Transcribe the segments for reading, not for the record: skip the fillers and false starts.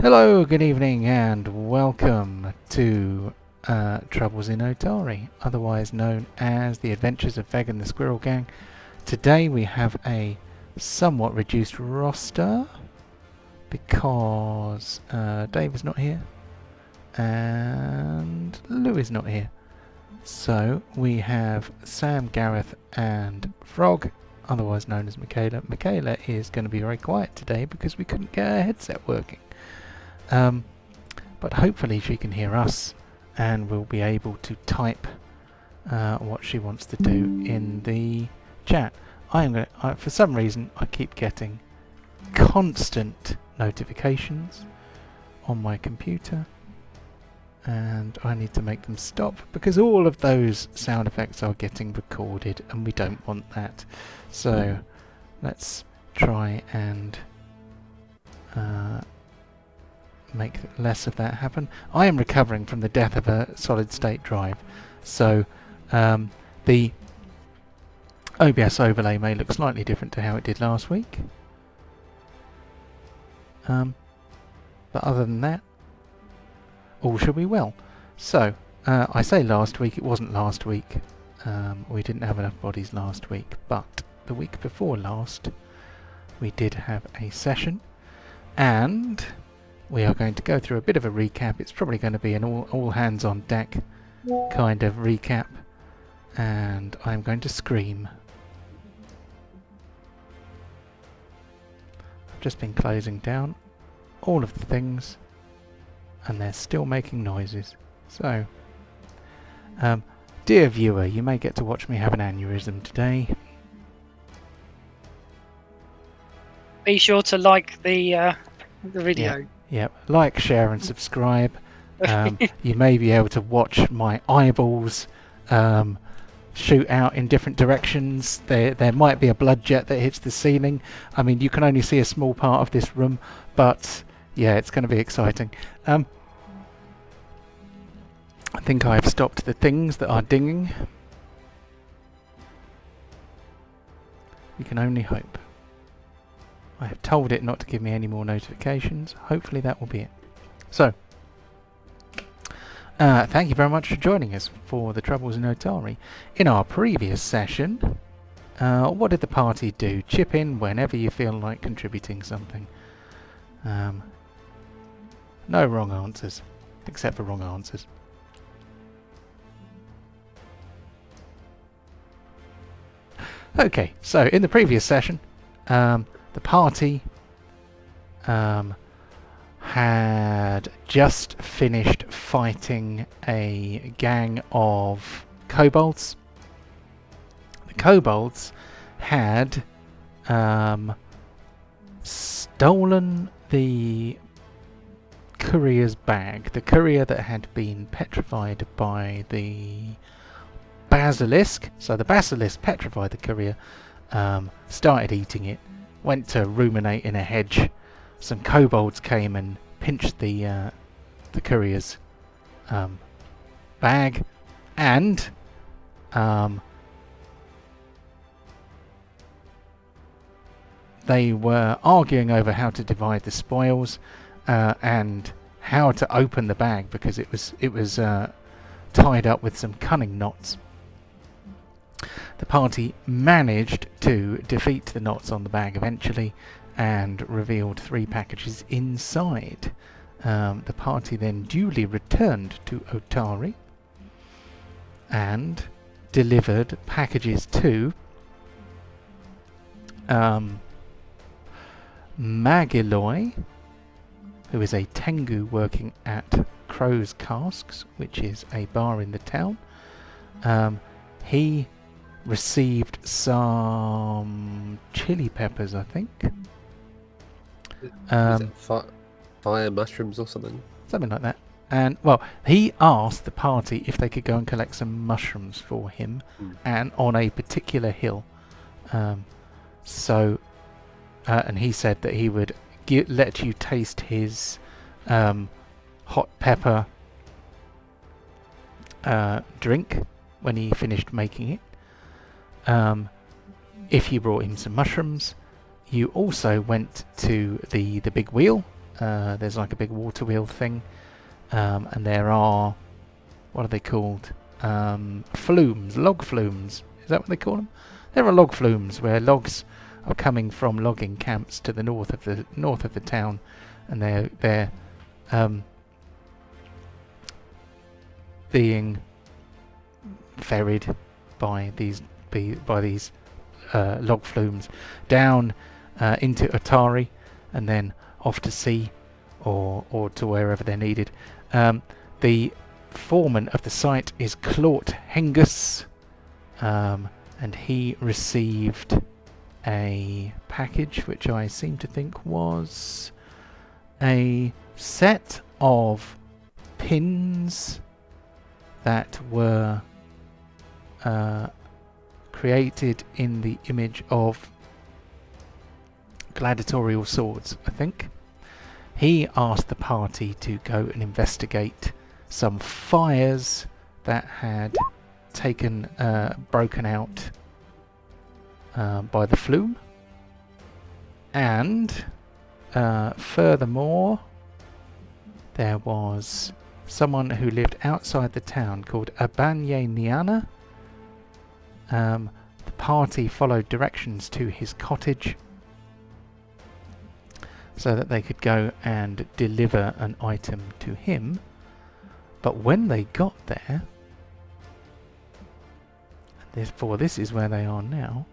Hello, good evening, and welcome to Troubles in Otari, otherwise known as The Adventures of Veg and the Squirrel Gang. Today we have a somewhat reduced roster because Dave is not here and Lou is not here. So we have Sam, Gareth and Frog, otherwise known as Michaela. Michaela is going to be very quiet today because we couldn't get her headset working. But hopefully she can hear us and will be able to type what she wants to do in the chat. For some reason I keep getting constant notifications on my computer and I need to make them stop because all of those sound effects are getting recorded and we don't want that. So let's try and make less of that happen. I am recovering from the death of a solid state drive, so the OBS overlay may look slightly different to how it did last week, but other than that all shall be well. So I say last week, it wasn't last week. We didn't have enough bodies last week, but the week before last we did have a session and we are going to go through a bit of a recap. It's probably going to be an all hands on deck kind of recap, and I'm going to scream. I've just been closing down all of the things and they're still making noises. So, dear viewer, you may get to watch me have an aneurysm today. Be sure to like the video. Yeah. Yep, like, share and subscribe. You may be able to watch my eyeballs shoot out in different directions. There might be a blood jet that hits the ceiling. I mean, you can only see a small part of this room, but yeah, it's going to be exciting. I think I've stopped the things that are dinging. We can only hope. I have told it not to give me any more notifications. Hopefully that will be it. So, thank you very much for joining us for the Troubles in Otari. In our previous session, what did the party do? Chip in whenever you feel like contributing something. No wrong answers, except for wrong answers. Okay, so in the previous session, the party had just finished fighting a gang of kobolds. The kobolds had stolen the courier's bag, the courier that had been petrified by the basilisk. So the basilisk petrified the courier, started eating it, went to ruminate in a hedge. Some kobolds came and pinched the courier's bag, and they were arguing over how to divide the spoils and how to open the bag because it was tied up with some cunning knots. The party managed to defeat the knots on the bag eventually and revealed 3 packages inside. The party then duly returned to Otari and delivered packages to Magiloy, who is a Tengu working at Crow's Casks, which is a bar in the town. He received some chili peppers, I think. Is it fire mushrooms or something? Something like that. And, well, he asked the party if they could go and collect some mushrooms for him and on a particular hill. And he said that he would let you taste his hot pepper drink when he finished making it. If you brought him some mushrooms. You also went to the big wheel There's like a big water wheel thing, and there are, what are they called? Flumes, log flumes. Is that what they call them? There are log flumes where logs are coming from logging camps to the north of the town, and they're being ferried by these log flumes down into Otari, and then off to sea or to wherever they're needed. The foreman of the site is Claught Hengus, and he received a package which I seem to think was a set of pins that were created in the image of gladiatorial swords, I think. He asked the party to go and investigate some fires that had broken out by the flume, and furthermore, there was someone who lived outside the town called Abanye Niana. The party followed directions to his cottage so that they could go and deliver an item to him. But when they got there, therefore this is where they are now,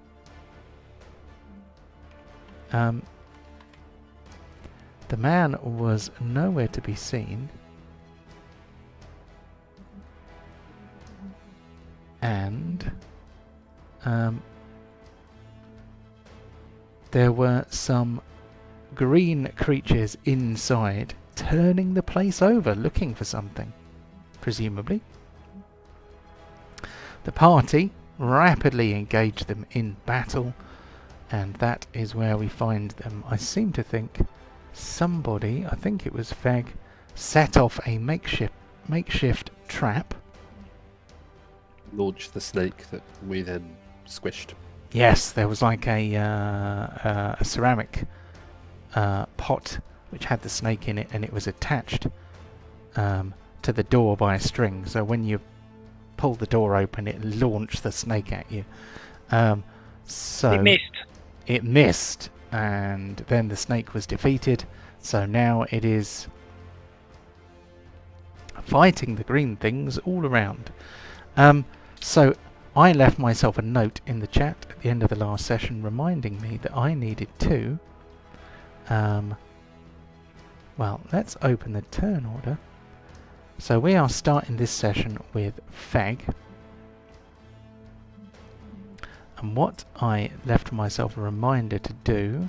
the man was nowhere to be seen, and there were some green creatures inside turning the place over, looking for something, presumably. The party rapidly engaged them in battle, and that is where we find them. I seem to think somebody, I think it was Feg, set off a makeshift trap. Launched the snake that we then squished. Yes, there was like a ceramic pot which had the snake in it, and it was attached to the door by a string. So when you pulled the door open, it launched the snake at you. So it missed, and then the snake was defeated. So now it is fighting the green things all around. So I left myself a note in the chat at the end of the last session reminding me that I needed to well, let's open the turn order. So we are starting this session with Feg, and what I left myself a reminder to do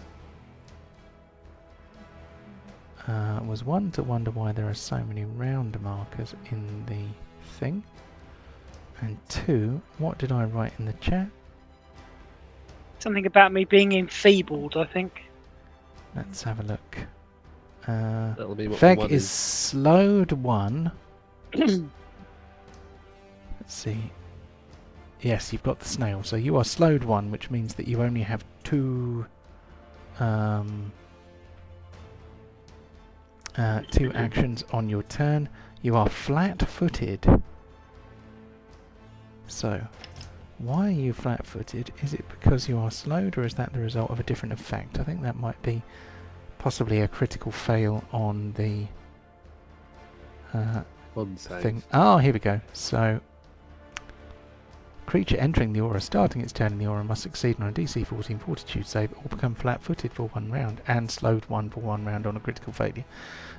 was one, to wonder why there are so many round markers in the thing, and two, what did I write in the chat? Something about me being enfeebled, I think. Let's have a look. That'll be what Feg one is slowed 1. Let's see. Yes, you've got the snail, so you are slowed 1, which means that you only have 2 actions on your turn. You are flat-footed. So, why are you flat-footed? Is it because you are slowed, or is that the result of a different effect? I think that might be possibly a critical fail on the thing. Oh, here we go. So, creature entering the aura, starting its turn in the aura, must succeed on a DC 14 fortitude save or become flat-footed for 1 round, and slowed 1 for 1 round on a critical failure.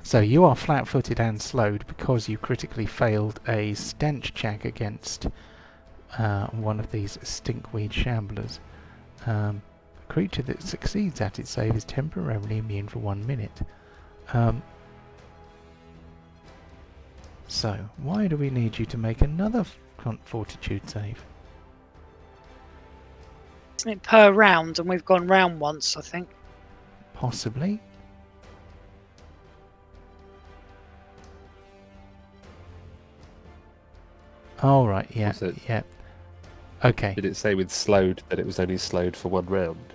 So you are flat-footed and slowed because you critically failed a stench check against one of these stinkweed shamblers. A creature that succeeds at its save is temporarily immune for 1 minute. So, why do we need you to make another fortitude save? Isn't it per round, and we've gone round once, I think. Possibly. Oh, right, yeah, yeah. Okay. Did it say with slowed that it was only slowed for 1 round?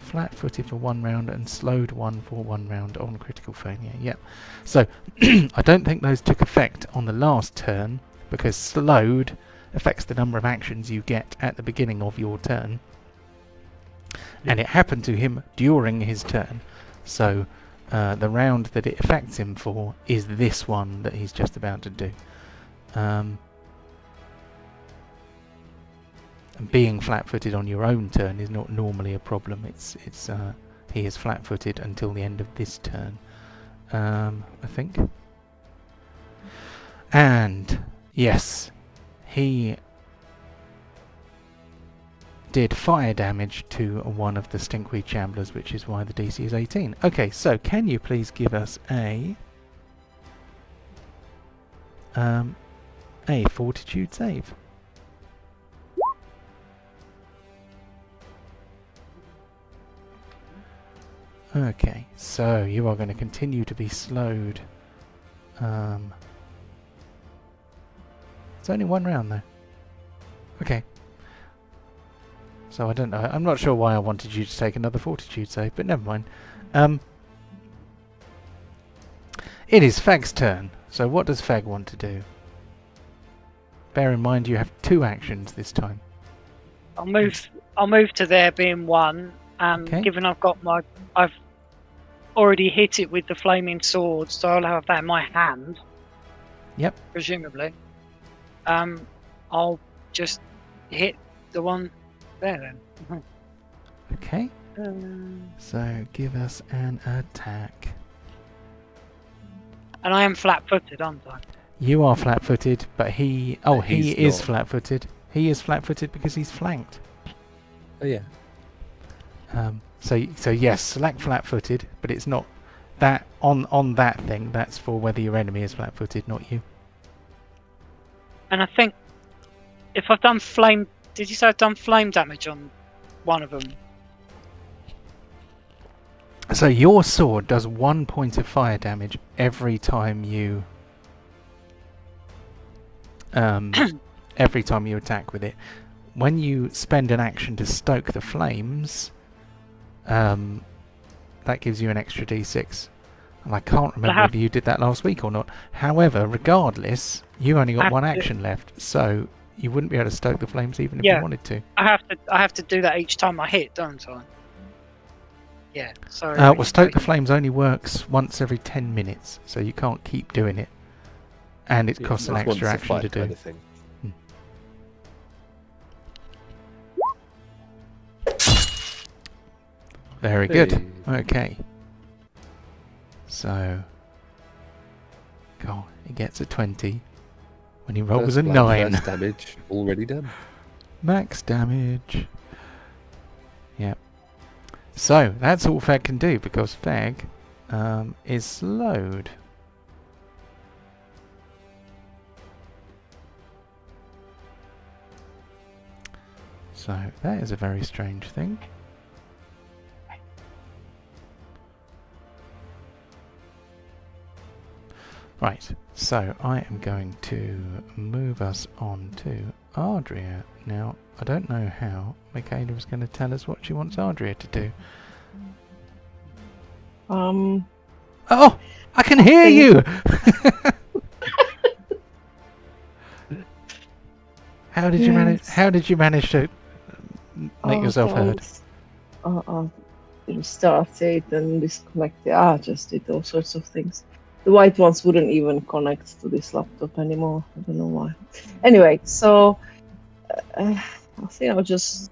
flat-footed for 1 round and slowed 1 for 1 round on critical failure. Yep. So I don't think those took effect on the last turn because slowed affects the number of actions you get at the beginning of your turn. And it happened to him during his turn. So the round that it affects him for is this one that he's just about to do. And being flat-footed on your own turn is not normally a problem. He is flat-footed until the end of this turn, I think. And yes, he did fire damage to one of the stinkweed shamblers, which is why the DC is 18. Okay, so can you please give us a fortitude save? Okay, so you are going to continue to be slowed. It's only 1 round though. Okay. So I don't know. I'm not sure why I wanted you to take another fortitude save, but never mind. It is Fag's turn. So what does Fag want to do? Bear in mind you have 2 actions this time. I'll move to there being 1, and Okay. given I've already hit it with the flaming sword, so I'll have that in my hand. Yep. Presumably. I'll just hit the one there then. Okay. So give us an attack. And I am flat-footed, aren't I? You are flat-footed, but he He's is not. flat-footed. He is flat-footed because he's flanked. Oh yeah. So yes, select flat-footed, but it's not that on that thing. That's for whether your enemy is flat-footed, not you. And I think if I've done flame, did you say I've done flame damage on one of them? So your sword does 1 point of fire damage every time you attack with it. When you spend an action to stoke the flames, that gives you an extra d6. And I can't remember whether you did that last week or not. However, regardless, you only got 1 action left, so you wouldn't be able to stoke the flames even if you wanted to. I have to do that each time I hit, don't I? Yeah. Sorry. Well, stoke the flames only works once every 10 minutes, so you can't keep doing it, and it costs an extra action to do. Kind of thing. Very good. Okay. So, God, he gets a 20 when he rolls a 9. First damage already done. Max damage. Yep. So that's all Fag can do because Fag is slowed. So that is a very strange thing. Right, so I am going to move us on to Ardria. Now, I don't know how Michaela is going to tell us what she wants Ardria to do. Oh! I can hear you! How did you manage to make yourself heard? Restarted and disconnected. I just did all sorts of things. The white ones wouldn't even connect to this laptop anymore. I don't know why. Anyway, so I think I'll just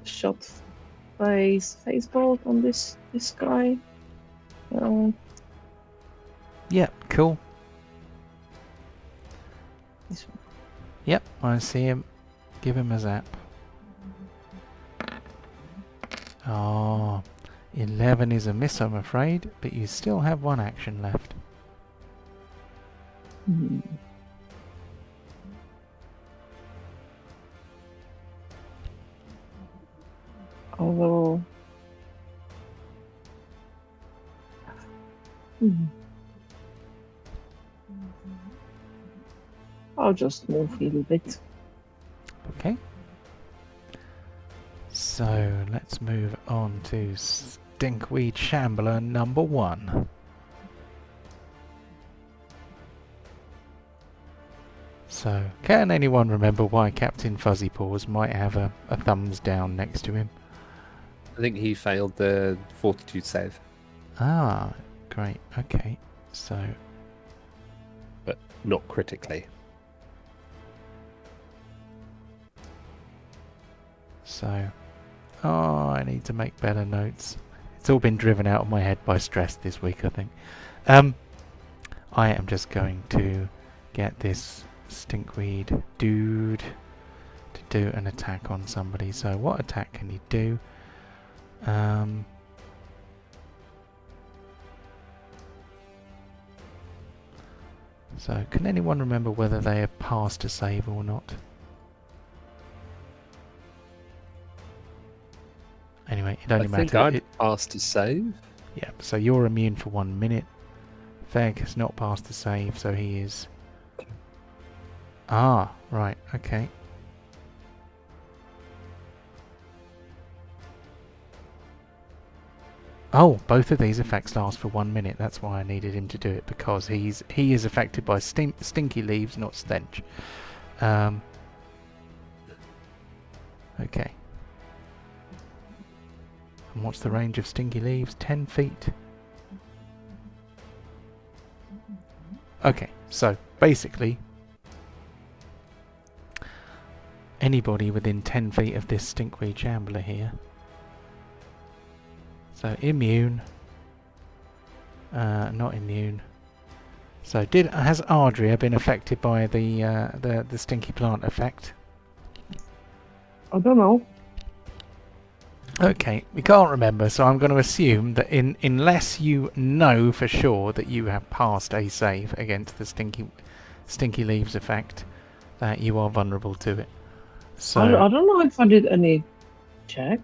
shot face bolt on this guy. Yep, cool. This one. Yep, I see him. Give him a zap. Oh, 11 is a miss, I'm afraid, but you still have 1 action left. Although... I'll just move a little bit. Okay. So let's move on to Stinkweed Shambler number 1. So, can anyone remember why Captain Fuzzy Paws might have a thumbs down next to him? I think he failed the fortitude save, Ah, great. Okay. So, but not critically. oh, I need to make better notes. It's all been driven out of my head by stress this week, I think. I am just going to get this stinkweed dude to do an attack on somebody. So what attack can he do? So can anyone remember whether they have passed a save or not? Anyway, it only I think matters. I'd passed to save. Yeah, so you're immune for 1 minute. Feg has not passed the save, so he is... Ah, right, okay. Oh, both of these effects last for 1 minute. That's why I needed him to do it, because he is affected by stinky leaves, not stench. Okay. And what's the range of stinky leaves? 10 feet. Okay, so basically, anybody within 10 feet of this stinkweed shambler here. So immune, not immune. So has Ardria been affected by the stinky plant effect? I don't know. Okay, we can't remember, so I'm going to assume that unless you know for sure that you have passed a save against the stinky leaves effect, that you are vulnerable to it. So I don't know if I did any check.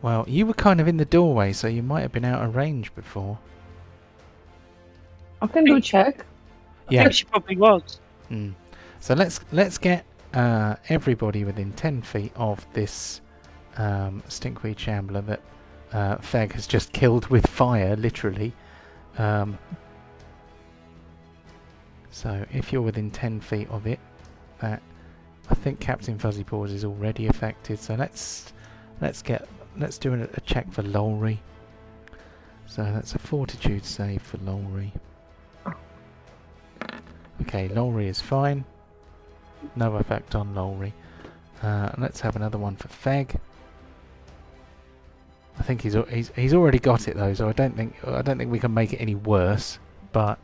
well, you were kind of in the doorway, so you might have been out of range before. I can do check. I think she probably was. So let's get everybody within 10 feet of this stinkweed shambler that Feg has just killed with fire, literally. So if you're within 10 feet of it, I think Captain Fuzzy Paws is already affected. So let's do a check for Lowry. So that's a fortitude save for Lowry. Okay, Lowry is fine. No effect on Lowry. Let's have another one for Feg. I think he's already got it though, so I don't think we can make it any worse. But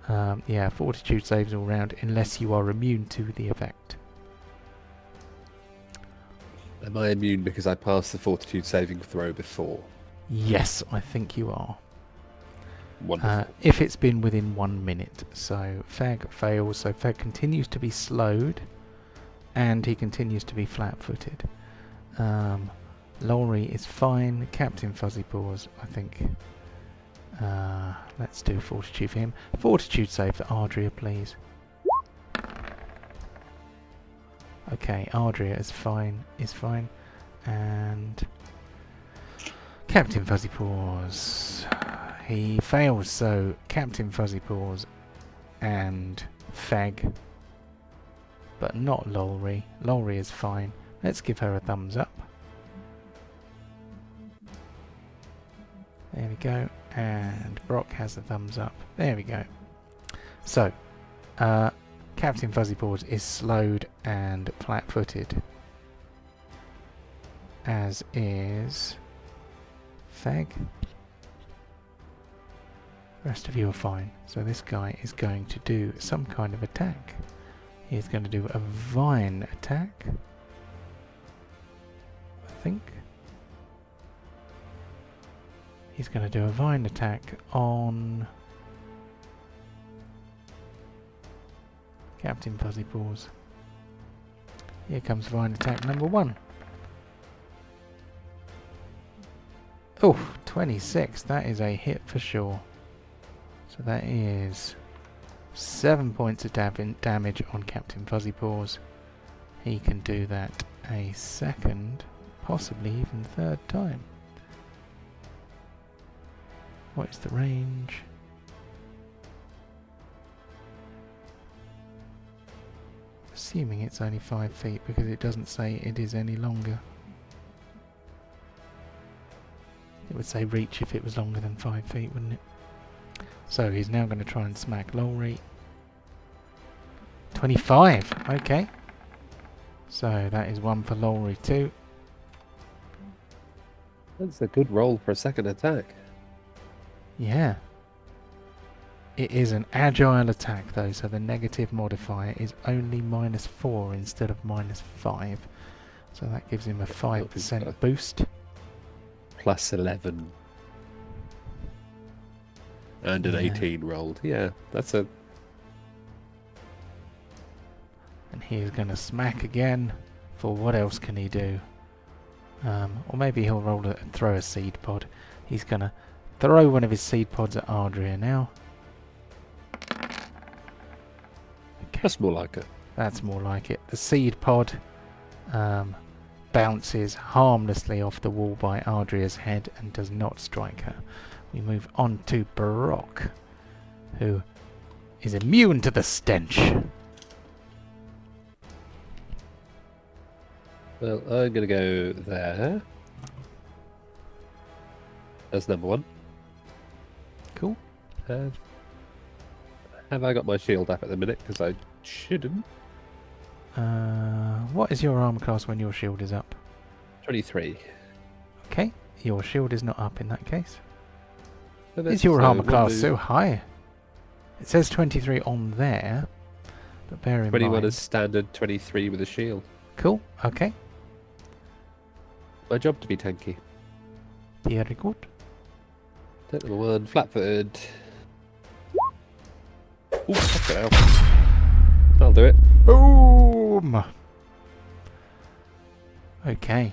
yeah, fortitude saves all round unless you are immune to the effect. Am I immune because I passed the fortitude saving throw before? Yes, I think you are. Wonderful. If it's been within 1 minute. So Feg fails, so Feg continues to be slowed and he continues to be flat-footed. Lowry is fine. Captain Fuzzy Paws, I think. Let's do fortitude for him. Fortitude save for Ardria, please. Okay, Ardria is fine. And Captain Fuzzy Paws, he fails, so Captain Fuzzy Paws and Feg, but not Lowry. Lowry is fine. Let's give her a thumbs up. There we go. And Brock has a thumbs up. There we go. So, Captain Fuzzy Paws is slowed and flat-footed, as is Feg. The rest of you are fine. So this guy is going to do some kind of attack. He's going to do a vine attack, I think. He's going to do a vine attack on Captain Fuzzy Paws. Here comes vine attack number 1. Oh, 26. That is a hit for sure. So that is 7 points of damage on Captain Fuzzy Paws. he can do that a second, possibly even third time. What is the range? Assuming it's only 5 feet because it doesn't say it is any longer. It would say reach if it was longer than 5 feet, wouldn't it? So he's now going to try and smack Lowry. 25, okay. So that is one for Lowry too. That's a good roll for a second attack. Yeah. It is an agile attack though, so the negative modifier is only -4 instead of -5. So that gives him a 5% boost. Plus 11. And an Yeah. 18 rolled. Yeah, that's a... And he's going to smack again. For what else can he do? Or maybe he'll roll and throw a seed pod. He's going to throw one of his seed pods at Ardria now. Okay, That's more like it. that's more like it. The seed pod bounces harmlessly off the wall by Ardria's head and does not strike her. We move on to Baroque, who is immune to the stench. Well, I'm going to go there. That's number one. Cool. Have I got my shield up at the minute? Because I shouldn't. What is your armor class when your shield is up? 23. Okay, your shield is not up in that case. So Is that's- your so armor one class move. so high? It says 23 on there, but bear in 21 mind. is standard, 23 with a shield. Cool, okay. My job to be tanky. Very good. Take number one, flat-footed. Ooh, fuck it out. I'll do it. Boom! Okay,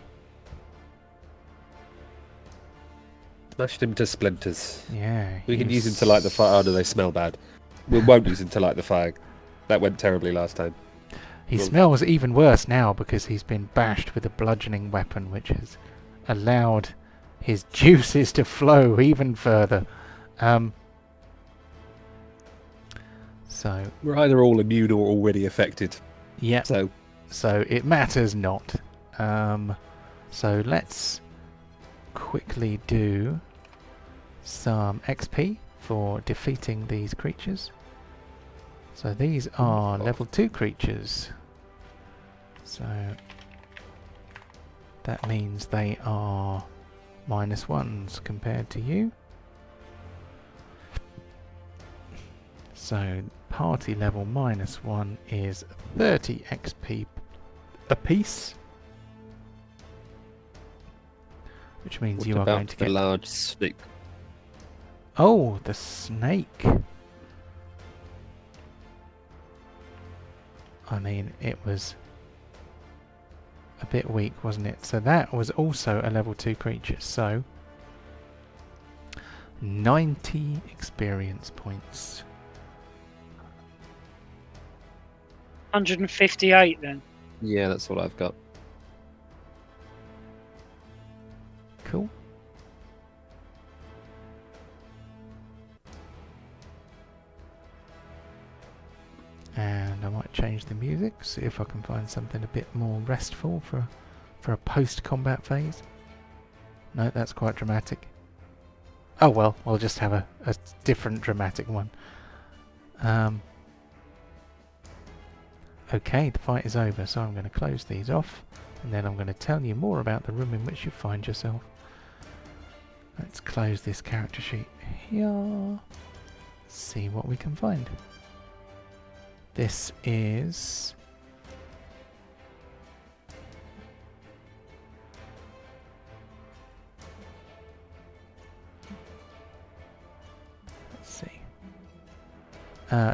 Smashed him to splinters. yeah. We can he's- use him to light the fire. Oh no, they smell bad. We won't use him to light the fire. That went terribly last time. He well- smells even worse now because he's been bashed with a bludgeoning weapon which has allowed his juices to flow even further. So, We're either all immune or already affected. yeah. So So it matters not. So let's quickly do some XP for defeating these creatures. So these are level 2 creatures. So that means they are -1s compared to you. So party level -1 is 30 XP a piece, which means what you are about going to the get. large snake? Oh, the snake. I mean, it was a bit weak, wasn't it? So that was also a level 2 creature. So 90 experience points. 158 then. Yeah, that's what I've got. Cool. And I might change the music, see if I can find something a bit more restful for a post-combat phase. No, that's quite dramatic. Oh well, we'll just have a different dramatic one. Okay, the fight is over, so I'm going to close these off, and then I'm going to tell you more about the room in which you find yourself. Let's close this character sheet here. See what we can find. This is... Let's see.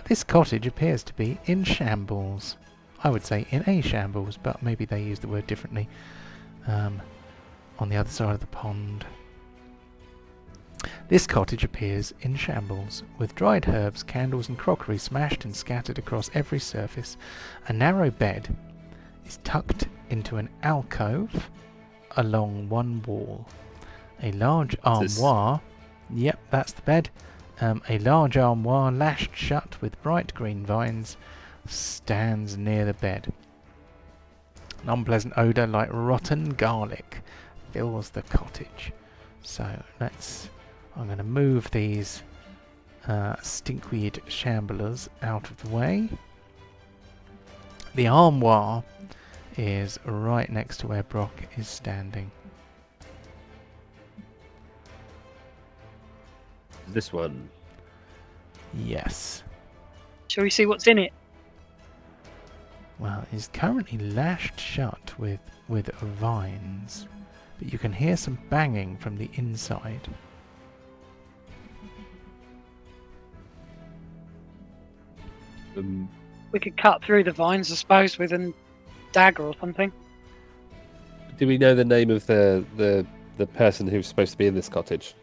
This cottage appears to be in shambles. I would say in a shambles, but maybe they use the word differently. On the other side of the pond. This cottage appears in shambles, with dried herbs, candles and crockery smashed and scattered across every surface. A narrow bed is tucked into an alcove along one wall. A large This- armoire. Yep, that's the bed. A large armoire lashed shut with bright green vines stands near the bed. An unpleasant odour like rotten garlic fills the cottage. So I'm going to move these stinkweed shamblers out of the way. The armoire is right next to where Brock is standing. This one. Yes. Shall we see what's in it? Well, it's currently lashed shut with vines, but you can hear some banging from the inside. We could cut through the vines, I suppose, with a dagger or something. Do we know the name of the person who's supposed to be in this cottage?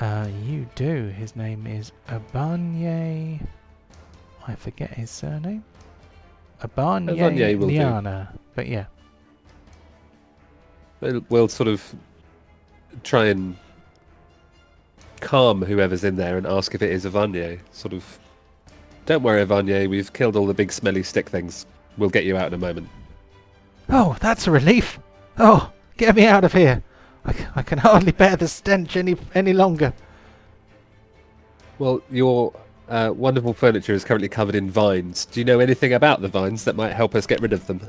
You do. His name is Abanye. I forget his surname. Abanye Abanye will do. Liana. But yeah. We'll sort of try and calm whoever's in there and ask if it is Avanye. Sort of, don't worry, Avanye, we've killed all the big smelly stick things. We'll get you out in a moment. Oh, that's a relief. Oh, get me out of here. I can hardly bear the stench any longer. Well, your wonderful furniture is currently covered in vines. Do you know anything about the vines that might help us get rid of them?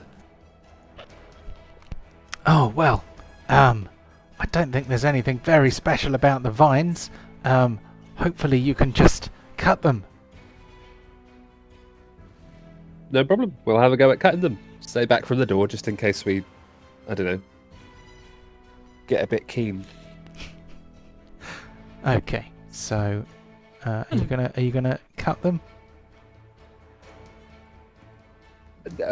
Oh, well, I don't think there's anything very special about the vines. Hopefully you can just cut them. No problem. We'll have a go at cutting them. Stay back from the door just in case we, I don't know, get a bit keen. Okay, so are you gonna cut them?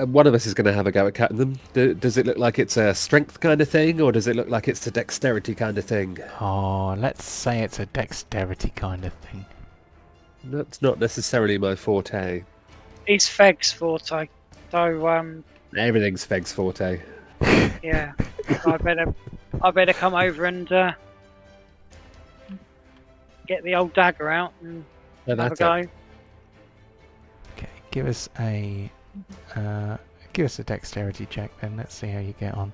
One of us is going to have a go at cutting them. Does it look like it's a strength kind of thing, or does it look like it's a dexterity kind of thing? Oh, let's say it's a dexterity kind of thing. That's not necessarily my forte. It's Feg's forte. So, Everything's Feg's forte. yeah. I better come over and get the old dagger out and No, have a that's go. it. Okay, give us a dexterity check then. Let's see how you get on.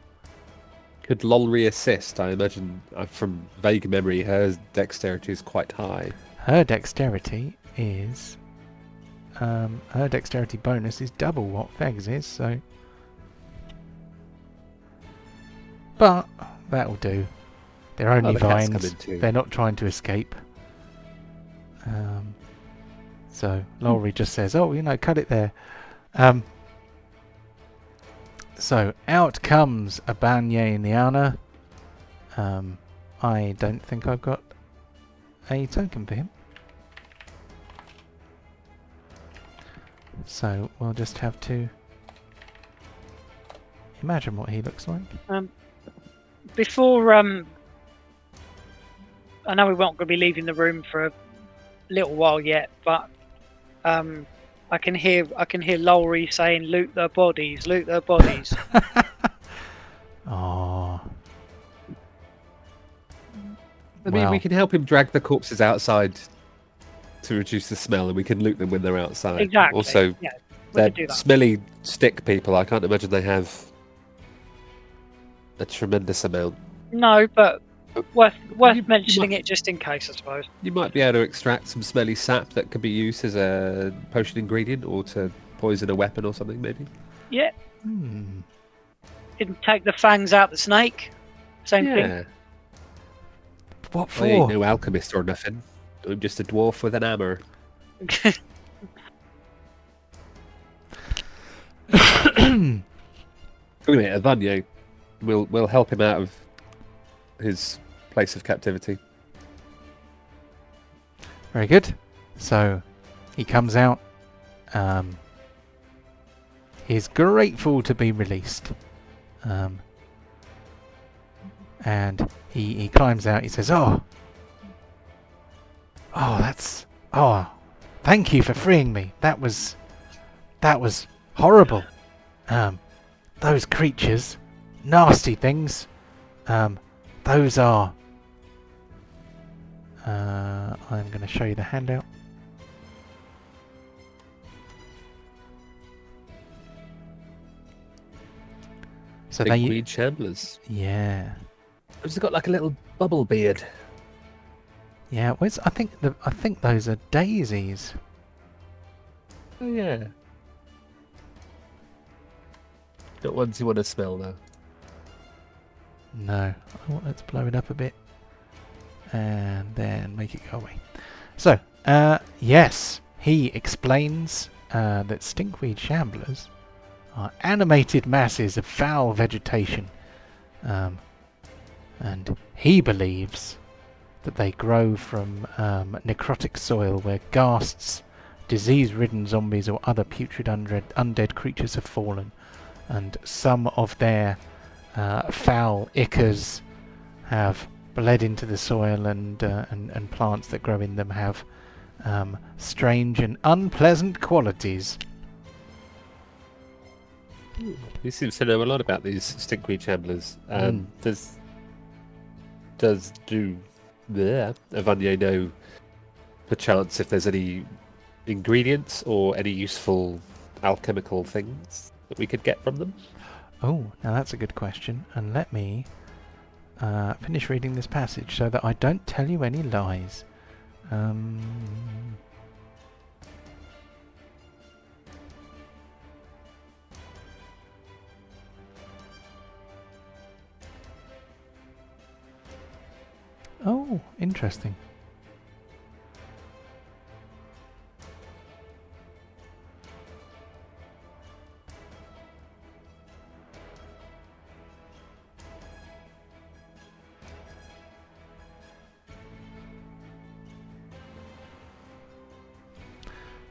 Could Lolry assist? I imagine, from vague memory, her dexterity is quite high. Her dexterity is her dexterity bonus is double what Feg's is, so. But that'll do. They're only the cat's vines. coming too. They're not trying to escape. So Lowry just says, "Oh, cut it there." So out comes Abanye Niana. I don't think I've got a token for him. So we'll just have to imagine what he looks like. Before I know we won't going to be leaving the room for a little while yet, but I can hear Lowry saying, "Loot their bodies, loot their bodies." Oh. I mean, Well. we can help him drag the corpses outside to reduce the smell, and we can loot them when they're outside. Exactly. Also, yeah, we they're could do that. smelly stick people. I can't imagine they have a tremendous amount. No, but worth You mentioning might- it just in case, I suppose. You might be able to extract some smelly sap that could be used as a potion ingredient or to poison a weapon or something, maybe. Yeah, Hmm. you can take the fangs out the snake. Same thing. Yeah. What I ain't for? no alchemist or nothing. I'm just a dwarf with an hammer. Anyway, Avanye, we'll help him out of his place of captivity. Very good. So he comes out. He's grateful to be released. And he climbs out. He says, "Oh, thank you for freeing me. That was horrible. those creatures, nasty things. Those are. I'm going to show you the handout. So Big they, weed shamblers. yeah, It's got like a little bubble beard. yeah. Where's, I think those are daisies. Oh yeah. Not ones you want to smell though. No, let's blow it up a bit, and then make it go away. So, yes, he explains that stinkweed shamblers are animated masses of foul vegetation, and he believes that they grow from necrotic soil where ghasts, disease-ridden zombies or other putrid undead creatures have fallen, and some of their foul ichors have bled into the soil, and plants that grow in them have strange and unpleasant qualities. He seems to know a lot about these stinkweed shamblers. Does Avanya know perchance if there's any ingredients or any useful alchemical things that we could get from them? Oh, now that's a good question, and let me finish reading this passage so that I don't tell you any lies. Oh, interesting.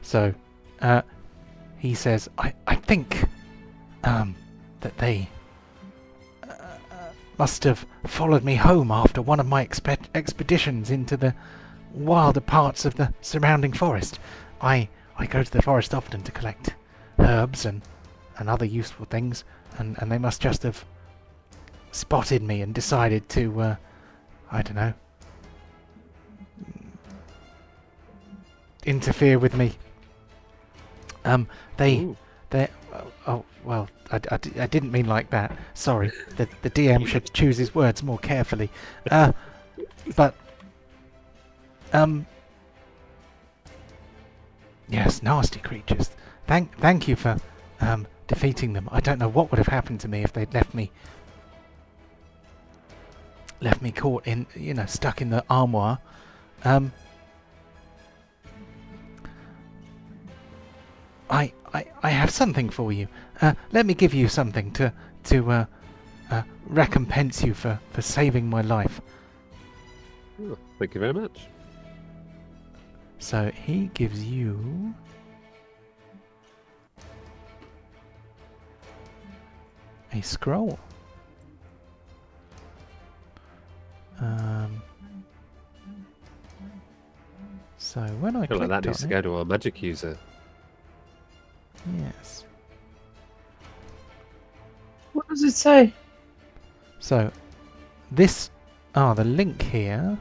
So, he says, I think that they must have followed me home after one of my expeditions into the wilder parts of the surrounding forest. I go to the forest often to collect herbs and other useful things, and they must just have spotted me and decided to, I don't know, interfere with me. Oh, well, I didn't mean like that. Sorry, the DM should choose his words more carefully. But, yes, nasty creatures. Thank you for, defeating them. I don't know what would have happened to me if they'd left me caught in, stuck in the armoire. I have something for you. Let me give you something to recompense you for saving my life. Oh, thank you very much. So he gives you a scroll. So when I feel like that clicked needs to on go it, to our magic user. yes. What does it say? So this, the link here.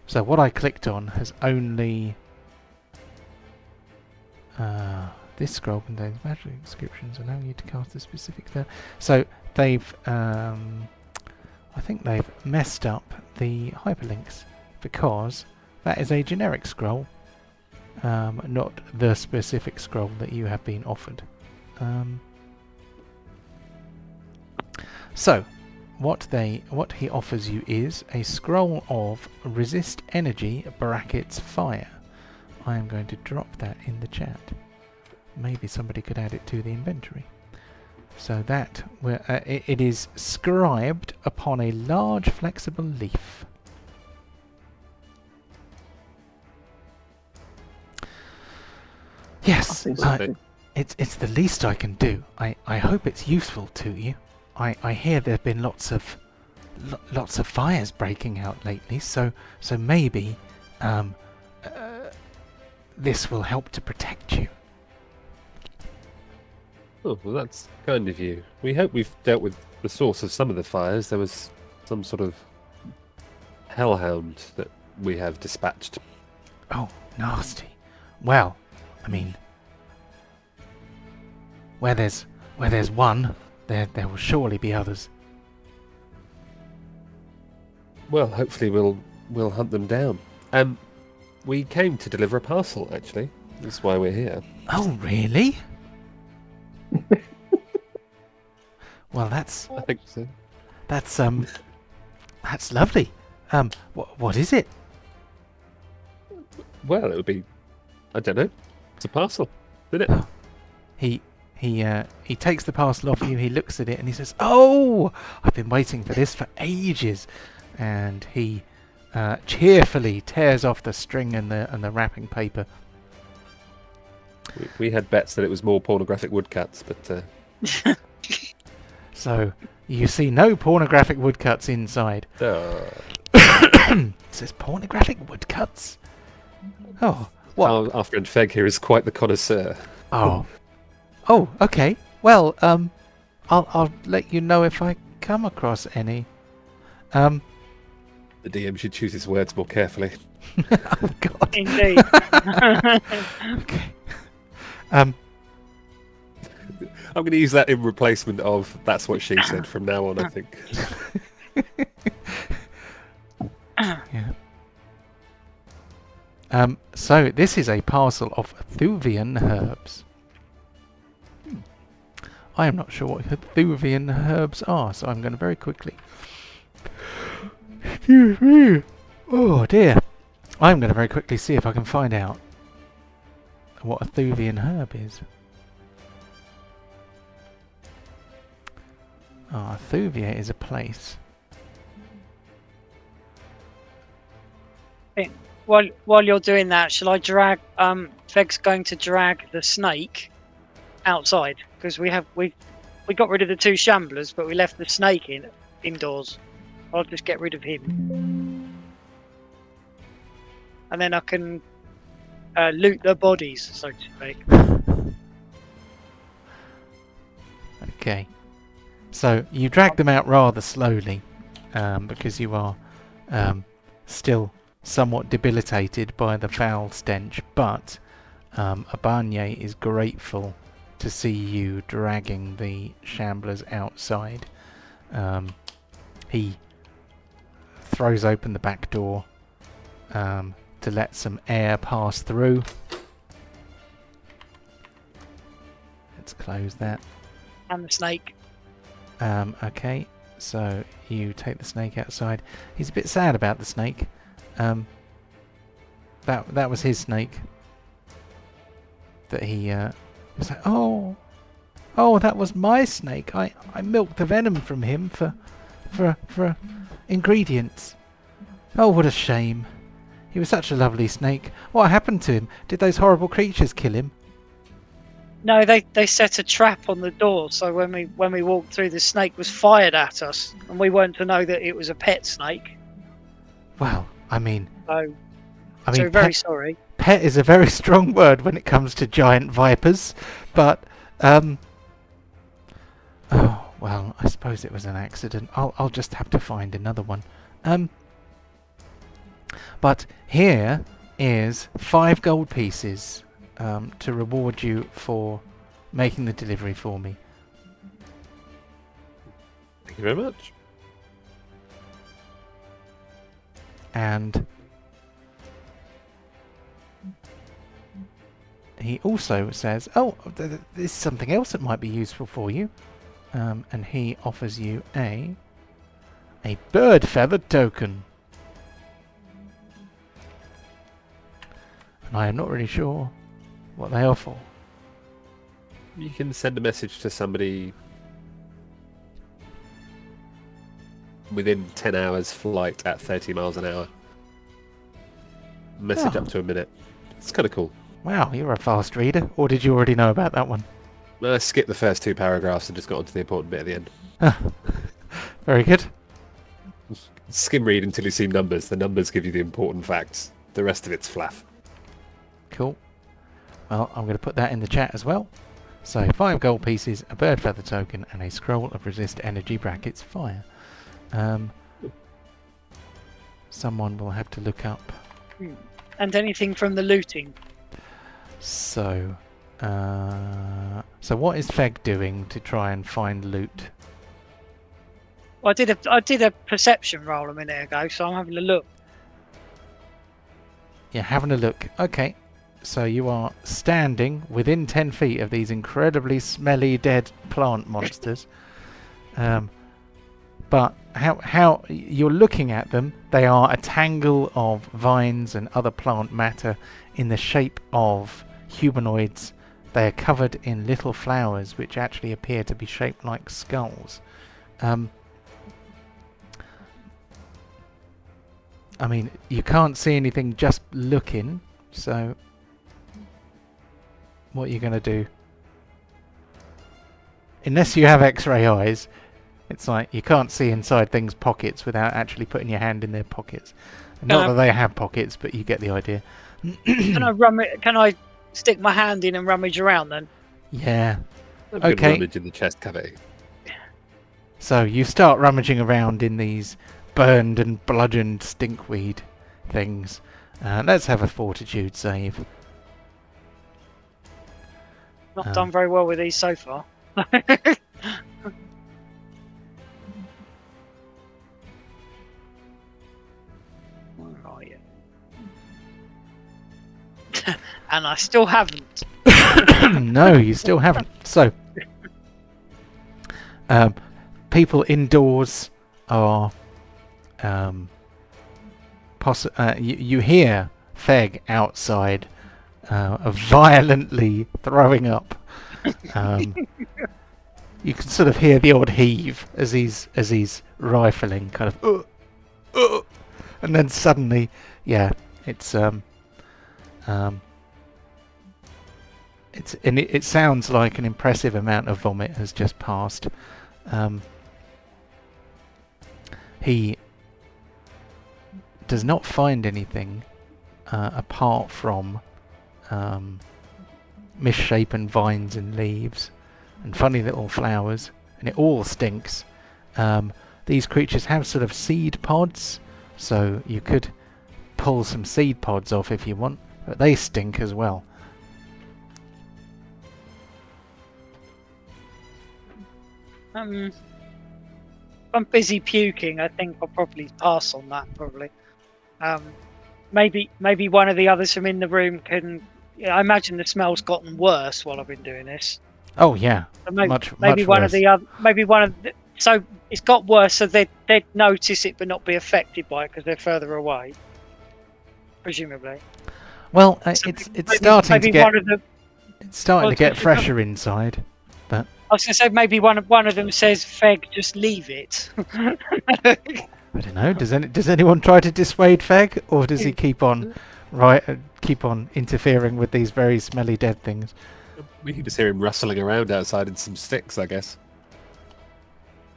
So what I clicked on has only this scroll contains magic inscriptions allowing you to cast a specific spell. So they've I think they've messed up the hyperlinks, because that is a generic scroll, not the specific scroll that you have been offered. So what he offers you is a scroll of resist energy (fire). I am going to drop that in the chat. Maybe somebody could add it to the inventory. So that it is scribed upon a large flexible leaf. Yes, it's the least I can do. I hope it's useful to you. I hear there've been lots of fires breaking out lately, so maybe this will help to protect you. Oh, well, that's kind of you. We hope we've dealt with the source of some of the fires. There was some sort of hellhound that we have dispatched. Oh, nasty. Well, I mean, where there's one, there will surely be others. Well, hopefully we'll hunt them down. We came to deliver a parcel, actually. That's why we're here. Oh, really? Well, that's I think so. that's lovely. What is it? Well, it would be, I don't know. It's a parcel, isn't it? He takes the parcel off you. He looks at it and he says, "Oh, I've been waiting for this for ages." And he cheerfully tears off the string and the wrapping paper. We had bets that it was more pornographic woodcuts, but So you see no pornographic woodcuts inside. It says pornographic woodcuts. Oh, what? our friend Feg here is quite the connoisseur. Oh, okay. Well, I'll let you know if I come across any. The DM should choose his words more carefully. Oh God. Indeed. Okay. I'm going to use that in replacement of "that's what she said" from now on, I think. Yeah. So this is a parcel of Thuvian herbs. I am not sure what Thuvian herbs are, so I'm going to very quickly. Excuse me. Oh dear. I'm going to very quickly see if I can find out what a Thuvian herb is. Thuvia is a place. While you're doing that, shall I drag? Feg's going to drag the snake outside because we got rid of the two shamblers, but we left the snake indoors. I'll just get rid of him, and then I can loot the bodies, so to speak. Okay. So you drag them out rather slowly because you are still somewhat debilitated by the foul stench, but Abanye is grateful to see you dragging the shamblers outside. He throws open the back door to let some air pass through. Let's close that. And the snake. Okay, so you take the snake outside. He's a bit sad about the snake. That was his snake. That he was like, oh, that was my snake. I milked the venom from him for ingredients. Oh, what a shame. He was such a lovely snake. What happened to him? Did those horrible creatures kill him? No, they set a trap on the door, so when we walked through, the snake was fired at us, and we weren't to know that it was a pet snake. Well, I mean, So very sorry. Pet is a very strong word when it comes to giant vipers, but oh well, I suppose it was an accident. I'll just have to find another one. But here is 5 gold pieces to reward you for making the delivery for me. Thank you very much. And he also says, oh, this is something else that might be useful for you. And he offers you a bird feather token. And I am not really sure what they are for. You can send a message to somebody within 10 hours flight at 30 miles an hour. Message up to a minute. It's kind of cool. Wow, you're a fast reader. Or did you already know about that one? I skipped the first 2 paragraphs and just got onto the important bit at the end. Very good. Skim read until you see numbers. The numbers give you the important facts. The rest of it's fluff. Cool. Well, I'm going to put that in the chat as well. So 5 gold pieces, a bird feather token, and a scroll of resist energy brackets fire. Someone will have to look up. And anything from the looting. So, so what is Feg doing to try and find loot? Well, I did a perception roll a minute ago, so I'm having a look. Yeah, having a look. Okay, so you are standing within 10 feet of these incredibly smelly dead plant monsters. But how you're looking at them, they are a tangle of vines and other plant matter in the shape of humanoids. They are covered in little flowers which actually appear to be shaped like skulls. I mean, you can't see anything just looking, so what are you going to do? Unless you have X-ray eyes, it's like you can't see inside things' pockets without actually putting your hand in their pockets. Not that they have pockets, but you get the idea. Can I stick my hand in and rummage around then? Yeah. I'm going to Okay. rummage in the chest cavity. So you start rummaging around in these burned and bludgeoned stinkweed things. Let's have a fortitude save. Not done very well with these so far. Where are you? And I still haven't. No, you still haven't. So, people indoors are you hear Feg outside violently throwing up. You can sort of hear the odd heave as he's rifling, kind of, and then suddenly, yeah, it sounds like an impressive amount of vomit has just passed. He does not find anything apart from misshapen vines and leaves and funny little flowers, and it all stinks. These creatures have sort of seed pods, so you could pull some seed pods off if you want, but they stink as well. I'm busy puking. I think I'll probably pass on that. Probably. Maybe one of the others from in the room can. Yeah, I imagine the smell's gotten worse while I've been doing this. Oh yeah, So much maybe one worse. of the other. Maybe one of the. So it's got worse, so they'd notice it but not be affected by it because they're further away. Presumably. Well, So it's maybe starting to get one of them. it's starting I to was get gonna say- fresher inside. I was going to say maybe one of them says, "Feg, just leave it." I don't know. Does anyone try to dissuade Feg, or does he keep on interfering with these very smelly dead things? We can just hear him rustling around outside in some sticks, I guess.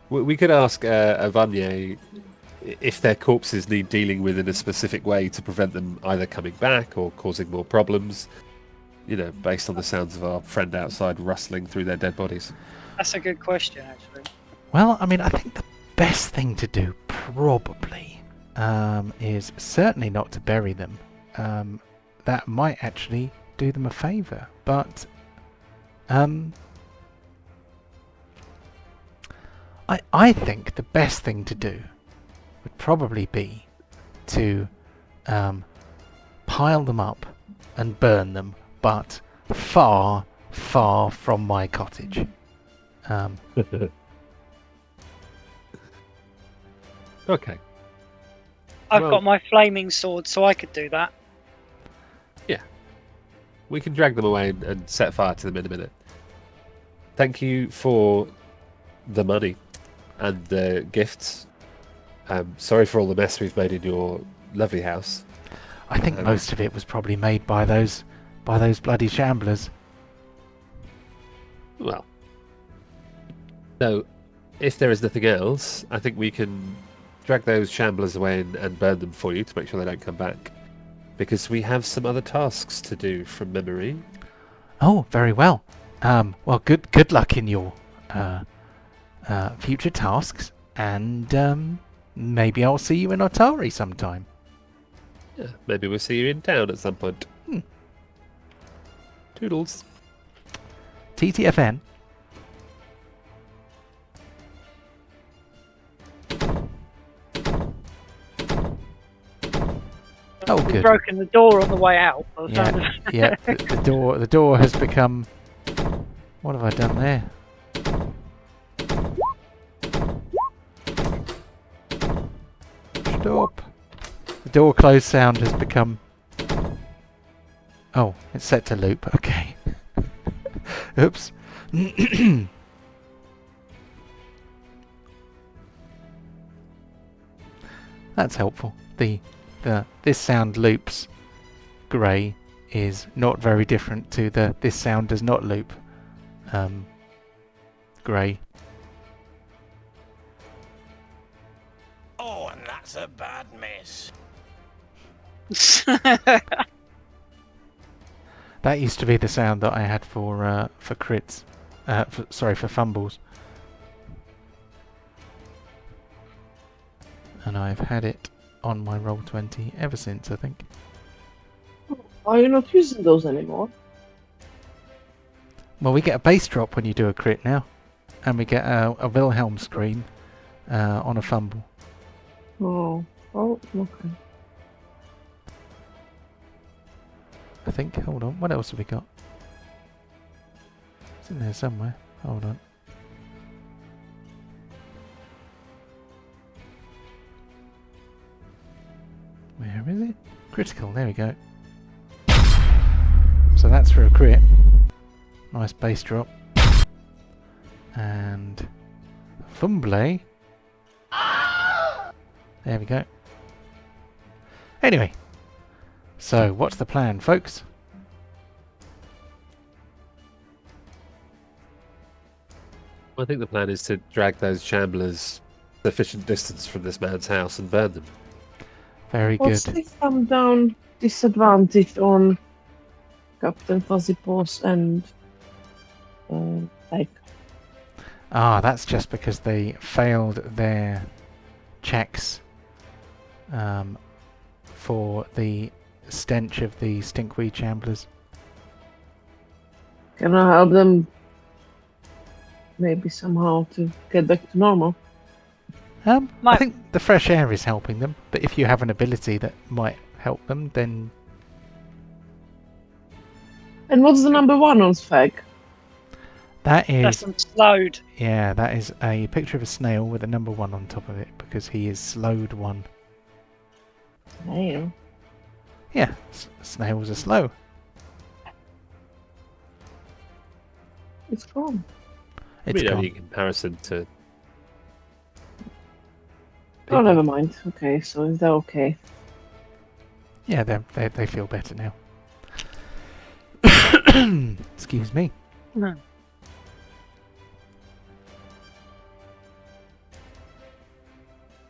We could ask Avanye if their corpses need dealing with in a specific way to prevent them either coming back or causing more problems. You know, based on the sounds of our friend outside rustling through their dead bodies. That's a good question, actually. Well, I mean, I think the best thing to do probably is certainly not to bury them. That might actually do them a favour, but I think the best thing to do would probably be to pile them up and burn them, but far, far from my cottage. Okay. I've Well- got my flaming sword, so I could do that. We can drag them away and set fire to them in a minute. Thank you for the money and the gifts. Sorry for all the mess we've made in your lovely house. I think most of it was probably made by those bloody shamblers. Well, so if there is nothing else, I think we can drag those shamblers away and burn them for you to make sure they don't come back. Because we have some other tasks to do from memory. Oh, very well. Well, good luck in your future tasks, and maybe I'll see you in Otari sometime. Yeah, maybe we'll see you in town at some point. Toodles. TTFN. Oh, We've good. broken the door on the way out. by the sound of Yeah, it. yeah. The door has become. What have I done there? Stop. The door close sound has become. Oh, it's set to loop. Okay. Oops. That's helpful. This sound loops grey is not very different to the this sound does not loop grey. Oh, and that's a bad mess. That used to be the sound that I had for crits. For fumbles. And I've had it on my Roll20 ever since, I think. Are you not using those anymore? Well, we get a base drop when you do a crit now. And we get a Wilhelm screen on a fumble. Oh, okay. I think. Hold on. What else have we got? It's in there somewhere. Hold on. Where is it? Critical. There we go. So that's for a crit. Nice base drop. And fumble. There we go. Anyway. So, what's the plan, folks? I think the plan is to drag those shamblers sufficient distance from this man's house and burn them. Very What's good. the thumb down disadvantage on Captain Fuzzy Paws and like Ah, that's just because they failed their checks for the stench of the stinkweed shamblers. can I help them maybe somehow to get back to normal? I Might- think the fresh air is helping them, but if you have an ability that might help them, then And what's the number one on Spec? that That's is, them slowed. yeah, that is a picture of a snail with a number 1 on top of it, because he is slowed 1. Snail. Yeah, snails are slow. It's gone. I It's mean, gone. only in comparison to. Oh, people. never mind. Okay, so is that okay? Yeah, they feel better now. Excuse me. No.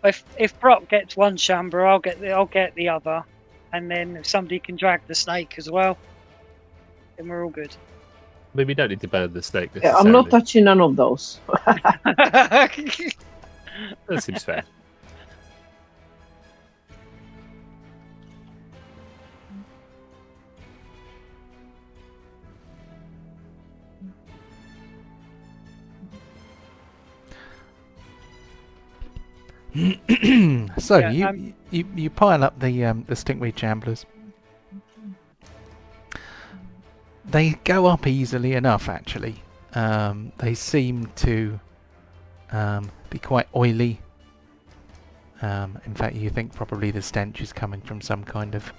If Brock gets one shambler, I'll get the other, and then if somebody can drag the snake as well, then we're all good. I mean, we don't need to burn the snake Yeah, necessarily. I'm not touching none of those. That seems fair. So Yeah, you pile up the stinkweed shamblers. They go up easily enough, actually. They seem to be quite oily. In fact, you think probably the stench is coming from some kind of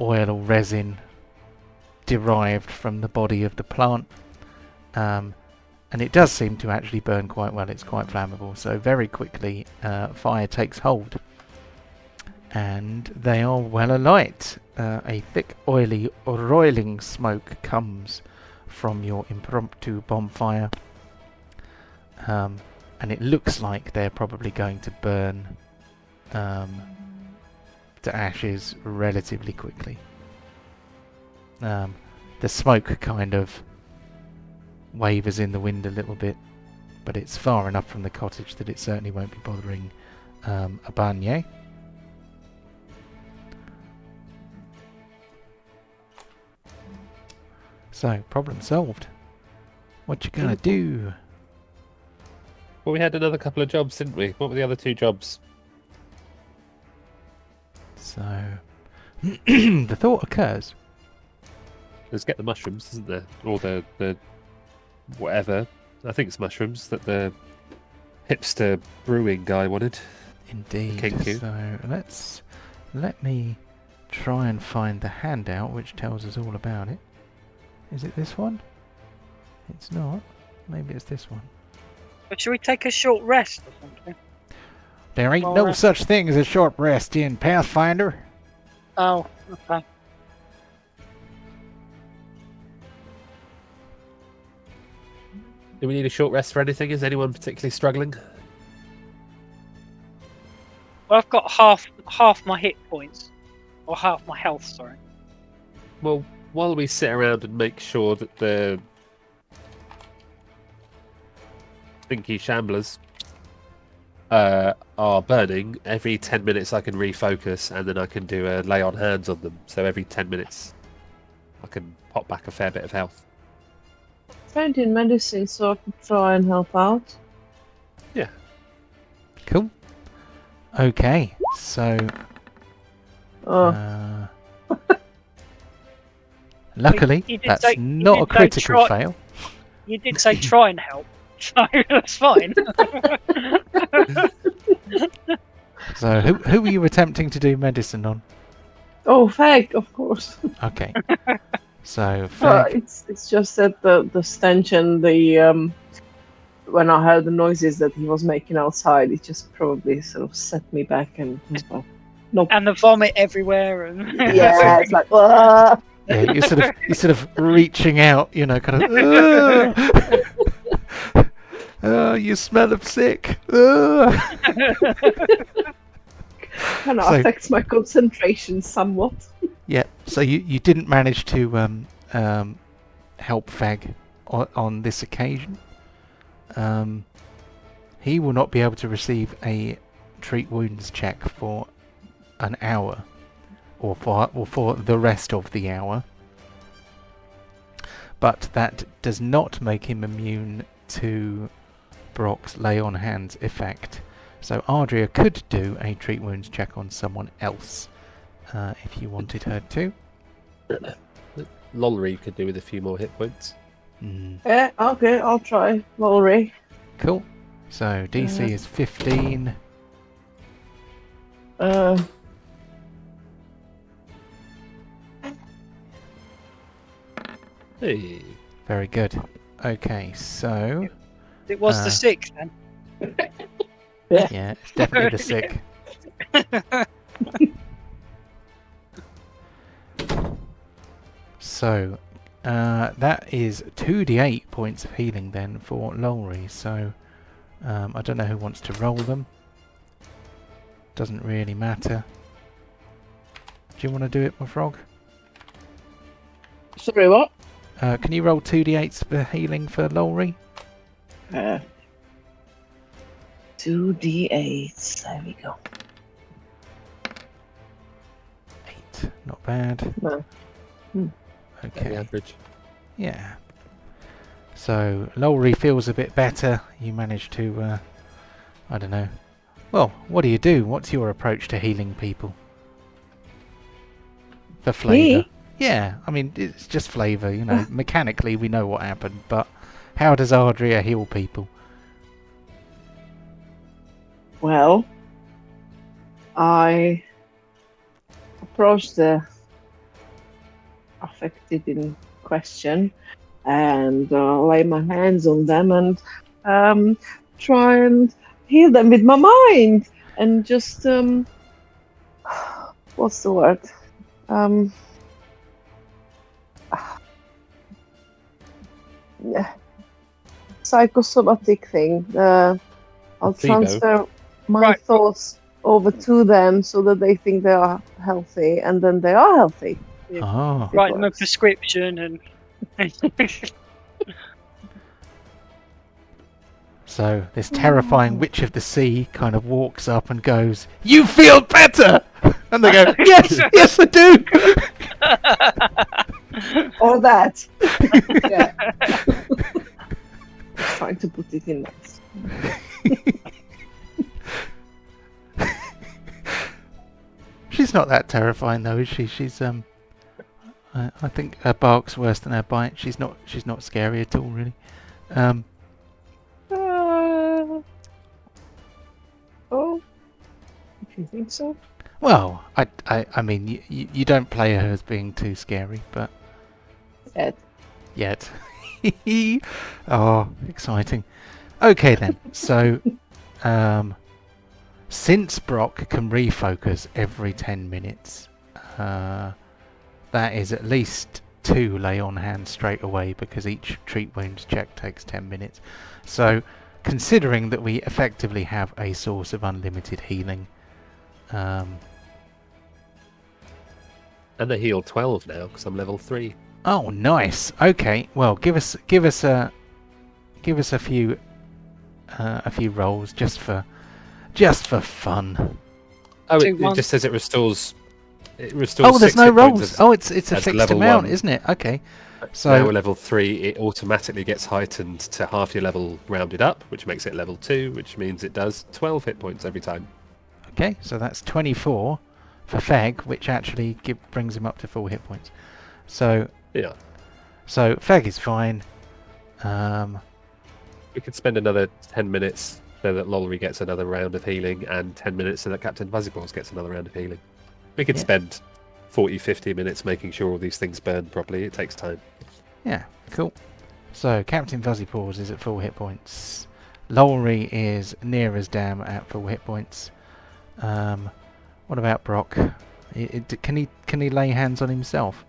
oil or resin derived from the body of the plant. And it does seem to actually burn quite well. It's quite flammable. So very quickly, fire takes hold. And they are well alight. A thick, oily, roiling smoke comes from your impromptu bonfire. And it looks like they're probably going to burn to ashes relatively quickly. The smoke kind of wavers in the wind a little bit, but it's far enough from the cottage that it certainly won't be bothering a Barnier. So, problem solved. What you gonna do? Well, we had another couple of jobs, didn't we? What were the other 2 jobs? So, the thought occurs. Let's get the mushrooms, isn't there? Or the whatever. I think it's mushrooms that the hipster brewing guy wanted. Indeed. Kinku. So let me try and find the handout which tells us all about it. Is it this one? It's not. Maybe it's this one. But should we take a short rest or something? There ain't Well, no rest. such thing as a short rest in Pathfinder. Oh, okay. Do we need a short rest for anything? Is anyone particularly struggling? Well, I've got half my hit points, or half my health. Sorry. Well, while we sit around and make sure that the stinky shamblers are burning, every 10 minutes I can refocus and then I can do a lay on hands on them. So every 10 minutes I can pop back a fair bit of health. Trained in medicine, so I could try and help out. Yeah. Cool. Okay, so Oh, luckily You did that's say- you not did a say critical try- fail. You did say try and help, so that's fine. So who were you attempting to do medicine on? oh, fag, of course. Okay. So Fag, It's just that the stench and the when I heard the noises that he was making outside, it just probably sort of set me back and was like, nope. And the vomit everywhere, and Yeah, it's like, ah. yeah, you're sort of reaching out, you know, kind of. Oh, you smell of sick. Kind of So- affects my concentration somewhat. Yeah. So you didn't manage to help Fag on this occasion. He will not be able to receive a treat wounds check for an hour, or for the rest of the hour. But that does not make him immune to Brock's lay on hands effect. So Ardria could do a treat wounds check on someone else if you wanted her to. Lolry could do with a few more hit points. Yeah, okay, I'll try. Lowry. Cool. So DC is 15. Hey. Very good. Okay, so it was the 6th then. yeah, it's definitely the sick. So that is 2d8 points of healing then for Lowry. So I don't know who wants to roll them. Doesn't really matter. Do you want to do it, my frog? Sorry, what? Can you roll 2d8s for healing for Lowry? 2d8. There we go. 8. Not bad. No. The Okay. average. Yeah. So Lowry feels a bit better. You managed to, I don't know. Well, what do you do? What's your approach to healing people? For flavour. Me? Yeah, I mean, it's just flavour, you know. Mechanically, we know what happened, but how does Ardria heal people? Well, I approached the affected in question and lay my hands on them and try and heal them with my mind and just what's the word? Psychosomatic thing. I'll Placebo. transfer my Right. thoughts over to them so that they think they are healthy, and then they are healthy. Oh. Write them a works. prescription and. So this terrifying witch of the sea kind of walks up and goes, "You feel better?" And they go, "Yes, yes, I do." Or that. Yeah. Trying to put it in nice. She's not that terrifying though, is she? She's I think her bark's worse than her bite. She's not scary at all, really. Oh, if you think so. Well, I mean, you don't play her as being too scary, but yet. Oh, exciting. Okay then. So, since Brock can refocus every 10 minutes, that is at least 2 lay on hand straight away because each treat wounds check takes 10 minutes. So, considering that we effectively have a source of unlimited healing, And I heal 12 now because I'm level 3. oh, nice. Okay, well, give us a few rolls just for fun. Oh, Two it months. just says it restores. It restores. Oh, there's 6 no hit points rolls. as- Oh, it's a as fixed level amount, 1. isn't it? Okay. Now So we're level 3, it automatically gets heightened to half your level rounded up, which makes it level 2, which means it does 12 hit points every time. okay, so that's 24 for Feg, which actually brings him up to full hit points. So Yeah. Feg is fine. We could spend another 10 minutes so that Lollery gets another round of healing, and 10 minutes so that Captain Fuzzyballs gets another round of healing. We could Yeah. spend 40, 50 minutes making sure all these things burn properly. It takes time. Yeah, cool. So Captain Fuzzy Paws is at full hit points. Lowry is near as damn at full hit points. What about Brock? Can he lay hands on himself?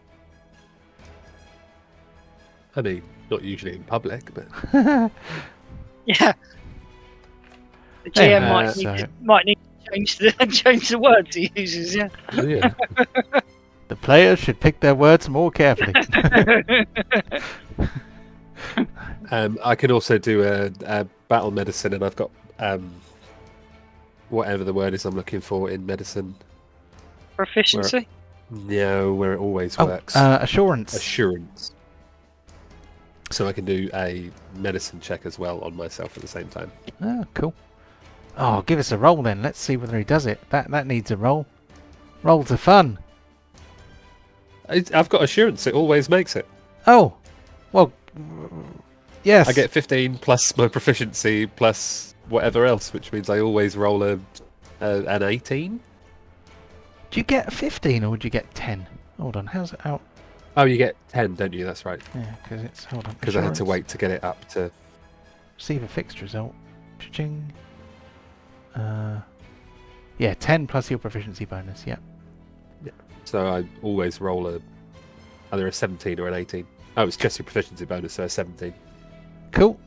I mean, not usually in public, but Yeah. The There GM we might go. need, So- to, might need to change the words he uses. Yeah. yeah. The players should pick their words more carefully. I can also do a battle medicine, and I've got whatever the word is I'm looking for in medicine. Proficiency. No, where it always Oh, works. assurance. Assurance. So I can do a medicine check as well on myself at the same time. Oh, cool. Oh, give us a roll then. Let's see whether he does it. That needs a roll. Rolls are fun. I've got assurance. It always makes it. Oh, well, yes. I get 15 plus my proficiency plus whatever else, which means I always roll an 18. Do you get 15 or would you get 10? Hold on, how's it out? Oh, you get 10, don't you? That's right. Yeah, because it's, hold on. Because I had to assurance. wait to get it up to... Receive a fixed result. Cha-ching. Yeah, 10 plus your proficiency bonus, yeah. So I always roll either a 17 or an 18. Oh, it's just your proficiency bonus, so a 17. Cool.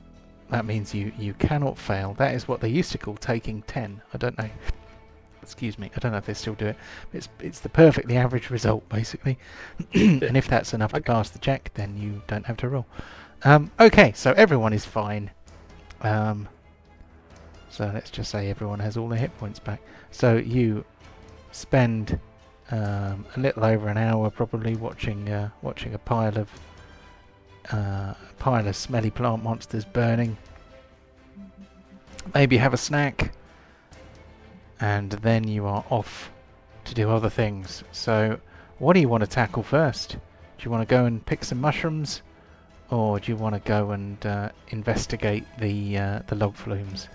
That means you cannot fail. That is what they used to call taking 10. I don't know. Excuse me. I don't know if they still do it. It's the perfectly average result, basically. And if that's enough to pass the check, then you don't have to roll. Okay, so everyone is fine. So let's just say everyone has all their hit points back. So you spend a little over an hour probably watching a pile of smelly plant monsters burning. Maybe have a snack, and then you are off to do other things. So what do you want to tackle first? Do you want to go and pick some mushrooms, or do you want to go and investigate the log flumes?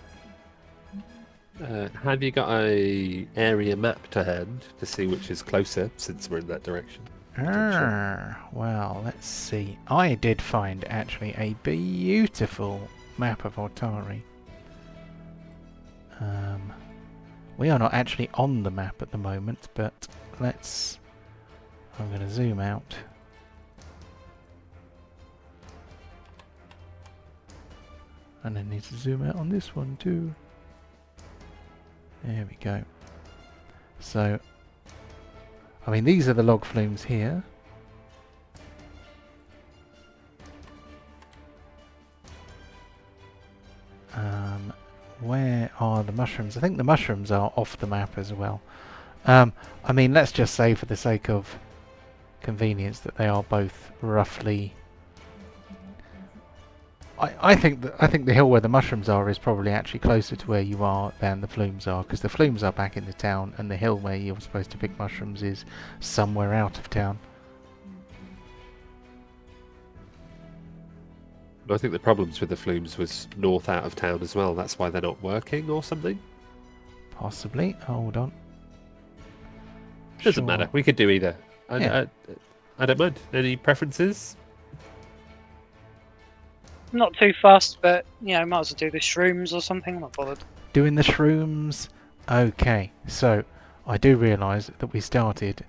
Have you got a area map to hand to see which is closer, since we're in that direction? Well, let's see. I did find actually a beautiful map of Otari. We are not actually on the map at the moment, but let's... I'm going to zoom out. And I need to zoom out on this one too. There we go. So, I mean, these are the log flumes here. Where are the mushrooms? I think the mushrooms are off the map as well. I mean, let's just say for the sake of convenience that they are both roughly... I think the hill where the mushrooms are is probably actually closer to where you are than the flumes are, because the flumes are back in the town and the hill where you're supposed to pick mushrooms is somewhere out of town. I think the problems with the flumes was north out of town as well. That's why they're not working or something. Possibly. Hold on. Doesn't matter. We could do either. Yeah. I don't mind. Any preferences? Not too fast, but you know, might as well do the shrooms or something. I'm not bothered. Doing the shrooms. Okay, so I do realise that we started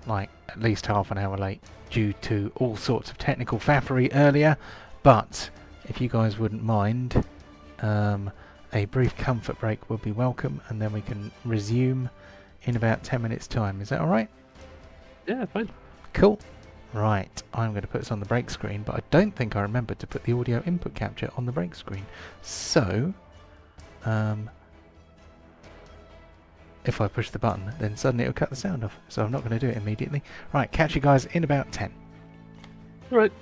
like at least half an hour late due to all sorts of technical faffery earlier, but if you guys wouldn't mind, a brief comfort break would be welcome, and then we can resume in about 10 minutes time. Is that alright? Yeah, fine. Cool. Right, I'm going to put this on the break screen, but I don't think I remembered to put the audio input capture on the break screen. So, if I push the button, then suddenly it'll cut the sound off. So I'm not going to do it immediately. Right, catch you guys in about 10. All right.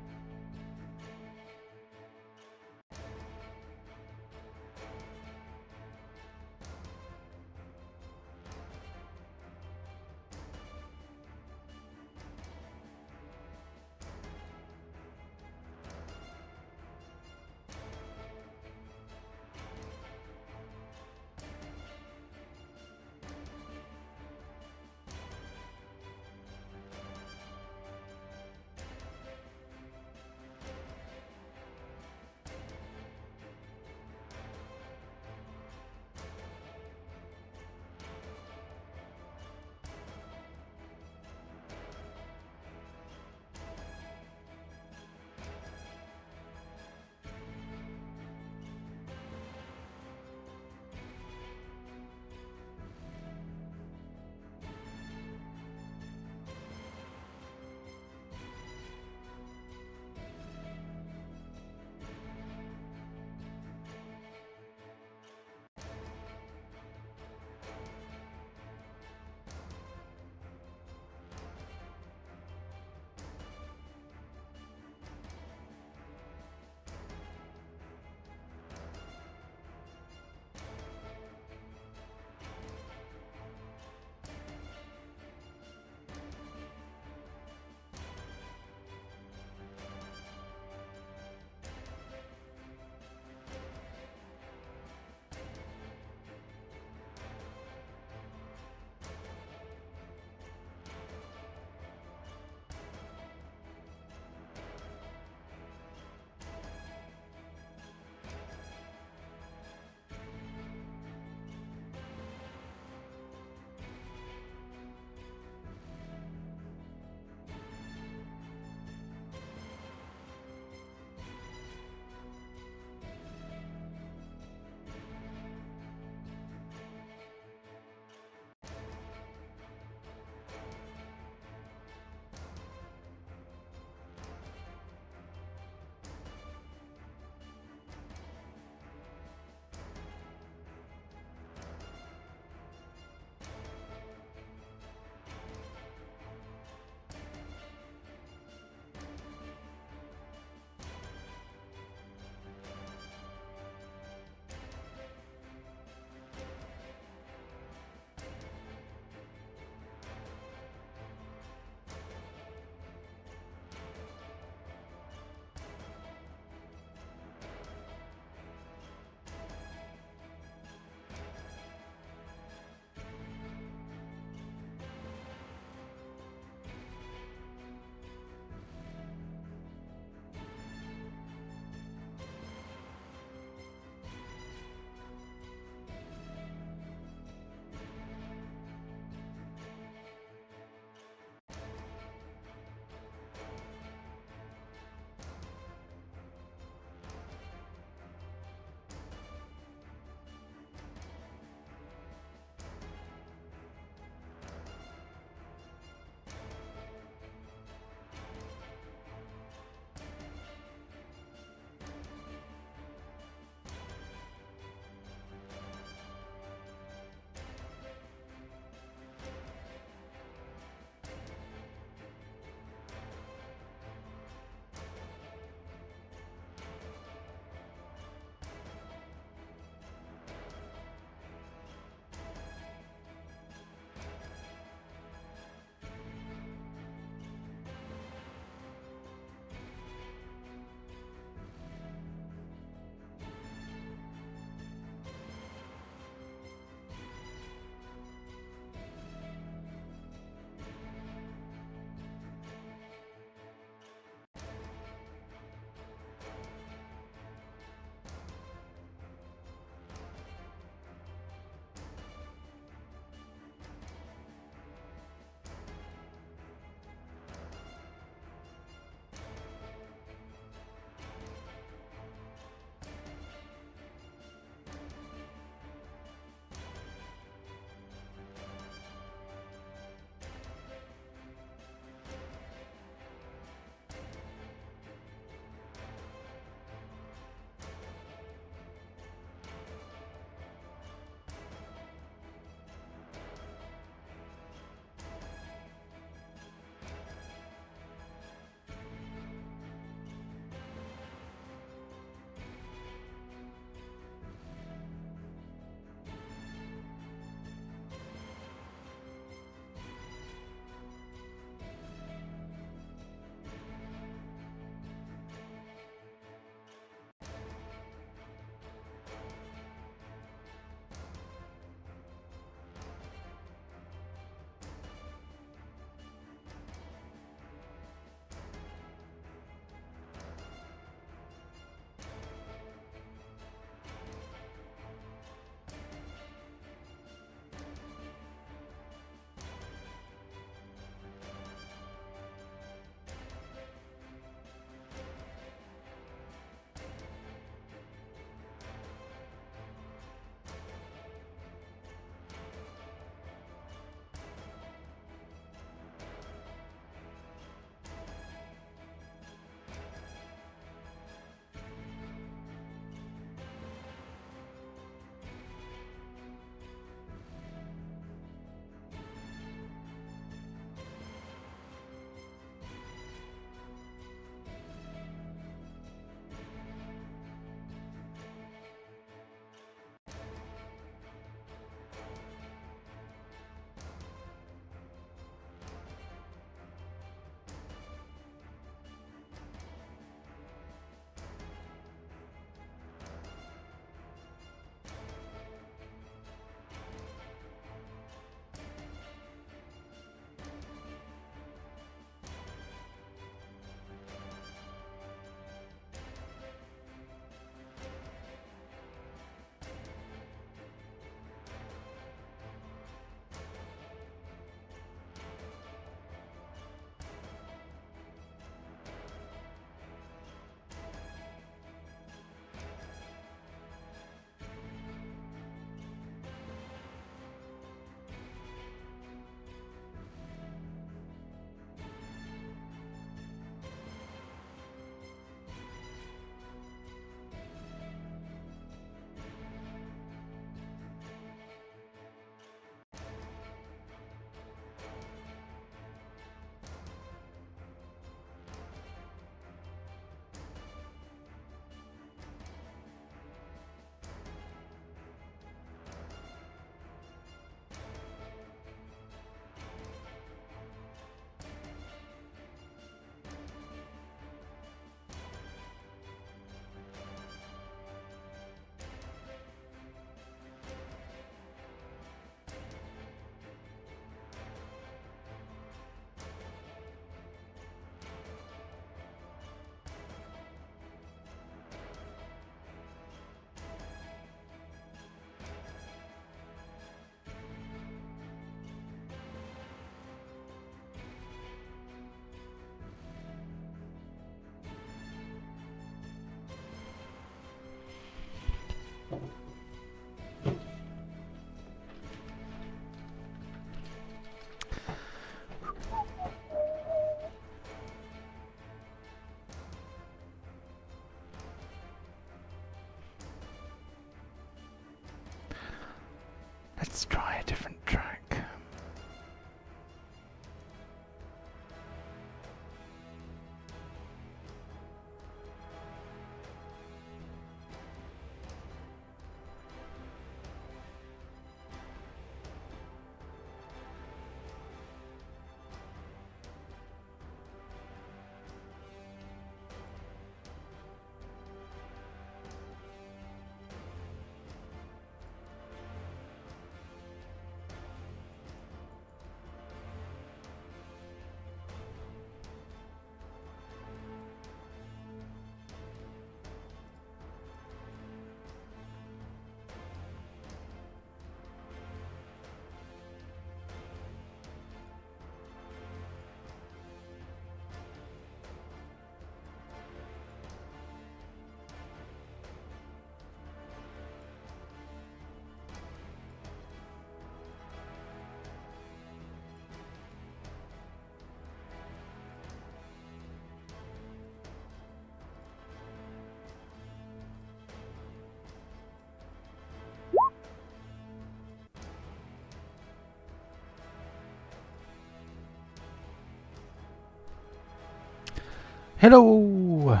Hello!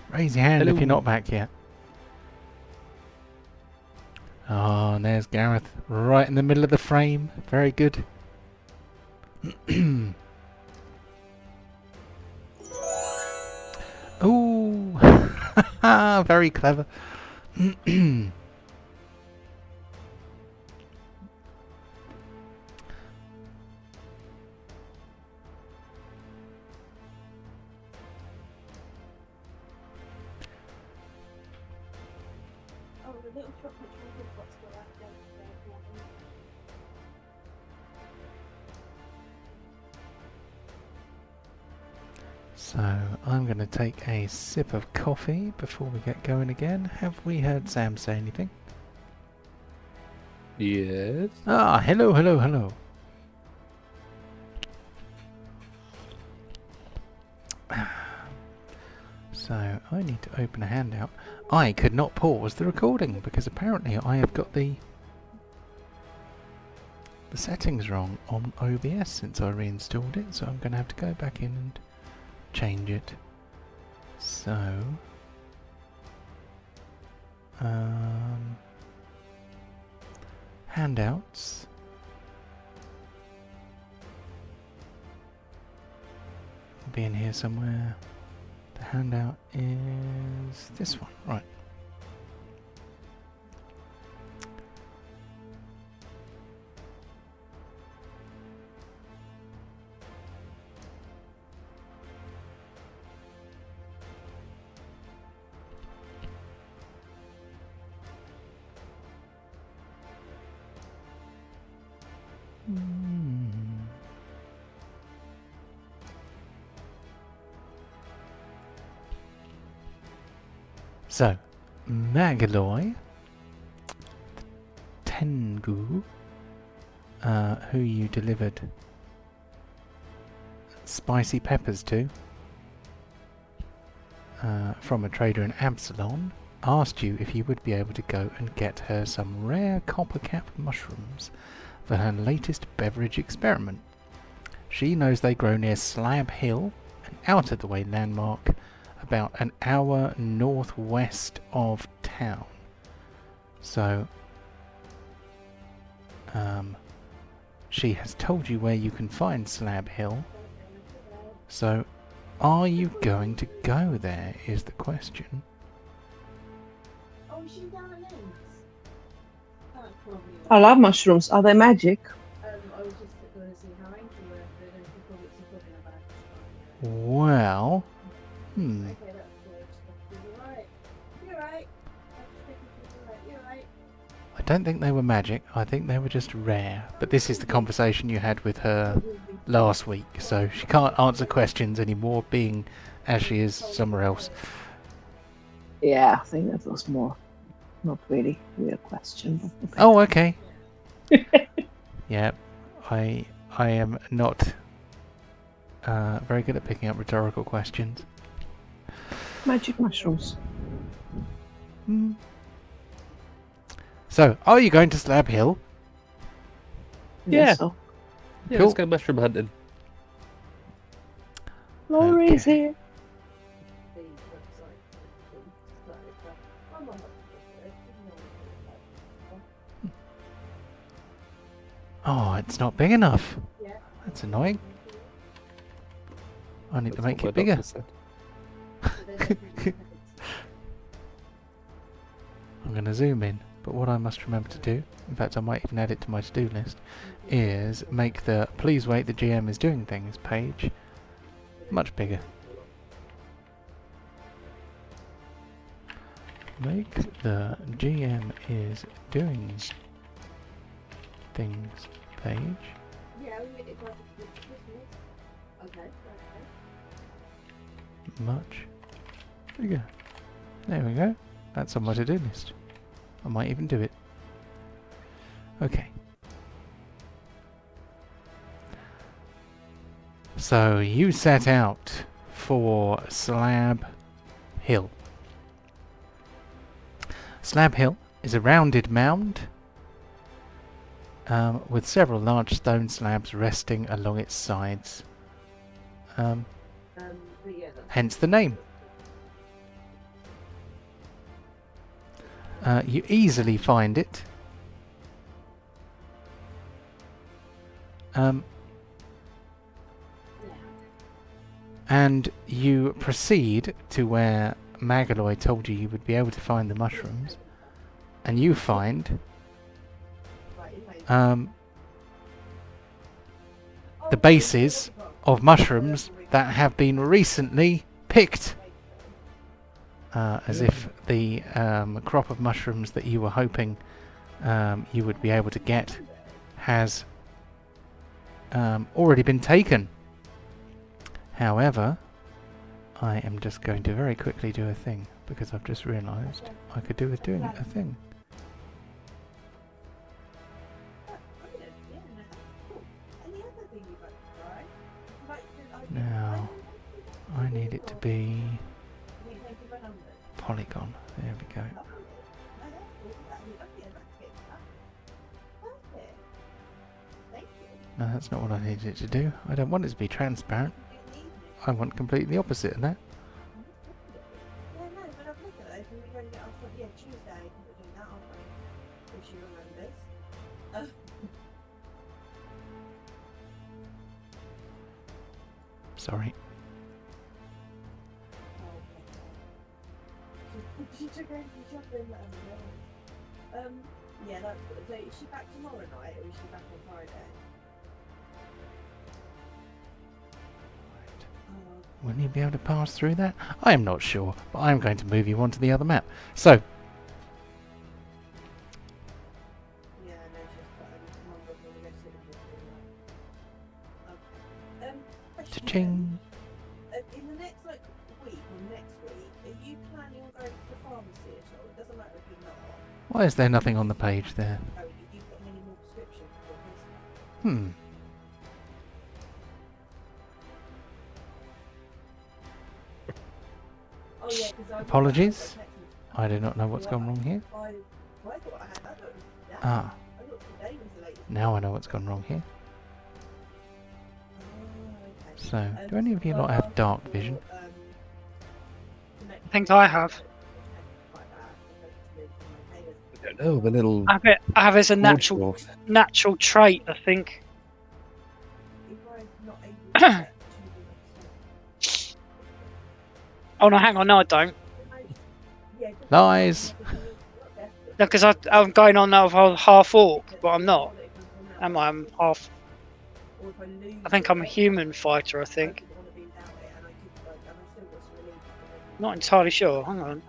Raise your hand if you're Hello. not back yet. Oh, and there's Gareth, right in the middle of the frame. Very good. Ooh! Very clever. So, I'm going to take a sip of coffee before we get going again. Have we heard Sam say anything? Yes. Ah, hello, hello, hello. So, I need to open a handout. I could not pause the recording because apparently I have got the settings wrong on OBS since I reinstalled it, so I'm going to have to go back in and change it. So, handouts. Will be in here somewhere. The handout is this one, right? So, Magaloy, Tengu, who you delivered spicy peppers to from a trader in Absalon, asked you if you would be able to go and get her some rare copper-cap mushrooms for her latest beverage experiment. She knows they grow near Slab Hill, an out-of-the-way landmark about an hour northwest of town. So, she has told you where you can find Slab Hill. So, are you going to go there is the question. I love mushrooms. Are they magic? Well, I don't think they were magic. I think they were just rare. But this is the conversation you had with her last week, so she can't answer questions anymore, being as she is somewhere else. Yeah, I think that was more not really a question. But okay. Oh, okay. Yeah, I am not very good at picking up rhetorical questions. Magic mushrooms. So, are you going to Slab Hill? Yeah. Yes, so. Yeah, Cool. let's go mushroom hunting. Laurie's Okay. here. Oh, it's not big enough. That's annoying. I need to That's make what it my bigger. doctor said. I'm going to zoom in, but what I must remember to do, in fact I might even add it to my to-do list, is make the please wait the GM is doing things page much bigger. Make the GM is doing things page much bigger. There we go. That's on my to-do list. I might even do it. Okay. So you set out for Slab Hill. Slab Hill is a rounded mound with several large stone slabs resting along its sides Hence the name. You easily find it. And you proceed to where Magaloy told you would be able to find the mushrooms. And you find the bases of mushrooms that have been recently picked. As if the crop of mushrooms that you were hoping you would be able to get has already been taken. However, I am just going to very quickly do a thing, because I've just realised I could do with doing a thing. Now, I need it to be polygon. There we go. No, that's not what I needed it to do. I don't want it to be transparent. I want completely the opposite of that. Sorry. Yeah, that's good. So is she back tomorrow night or is she back on Friday? Will you be able to pass through that? I am not sure, but I am going to move you onto the other map. So, Yeah, no, she's got Mum doesn't want to go sit with her. Okay. Question cha-ching. then. In the next week or next week, are you planning on going to the pharmacy at all? It doesn't matter if you're not. Why is there nothing on the page there? Oh, did you put any more prescriptions for Christmas? Oh, yeah, 'cause Apologies. I do not know what's gone wrong here. I thought I had that one. Ah, I thought today was the latest. now I know what's gone wrong here. Oh, okay. So, do any of you lot have dark vision? I think I have. I don't know, the little I have it as a natural trait, I think. Oh no, hang on, no I don't. Lies! No, because I'm going on now of half orc, but I'm not. Am I? I'm half. I think I'm a human fighter, I think. Not entirely sure, hang on.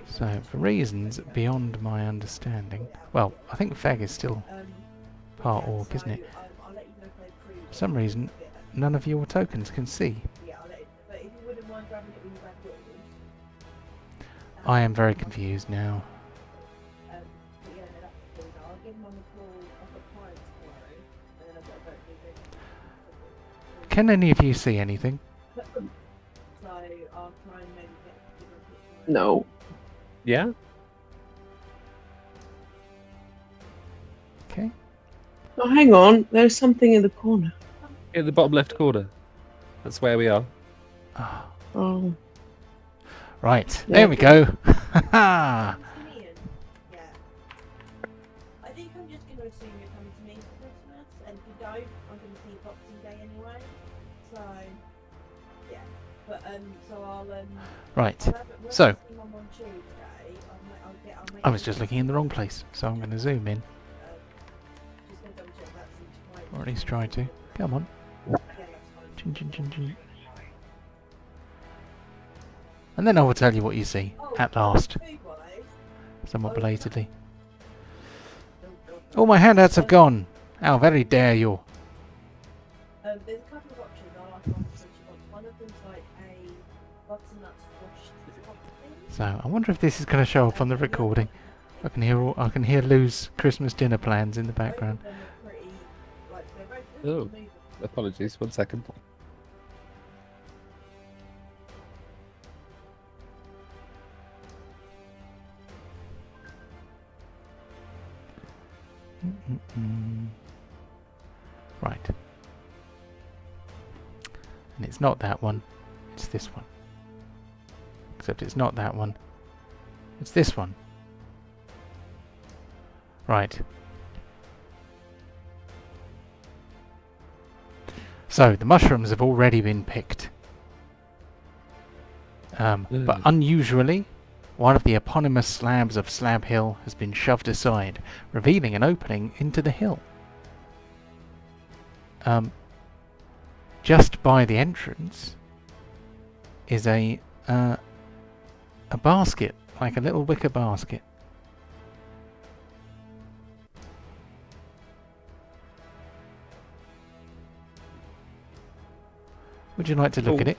So, for reasons beyond my understanding... Well, I think Fag is still part orc, isn't it? For some reason, none of your tokens can see. I am very confused now. Can any of you see anything? No. Yeah? Okay. Oh, hang on. There's something in the corner. In the bottom left corner. That's where we are. Ah, Oh. right, Yeah. there we go. Ha Yeah. I think I'm just going to assume you're coming to me for Christmas, and if you don't, I'm going to see Boxing Day anyway. So, yeah. But so I'll Right, I'll have it- so- when I see Mum on Tuesday, I'll make I was sure just looking in the wrong place, so I'm going to zoom in, just gonna double check that's in time. or at least try to. Come on. Yeah, that's fine. Chin, chin, chin, chin. And then I will tell you what you see, at last, Food-wise, somewhat belatedly. All my handouts have gone! How very dare you! there's a couple of options. I'll ask Mum what she wants. One of them's like a butternut squash thing. So, I wonder if this is going to show up on the recording. I can hear Lou's Christmas dinner plans in the background. Both of them are pretty, like, they're both really Oh. moving. Apologies, 1 second. Right. And it's not that one, it's this one. Except it's not that one, it's this one. Right. So, the mushrooms have already been picked. But unusually, one of the eponymous slabs of Slab Hill has been shoved aside, revealing an opening into the hill. Just by the entrance is a basket, like a little wicker basket. Would you like to look at it?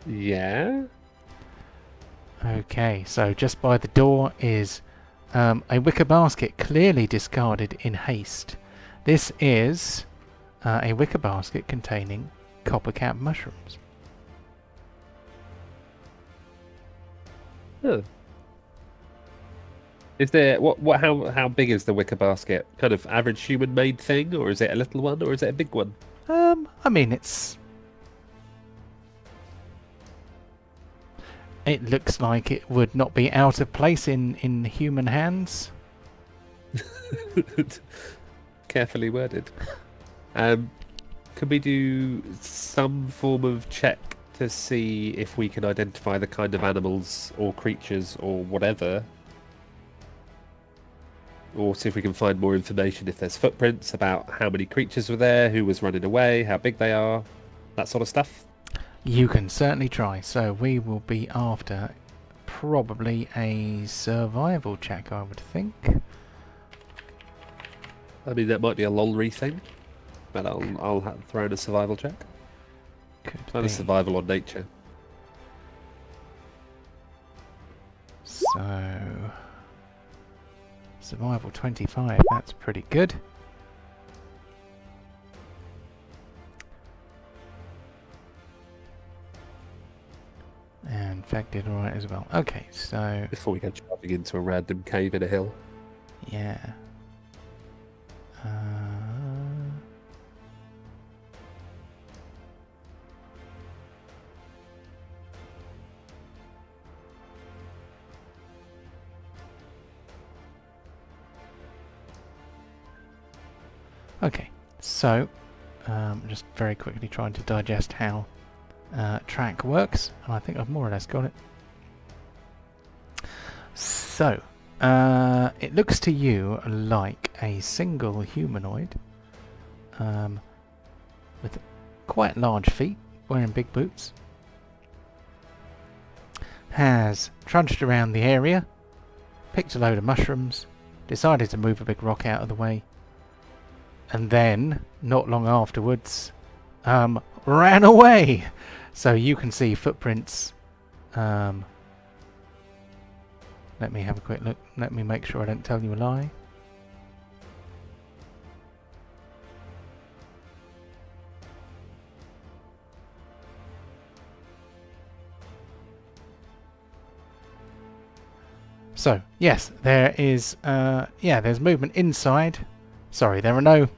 Yeah. Okay, so just by the door is a wicker basket, clearly discarded in haste. This is a wicker basket containing coppercap mushrooms. Huh. Is there how big is the wicker basket? Kind of average human made thing, or is it a little one, or is it a big one? I mean, it looks like it would not be out of place in human hands. Carefully worded. Could we do some form of check to see if we can identify the kind of animals or creatures or whatever? Or see if we can find more information if there's footprints about how many creatures were there, who was running away, how big they are, that sort of stuff? You can certainly try. So we will be after probably a survival check, I would think. I mean, that might be a lolry thing, but I'll throw in a survival check. Could Either be. survival or nature. So survival 25, that's pretty good. And infected alright as well. Okay, so Before we go charging into a random cave in a hill. yeah. Okay, so just very quickly trying to digest how track works, and I think I've more or less got it. So, it looks to you like a single humanoid with quite large feet, wearing big boots, has trudged around the area, picked a load of mushrooms, decided to move a big rock out of the way, and then, not long afterwards, ran away. So you can see footprints. Let me have a quick look. Let me make sure I don't tell you a lie. So, yes, there is, there's movement inside. Sorry, there are no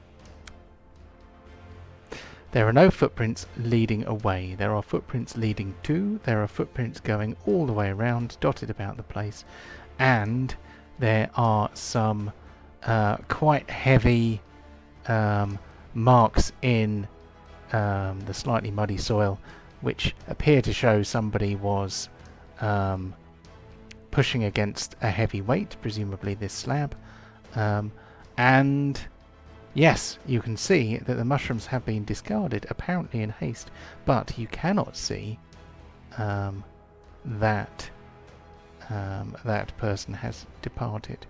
footprints leading away. There are footprints leading to. There are footprints going all the way around, dotted about the place. And there are some quite heavy marks in the slightly muddy soil, which appear to show somebody was pushing against a heavy weight, presumably this slab. And yes, you can see that the mushrooms have been discarded, apparently in haste, but you cannot see that person has departed.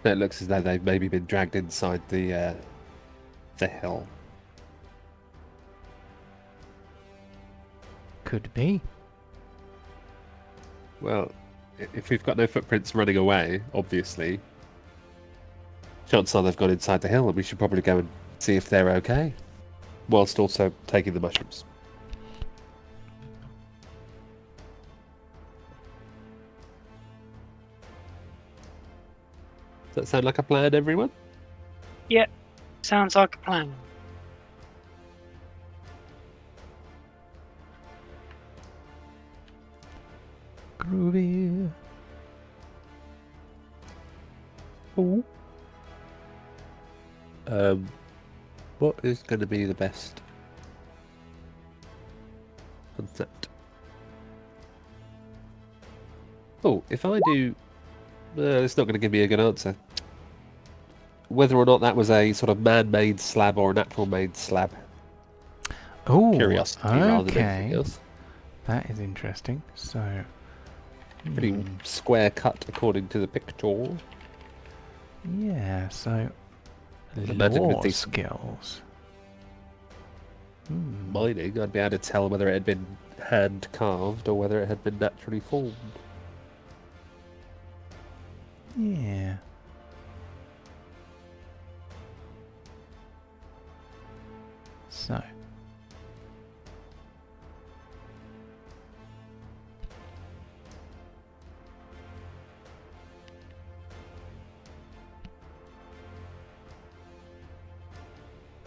It looks as though they've maybe been dragged inside the hill. Could be. Well, if we've got no footprints running away, obviously, chances are they've gone inside the hill, and we should probably go and see if they're okay, whilst also taking the mushrooms. Does that sound like a plan, everyone? Yeah. Sounds like a plan. Groovy. What is going to be the best concept? Oh, if I do... it's not going to give me a good answer. Whether or not that was a sort of man-made slab or a natural-made slab. Oh, Curiosity rather than anything okay. else. That is interesting. So, Pretty square cut according to the picture. yeah. So, Imagine with lore these- skills. Mining, I'd be able to tell whether it had been hand carved or whether it had been naturally formed. Yeah. So.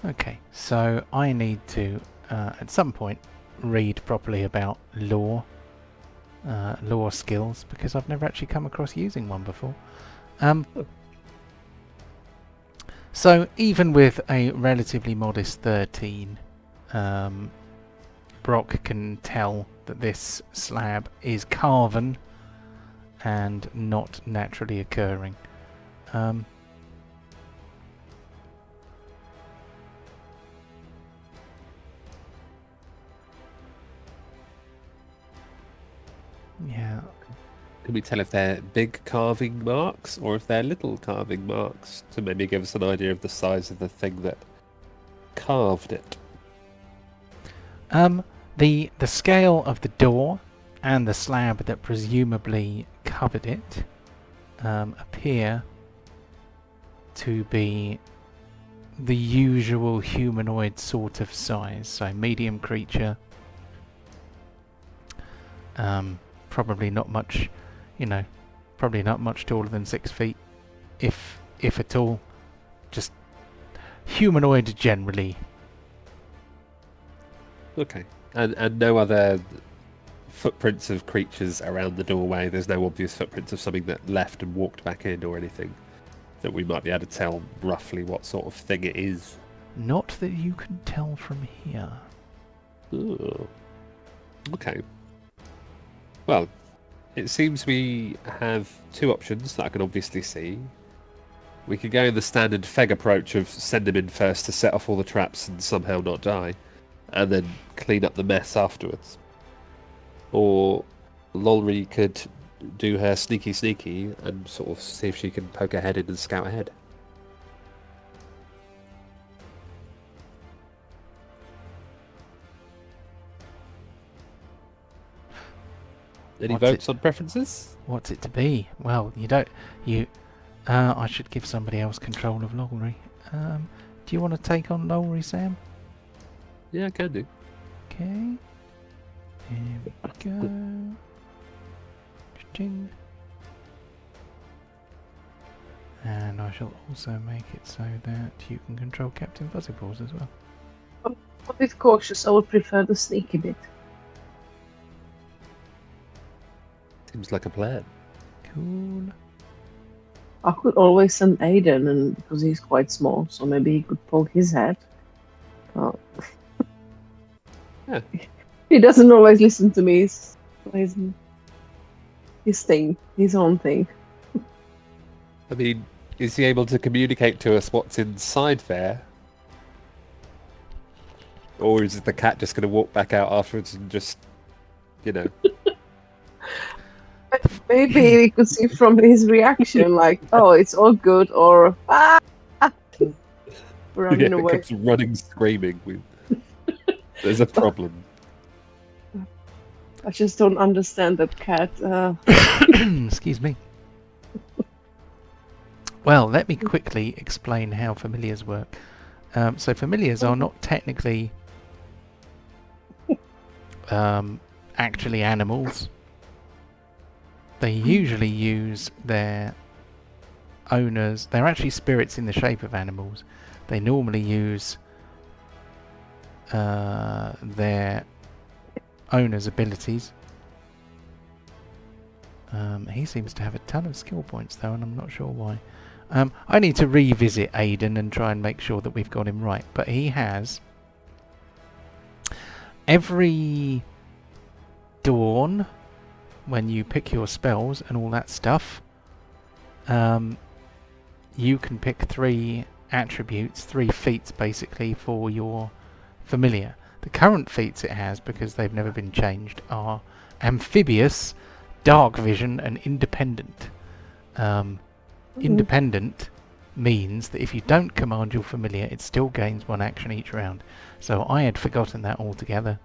Okay, so I need to, at some point, read properly about lore skills, because I've never actually come across using one before. So even with a relatively modest 13, Brock can tell that this slab is carven and not naturally occurring. Yeah. Can we tell if they're big carving marks or if they're little carving marks to maybe give us an idea of the size of the thing that carved it? The scale of the door and the slab that presumably covered it appear to be the usual humanoid sort of size, so medium creature. Probably not much, probably not much taller than 6 feet, if at all. Just humanoid generally. Okay. And no other footprints of creatures around the doorway? There's no obvious footprints of something that left and walked back in or anything that we might be able to tell roughly what sort of thing it is? Not that you can tell from here. Ooh. Okay. Well, it seems we have two options that I can obviously see. We could go in the standard Feg approach of send him in first to set off all the traps and somehow not die, and then clean up the mess afterwards. Or Lolry could do her sneaky and sort of see if she can poke her head in and scout ahead. Any votes on preferences? What's it to be? Well, I should give somebody else control of Lolry. Do you want to take on Lolry, Sam? Yeah, I can do. Okay. Here we go. Ching. And I shall also make it so that you can control Captain Fuzzypaws as well. A bit cautious, I would prefer the sneaky bit. Seems like a plan. Cool. I could always send Aiden, and because he's quite small, so maybe he could poke his head. Oh. Yeah. He doesn't always listen to me. His thing, his own thing. I mean, is he able to communicate to us what's inside there? Or is the cat just going to walk back out afterwards and just, Maybe we could see from his reaction, like, oh, it's all good, or running away. It comes running, screaming. There's a problem. I just don't understand that cat. Excuse me. Well, let me quickly explain how familiars work. So familiars are not technically actually animals. They usually use their owners. They're actually spirits in the shape of animals, They normally use their owner's abilities. He seems to have a ton of skill points though, and I'm not sure why. I need to revisit Aiden and try and make sure that we've got him right. But he has every dawn when you pick your spells and all that stuff. You can pick 3 attributes, 3 feats basically for your familiar. The current feats it has, because they've never been changed, are amphibious, dark vision, and independent. Independent means that if you don't command your familiar, it still gains 1 action each round. So I had forgotten that altogether.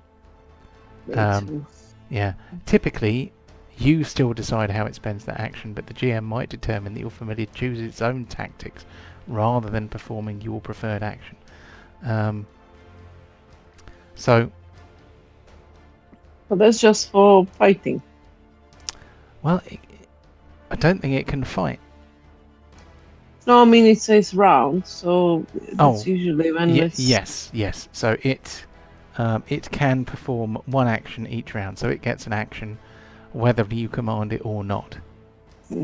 Yeah, typically you still decide how it spends that action, but the GM might determine that your familiar chooses its own tactics rather than performing your preferred action. So that's just for fighting. Well, I don't think it can fight. No, I mean it says round, so that's usually when it's... Yes. So it can perform 1 action each round, so it gets an action whether you command it or not.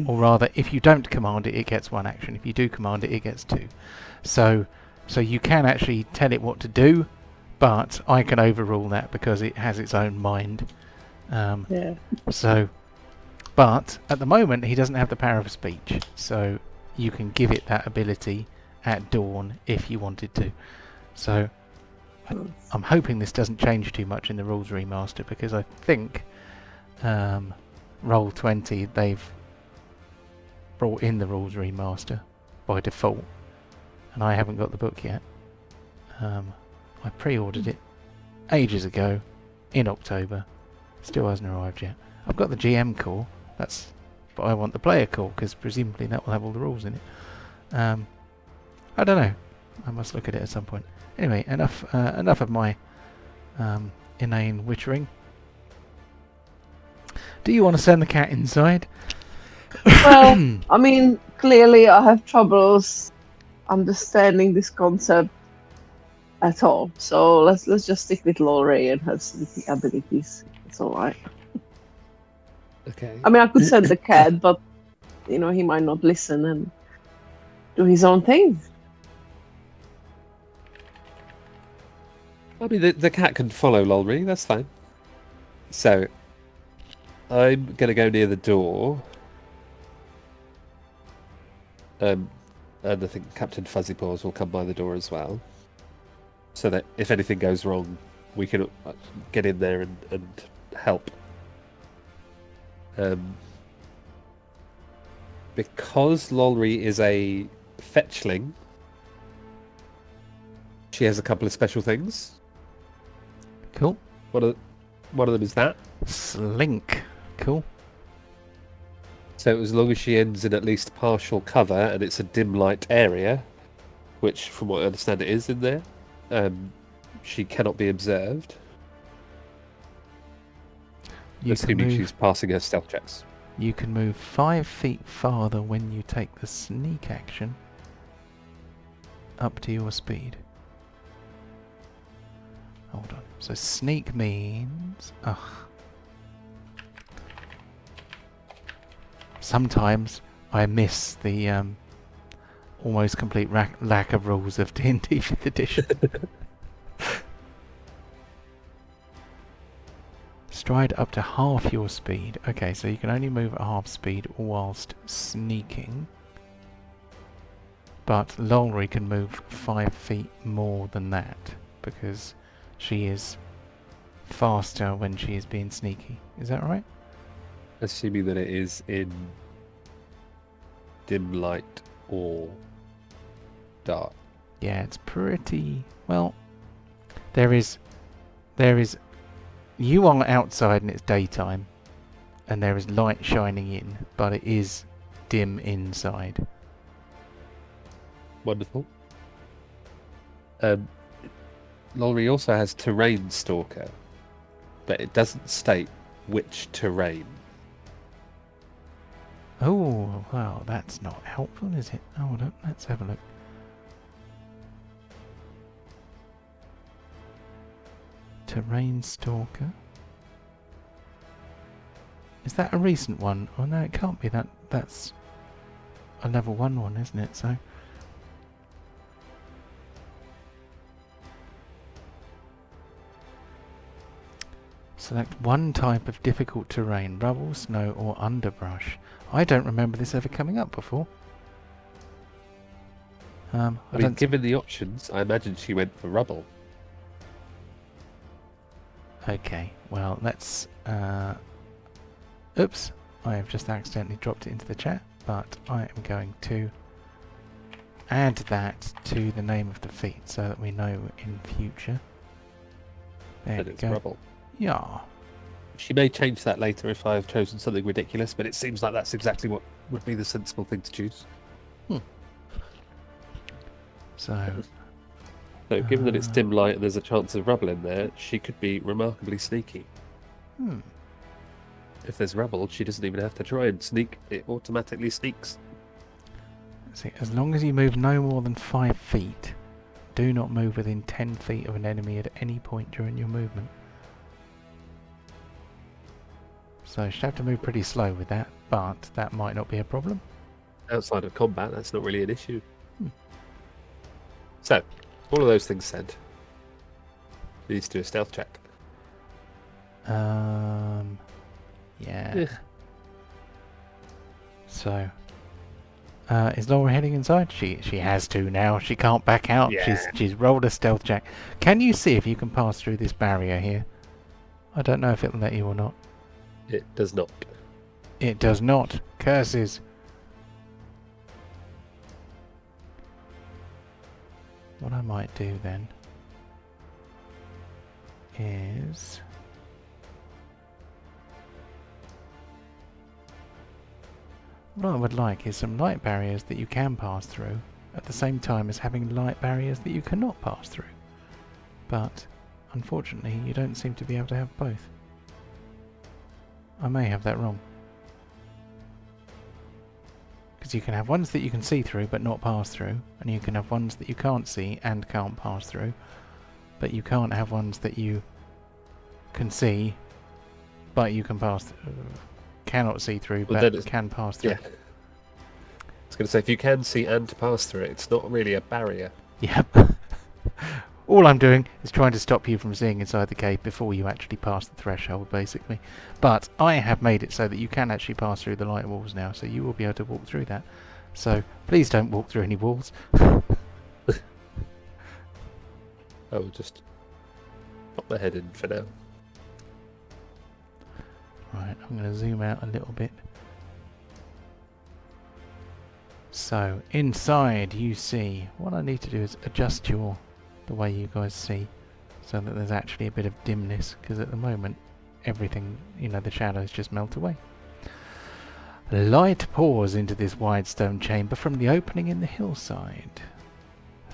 Or rather, if you don't command it, it gets 1 action. If you do command it, it gets 2. So you can actually tell it what to do, but I can overrule that because it has its own mind. But at the moment, he doesn't have the power of speech, so you can give it that ability at dawn if you wanted to. So I'm hoping this doesn't change too much in the rules remaster, because I think Roll20, they've brought in the rules remaster by default, and I haven't got the book yet. I pre-ordered it ages ago in October, still hasn't arrived yet. I've got the GM core, but I want the player core because presumably that will have all the rules in it. I don't know, I must look at it at some point. Anyway, enough of my inane wittering. Do you want to send the cat inside? Well, I mean, clearly I have troubles understanding this concept at all. So let's just stick with Lorray and her sneaky abilities. It's all right. Okay. I mean, I could send the cat, but he might not listen and do his own thing. I mean, the cat can follow Lolry, that's fine. So, I'm going to go near the door. And I think Captain Fuzzy Paws will come by the door as well. So that if anything goes wrong, we can get in there and help. Because Lolry is a fetchling, she has a couple of special things. Cool. One of them is that. Slink. Cool. So as long as she ends in at least partial cover and it's a dim light area, which from what I understand it is in there, she cannot be observed. Assuming she's passing her stealth checks. You can move 5 feet farther when you take the sneak action up to your speed. Hold on. So sneak means... Sometimes I miss the almost complete lack of rules of D&D 5th edition. Stride up to half your speed. Okay, so you can only move at half speed whilst sneaking. But Lolry can move 5 feet more than that, because she is faster when she is being sneaky. Is that right? Assuming that it is in dim light or dark. Yeah, it's pretty... Well, there is... You are outside and it's daytime, and there is light shining in, but it is dim inside. Wonderful. Lolry also has Terrain Stalker, but it doesn't state which terrain. Oh, well, that's not helpful, is it? Hold on, let's have a look. Terrain Stalker. Is that a recent one? Oh no, it can't be. That's a level 1 one, isn't it? So select one type of difficult terrain: rubble, snow, or underbrush. I don't remember this ever coming up before. I mean, given the options, I imagine she went for rubble. Okay, well, let's... oops, I have just accidentally dropped it into the chat, but I am going to add that to the name of the feat so that we know in future. There That we it's go. rubble. Yeah. She may change that later if I've chosen something ridiculous, but it seems like that's exactly what would be the sensible thing to choose. So, So, given that it's dim light and there's a chance of rubble in there, she could be remarkably sneaky. If there's rubble, she doesn't even have to try and sneak. It automatically sneaks. see, as long as you move no more than 5 feet, do not move within 10 feet of an enemy at any point during your movement. So she'd have to move pretty slow with that, but that might not be a problem. Outside of combat, that's not really an issue. So, all of those things said, she needs to do a stealth check. Yeah. Ugh. So, is Laura heading inside? She has to now. She can't back out. Yeah. She's rolled a stealth check. Can you see if you can pass through this barrier here? I don't know if it'll let you or not. It does not. It does not. Curses. What I might do then is... what I would like is some light barriers that you can pass through at the same time as having light barriers that you cannot pass through. But unfortunately you don't seem to be able to have both. I may have that wrong. Because you can have ones that you can see through but not pass through, and you can have ones that you can't see and can't pass through, but you can't have ones that you can see but you can pass through. Cannot see through Well, but can pass through. Yeah. I was going to say, if you can see and pass through it, it's not really a barrier. Yep. All I'm doing is trying to stop you from seeing inside the cave before you actually pass the threshold, basically. But I have made it so that you can actually pass through the light walls now, so you will be able to walk through that. So please don't walk through any walls. I'll just pop my head in for now. Right, I'm going to zoom out a little bit. So, inside you see, what I need to do is adjust the way you guys see, so that there's actually a bit of dimness, because at the moment, everything, the shadows just melt away. Light pours into this wide stone chamber from the opening in the hillside.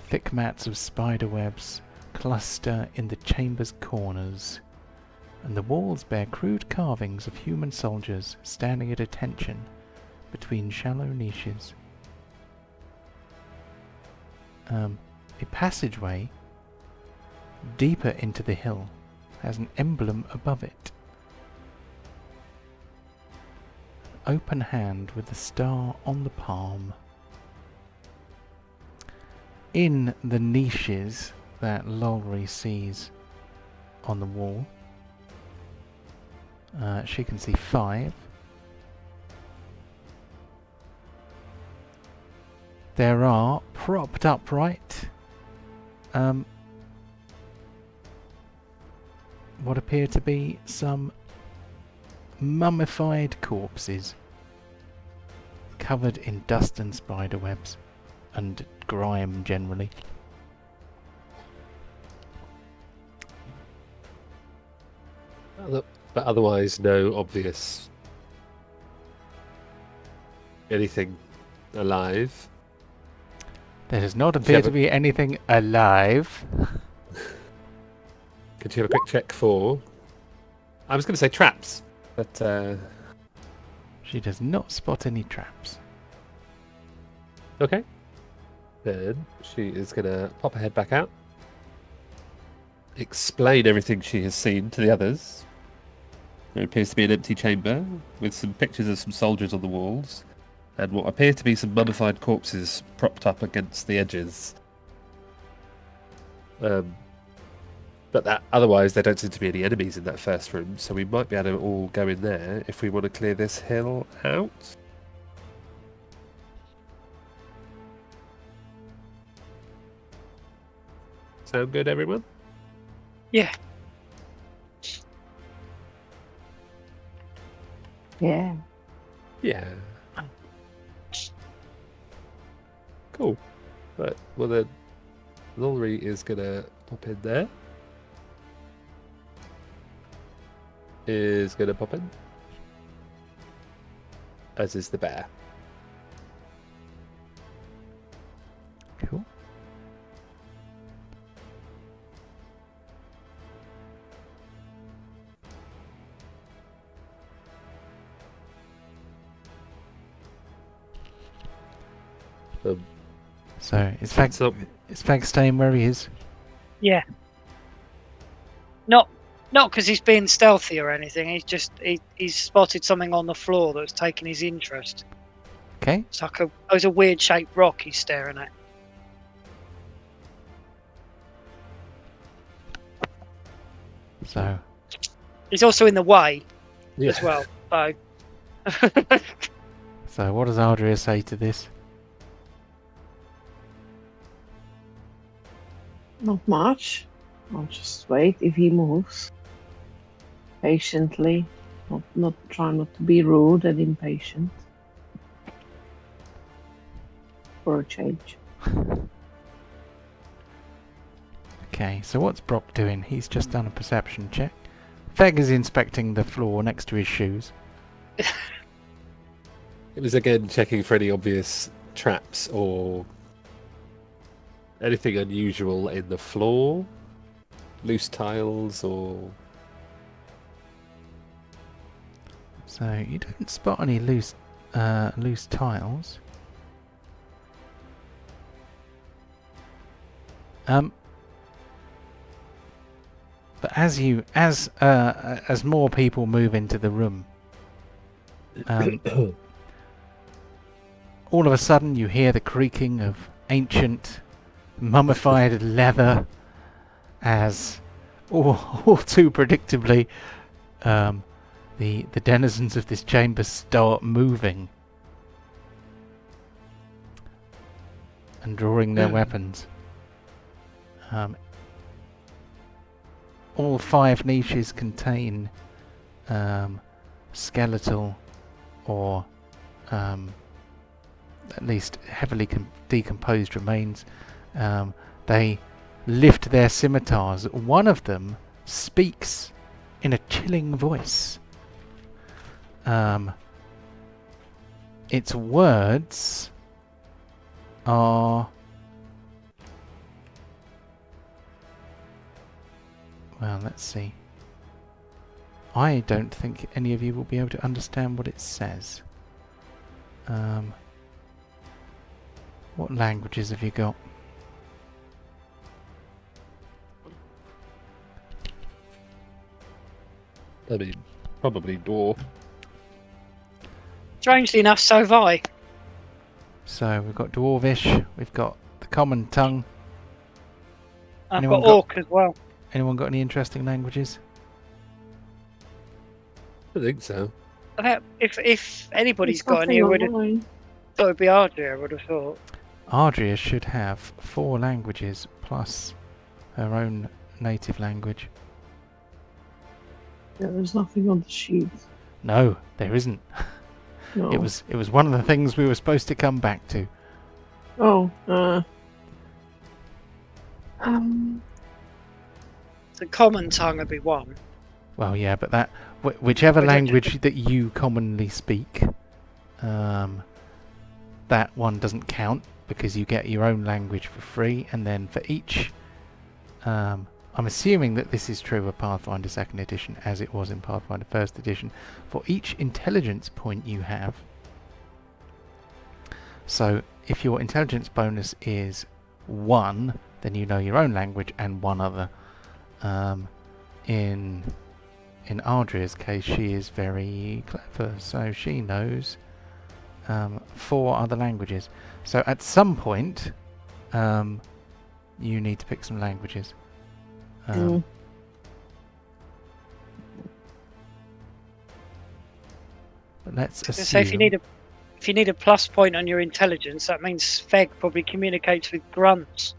Thick mats of spider webs cluster in the chamber's corners, and the walls bear crude carvings of human soldiers standing at attention between shallow niches. A passageway deeper into the hill has an emblem above it. An open hand with a star on the palm. In the niches that Lolry sees on the wall, she can see 5. There are propped upright what appear to be some mummified corpses covered in dust and spider webs and grime generally. But otherwise, no obvious anything alive. There does not appear to be anything alive. Could you have a quick check for... I was going to say traps, but... She does not spot any traps. Okay. Then she is going to pop her head back out. explain everything she has seen to the others. There appears to be an empty chamber with some pictures of some soldiers on the walls and what appear to be some mummified corpses propped up against the edges. But that otherwise there don't seem to be any enemies in that first room, so we might be able to all go in there if we want to clear this hill out. Sound good, everyone? Yeah. Yeah. Yeah. Cool. Right, well then, Lolry is gonna pop in there. Is gonna pop in. As is the bear. Cool. So is Fag staying where he is? Yeah. Not because he's being stealthy or anything. He's spotted something on the floor that's taken his interest. Okay. It's like a weird shaped rock he's staring at. So He's also in the way Yeah. as well. So so what does Ardria say to this? Not much. I'll just wait if he moves. Patiently. Not try not to be rude and impatient. For a change. Okay, so what's Brock doing? He's just done a perception check. Feg is inspecting the floor next to his shoes. It was again checking for any obvious traps or anything unusual in the floor, loose tiles or... So you don't spot any loose tiles. But as more people move into the room, all of a sudden you hear the creaking of ancient mummified leather as all too predictably the denizens of this chamber start moving and drawing their weapons. All 5 niches contain skeletal or at least heavily decomposed remains. They lift their scimitars. One of them speaks in a chilling voice. Its words are... Well, let's see. I don't think any of you will be able to understand what it says. What languages have you got? I mean, probably dwarf. strangely enough, so have I. So we've got Dwarvish, we've got the Common Tongue. I've Anyone got Orc as well. Anyone got any interesting languages? I think so. If anybody's There's got any, I nothing would have online. thought it'd be Ardria, I would have thought. Ardria should have 4 languages plus her own native language. Yeah, there's nothing on the sheet. No, there isn't. No. It was one of the things we were supposed to come back to. Oh, The common tongue would be one. Well, yeah, but that whichever Which I language that you commonly speak, that one doesn't count because you get your own language for free, and then for each, I'm assuming that this is true of Pathfinder 2nd edition as it was in Pathfinder 1st edition, for each intelligence point you have. So if your intelligence bonus is 1, then you know your own language and 1 other. In Ardria's case, she is very clever, so she knows 4 other languages. So at some point, you need to pick some languages. Mm. But let's So assume. if you need a plus point on your intelligence, that means Feg probably communicates with grunts.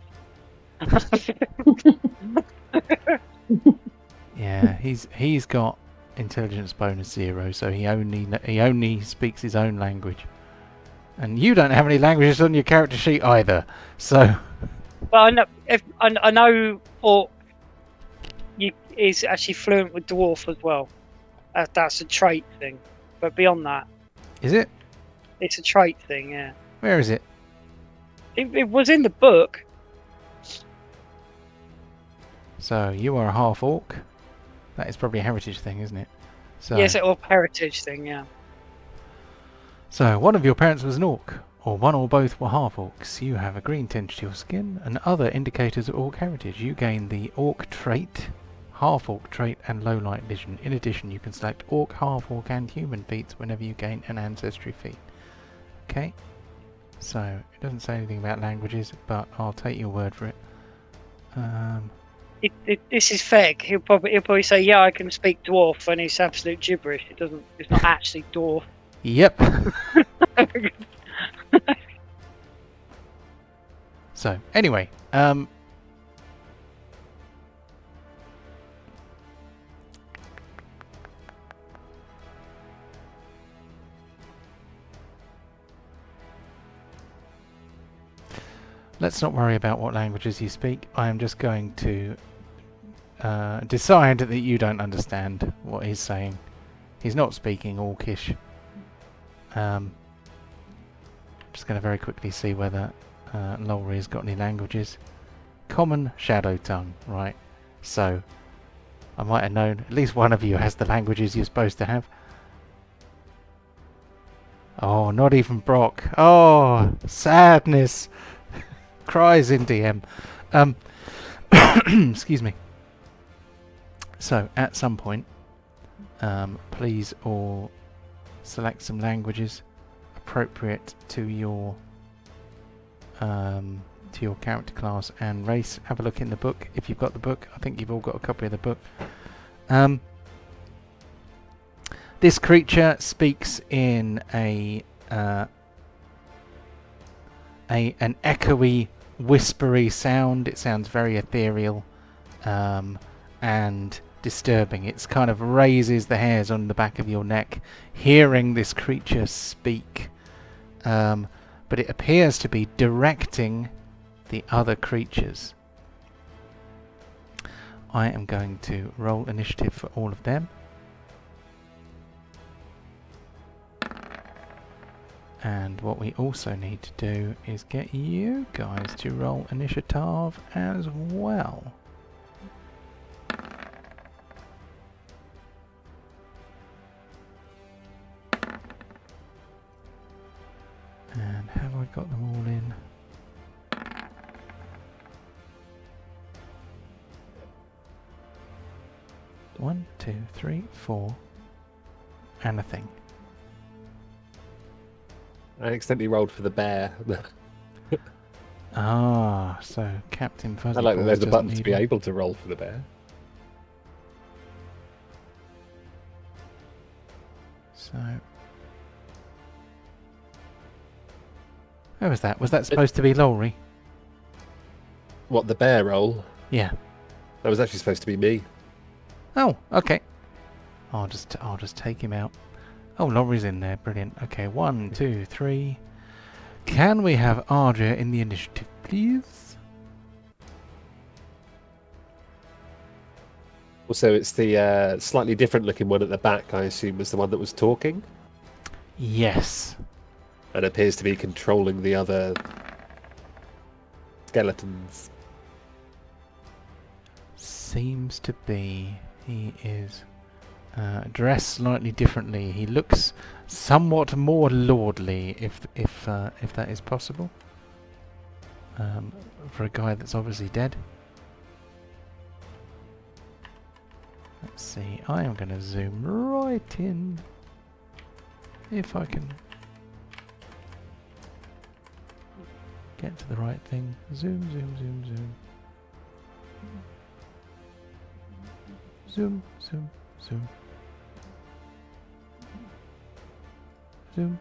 Yeah, he's got intelligence bonus 0, so he only speaks his own language. And you don't have any languages on your character sheet either. So Well, I know Orc is actually fluent with Dwarf as well. That's a trait thing. But beyond that, is it? it's a trait thing. Yeah, Where is it? it was in the book. So you are a half orc. That is probably a heritage thing, isn't it? So Yes, or heritage thing. Yeah. So, one of your parents was an orc, or one or both were half-orcs. You have a green tinge to your skin, and other indicators of orc heritage. You gain the orc trait, half-orc trait, and low light vision. In addition, you can select orc, half-orc, and human feats whenever you gain an ancestry feat. Okay? So, it doesn't say anything about languages, but I'll take your word for it. This is Feg. He'll probably say, "Yeah, I can speak Dwarf," and it's absolute gibberish. It's not actually Dwarf. Yep. So, anyway, let's not worry about what languages you speak. I am just going to decide that you don't understand what he's saying. He's not speaking Orcish. Just going to very quickly see whether Lolry's got any languages. Common Shadow Tongue, right? So, I might have known at least one of you has the languages you're supposed to have. Oh, not even Brock. Oh, sadness. Cries in DM. Excuse me. So, at some point, please all select some languages appropriate to your character class and race. Have a look in the book if you've got the book. I think you've all got a copy of the book. This creature speaks in an echoey, whispery sound. It sounds very ethereal and disturbing. It kind of raises the hairs on the back of your neck hearing this creature speak. But it appears to be directing the other creatures. I am going to roll initiative for all of them. And what we also need to do is get you guys to roll initiative as well. And have I got them all in? One, two, three, 4, and a thing. I accidentally rolled for the bear. Ah, so Captain Fuzzy I like that Balls there's a doesn't button to need be one. able to roll for the bear. So, where was that? Was that supposed to be Lowry? What, the bear roll? Yeah. That was actually supposed to be me. Oh, okay. I'll just take him out. Oh, Lowry's in there. Brilliant. Okay, 1, 2, 3. Can we have Ardria in the initiative, please? Also, it's the slightly different looking one at the back, I assume, was the one that was talking. Yes. And appears to be controlling the other skeletons. Seems to be. He is dressed slightly differently. He looks somewhat more lordly, if that is possible, for a guy that's obviously dead. Let's see. I am going to zoom right in. If I can get to the right thing. Zoom, zoom, zoom, zoom. Zoom, zoom, zoom. Zoom.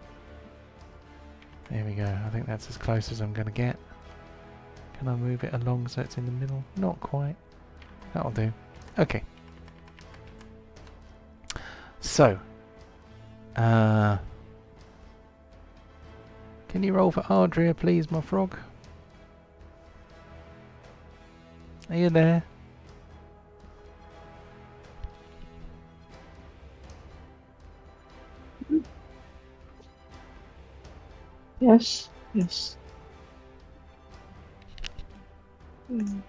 There we go. I think that's as close as I'm going to get. Can I move it along so it's in the middle? Not quite. That'll do. Okay. So. Can you roll for Ardria, please, my frog? Are you there? Yes, yes. Mm.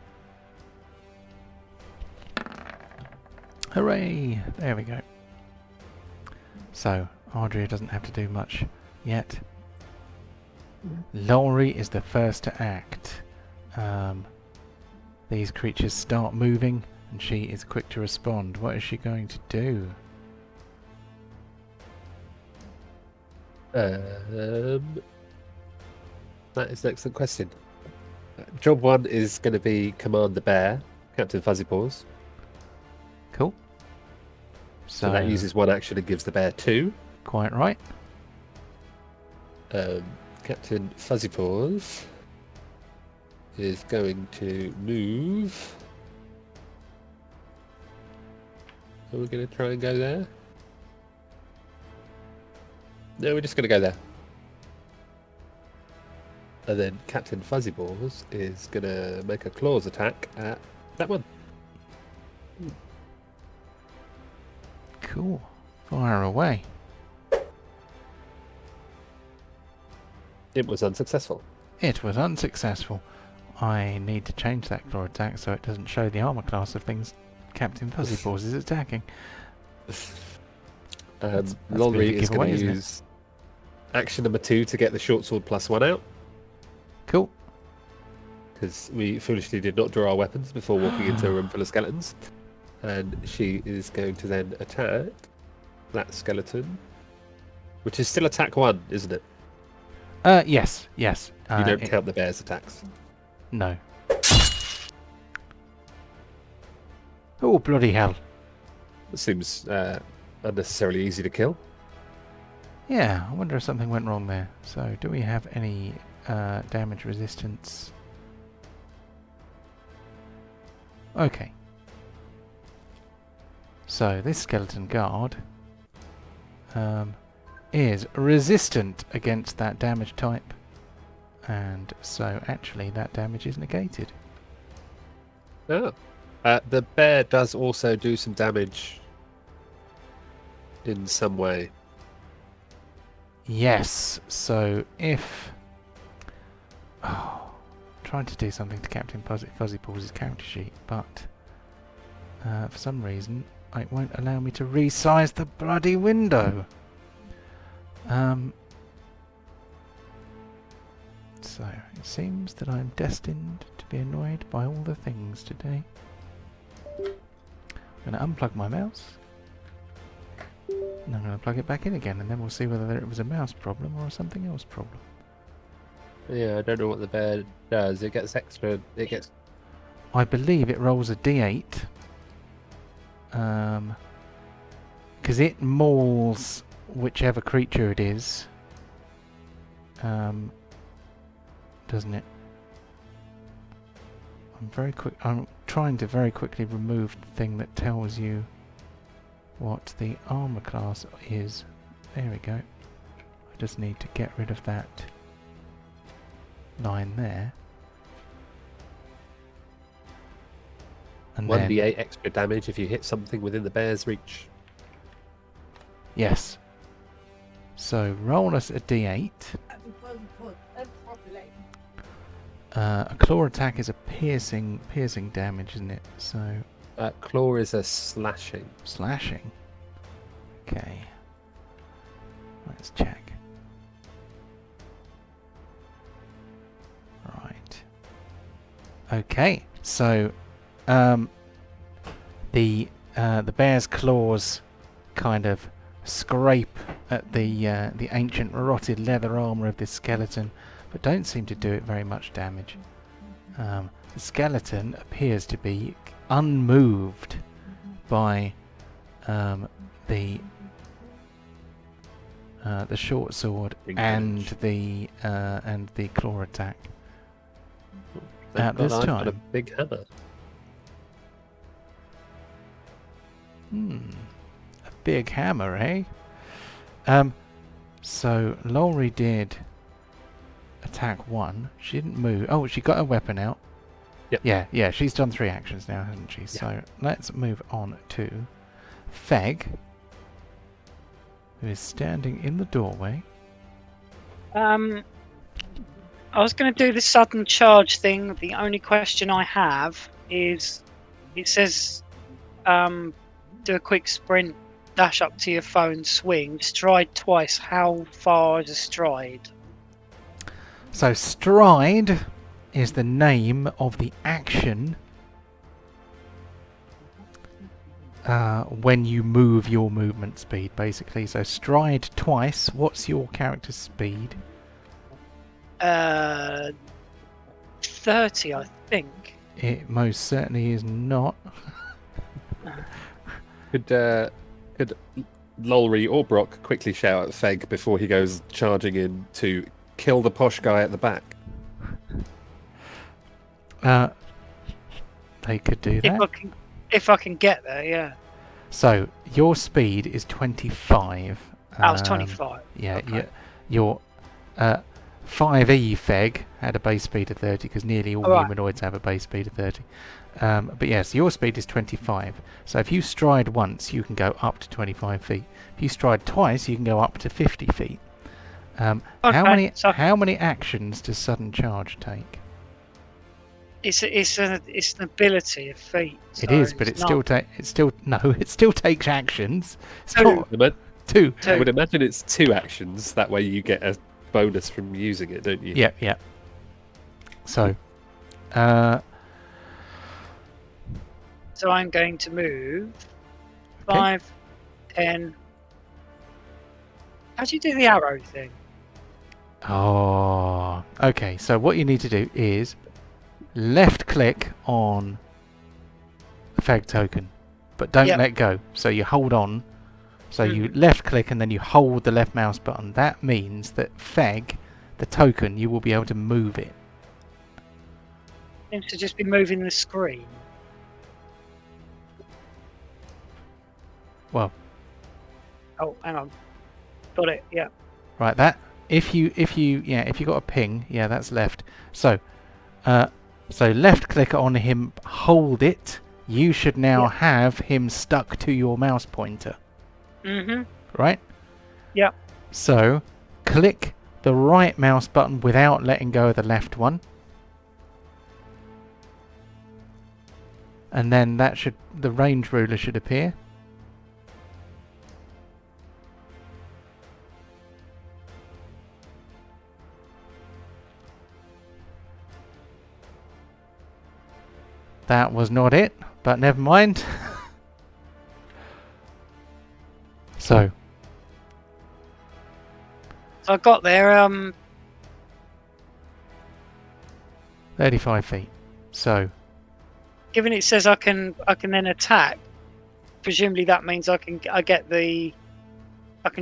Hooray! There we go. So, Ardria doesn't have to do much yet. Laurie is the first to act. These creatures start moving, and she is quick to respond. What is she going to do? That is an excellent question. Job 1 is going to be command the bear, Captain Fuzzy Paws. Cool. So that uses 1 action and gives the bear 2. Quite right. Captain Fuzzy Paws is going to move. Are we going to try and go there? No, we're just going to go there. And then Captain Fuzzy Paws is going to make a claws attack at that one. Cool. Fire away. It was unsuccessful. It was unsuccessful. I need to change that claw attack so it doesn't show the armor class of things Captain Fuzzy Paws is attacking. That's a bit of a Lolry is giveaway, going to isn't it? use action number 2 to get the short sword +1 out, Cool. because we foolishly did not draw our weapons before walking into a room full of skeletons. And she is going to then attack that skeleton, which is still attack 1, isn't it? Yes, yes. You don't count the bear's attacks. No. Oh, bloody hell. It seems unnecessarily easy to kill. Yeah, I wonder if something went wrong there. So, do we have any damage resistance? Okay. So, this skeleton guard is resistant against that damage type. And so, actually, that damage is negated. Oh. The bear does also do some damage in some way. Yes, so if... Oh, trying to do something to Captain Fuzzy Paws' character sheet, but for some reason it won't allow me to resize the bloody window. So, it seems that I'm destined to be annoyed by all the things today. I'm going to unplug my mouse. And I'm going to plug it back in again, and then we'll see whether it was a mouse problem or a something else problem. Yeah, I don't know what the bear does. It gets extra. It gets. I believe it rolls a d8. Because it mauls whichever creature it is. Doesn't it? I'm trying to very quickly remove the thing that tells you what the armor class is. There we go. I just need to get rid of that line there. And then, 1d8 extra damage if you hit something within the bear's reach. yes. So roll us a d8. A claw attack is a piercing damage, isn't it? So Claw is a slashing. slashing. Okay. Let's check. Right. Okay. So the the bear's claws kind of scrape at the ancient rotted leather armor of this skeleton, but don't seem to do it very much damage. The skeleton appears to be unmoved by the short sword and the claw attack. At this I've got a time. big hammer. A big hammer, eh? So Lowry did attack 1. She didn't move. Oh, she got her weapon out. Yep. Yeah, she's done 3 actions now, hasn't she? So let's move on to Feg, who is standing in the doorway. I was going to do the sudden charge thing. The only question I have is, it says, do a quick sprint, dash up to your phone, swing, stride twice. How far is a stride? So stride is the name of the action when you move your movement speed, basically. So stride twice. What's your character's speed? 30, I think. It most certainly is not. Could Lolry or Brock quickly shout at Feg before he goes charging in to kill the posh guy at the back? They could do that. If I can get there, yeah. So your speed is 25. That was 25. Yeah, Okay. your 5e Feg had a base speed of 30 because nearly all Alright. humanoids have a base speed of 30. But yes, your speed is 25. So if you stride once, you can go up to 25 feet. If you stride twice, you can go up to 50 feet. How many actions does sudden charge take? It's an ability, a feat. It is, but it still takes actions. It's not But 2. I would imagine it's 2 actions. That way you get a bonus from using it, don't you? Yeah. So, So I'm going to move Okay. 5, 10. How do you do the arrow thing? oh, okay. So what you need to do is left click on the Feg token, but don't Yep. let go. So you hold on. So you left click and then you hold the left mouse button. That means that Feg, the token, you will be able to move it. Seems to just be moving the screen. Well, Oh, hang on. Got it. Yeah. right. That if you got a ping, yeah, that's left. So, so left click on him, hold it. You should now Yeah. have him stuck to your mouse pointer, right? Yeah. So, click the right mouse button without letting go of the left one. And then the range ruler should appear. That was not it, but never mind. So, So I got there. 35 feet. So, Given it says I can then attack. Presumably that means I can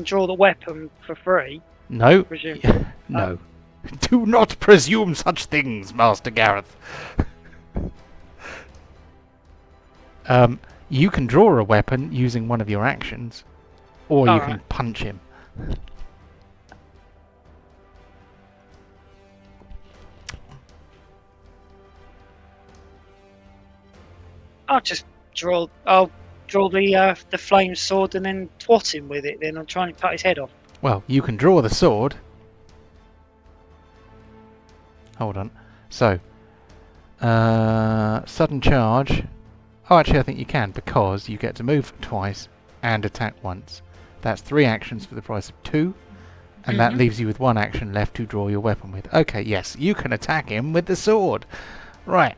draw the weapon for free. no. Presumably. No. Do not presume such things, Master Gareth. You can draw a weapon using one of your actions, or you can Alright. punch him. I'll draw the flame sword and then twat him with it. Then I'm trying to cut his head off. Well, you can draw the sword. Hold on. So, sudden charge. Oh, actually, I think you can, because you get to move twice and attack once. That's 3 actions for the price of 2, and that leaves you with 1 action left to draw your weapon with. Okay, yes, you can attack him with the sword. Right.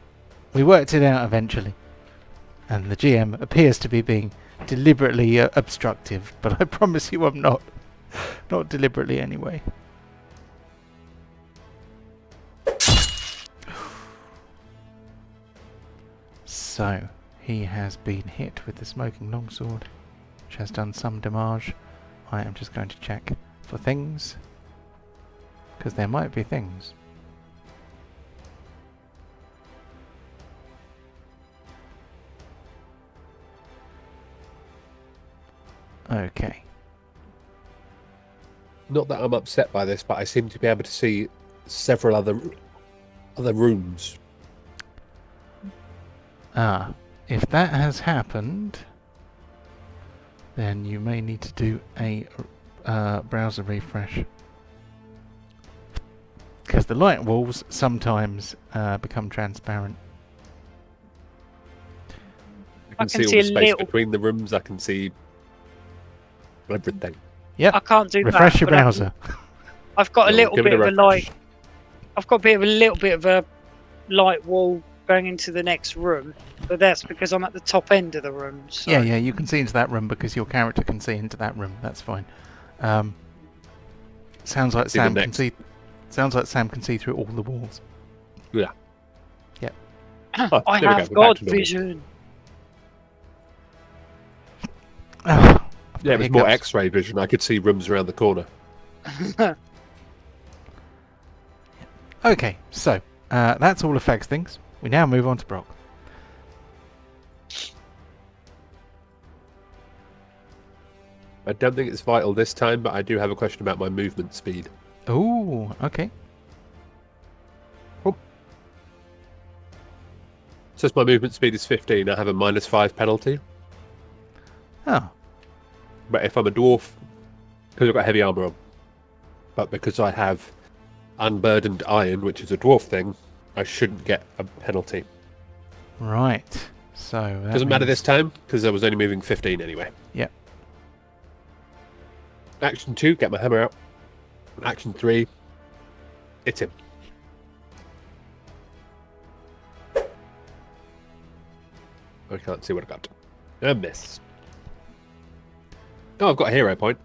We worked it out eventually. And the GM appears to be being deliberately obstructive, but I promise you I'm not. Not deliberately anyway. So, he has been hit with the smoking longsword, which has done some damage. I am just going to check for things, because there might be things. Okay. Not that I'm upset by this, but I seem to be able to see several other rooms. Ah, if that has happened, then you may need to do a browser refresh. Because the light walls sometimes become transparent. I can see all see the a space little- between the rooms. I can see everything. Yep, I can't do refresh that. your but browser. I've got a No, little give it bit a of a light. refresh. I've got a little bit of a light wall going into the next room, but that's because I'm at the top end of the room. So. Yeah, you can see into that room because your character can see into that room. That's fine. Sounds like See the Sam can next. see. Sounds like Sam can see through all the walls. Yeah. Yep. Oh, I there we have go, we're back God to normal. vision. Yeah, it was more Hiccups. X-ray vision. I could see rooms around the corner. Okay, so that's all affects things. We now move on to Brock. I don't think it's vital this time, but I do have a question about my movement speed. Ooh, okay. Since my movement speed is 15, I have a -5 penalty. Oh, But if I'm a dwarf, because I've got heavy armor on, but because I have unburdened iron, which is a dwarf thing, I shouldn't get a penalty. right. So that Doesn't matter means- this time, because I was only moving 15 anyway. Yep. Action 2, get my hammer out. Action 3, hit him. I can't see what I got. A miss. Oh, I've got a hero point.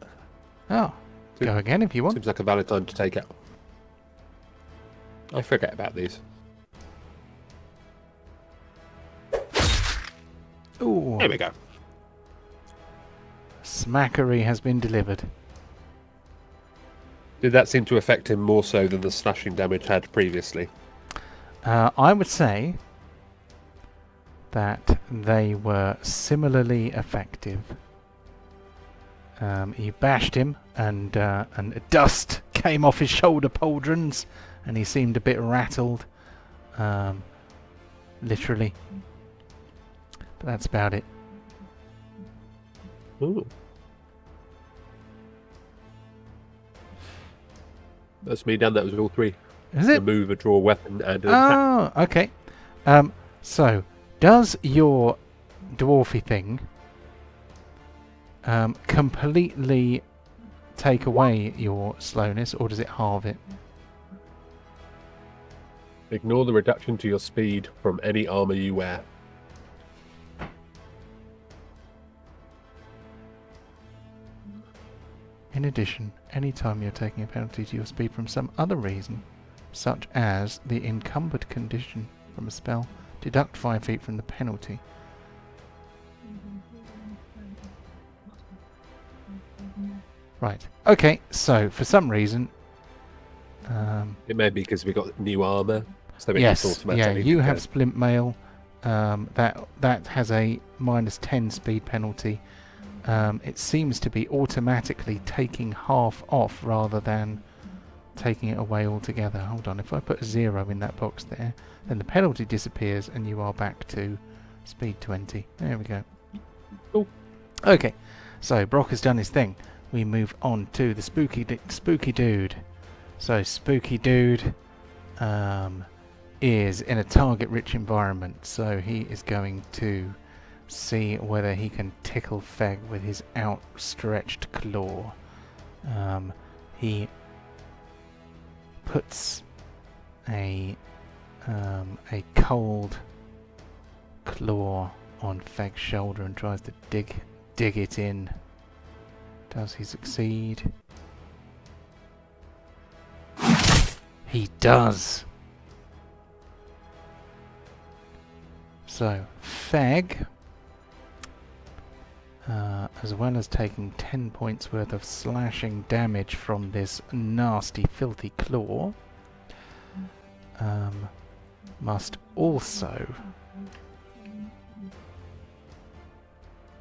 Oh, go again if you want. Seems like a valid time to take it. I forget about these. Ooh, There we go. smackery has been delivered. Did that seem to affect him more so than the slashing damage had previously? I would say that they were similarly effective. You bashed him, and dust came off his shoulder pauldrons, and he seemed a bit rattled, literally. But that's about it. Ooh. That's me done. That was all three. Is it? Remove a draw weapon and an attack. Oh, okay. So, does your dwarfy thing completely take away your slowness, or does it halve it? Ignore the reduction to your speed from any armor you wear. In addition, anytime you're taking a penalty to your speed from some other reason, such as the encumbered condition from a spell, deduct 5 feet from the penalty. Right. Okay, so for some reason... It may be because we got new armor, so it yes, just yeah, automatically. you have splint mail. That has a -10 speed penalty. It seems to be automatically taking half off rather than taking it away altogether. Hold on, if I put a 0 in that box there, then the penalty disappears and you are back to speed 20. There we go. Cool. Okay, so Brock has done his thing. We move on to the spooky dude. So spooky dude is in a target-rich environment, so he is going to see whether he can tickle Feg with his outstretched claw. He puts a cold claw on Feg's shoulder and tries to dig it in. Does he succeed? He does! So, Feg, as well as taking 10 points worth of slashing damage from this nasty, filthy claw, must also...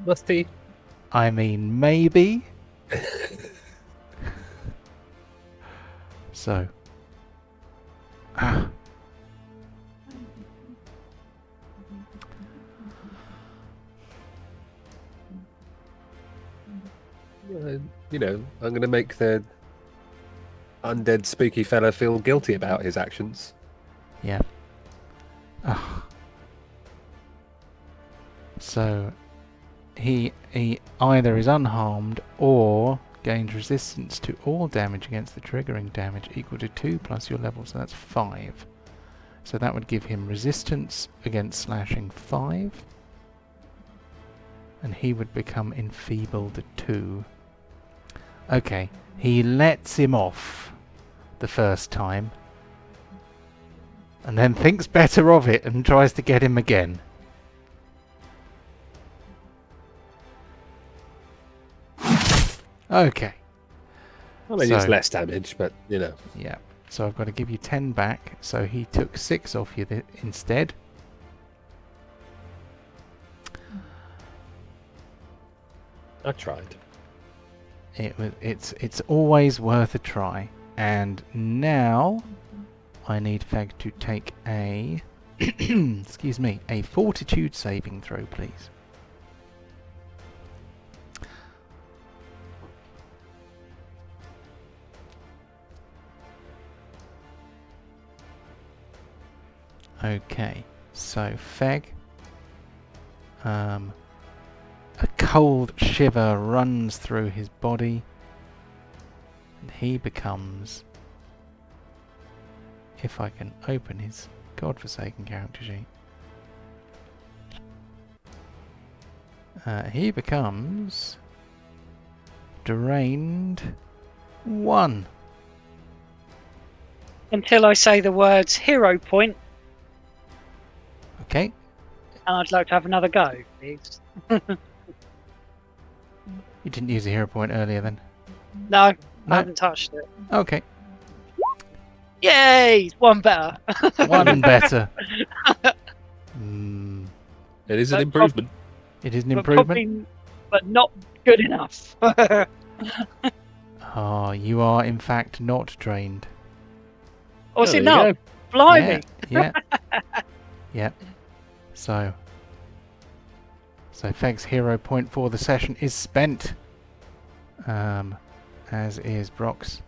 Must he? I mean, maybe? So... You know, I'm going to make the undead spooky fella feel guilty about his actions. Yeah. So he either is unharmed or gains resistance to all damage against the triggering damage equal to 2 plus your level, so that's 5. So that would give him resistance against slashing 5, and he would become enfeebled at 2. Okay, he lets him off the first time, and then thinks better of it and tries to get him again. Okay. Well, it's less damage, but, you know. Yeah. So I've got to give you 10 back, so he took 6 off you instead. I tried. It's always worth a try. And now I need Feg to take a excuse me, a fortitude saving throw, please. Okay, so Feg, a cold shiver runs through his body, and he becomes, if I can open his godforsaken character sheet, he becomes drained 1. Until I say the words hero point, Okay. and I'd like to have another go, please. You didn't use a hero point earlier then? No, I No? haven't touched it. Okay. Yay! One better. 1 better. It is an But improvement. It is an But improvement. probably, but not good enough. Oh, you are in fact not drained. Or is Oh, it there you not? go. Blimey! Yeah. Yeah. So Feg's hero point for the session is spent. As is Brock's.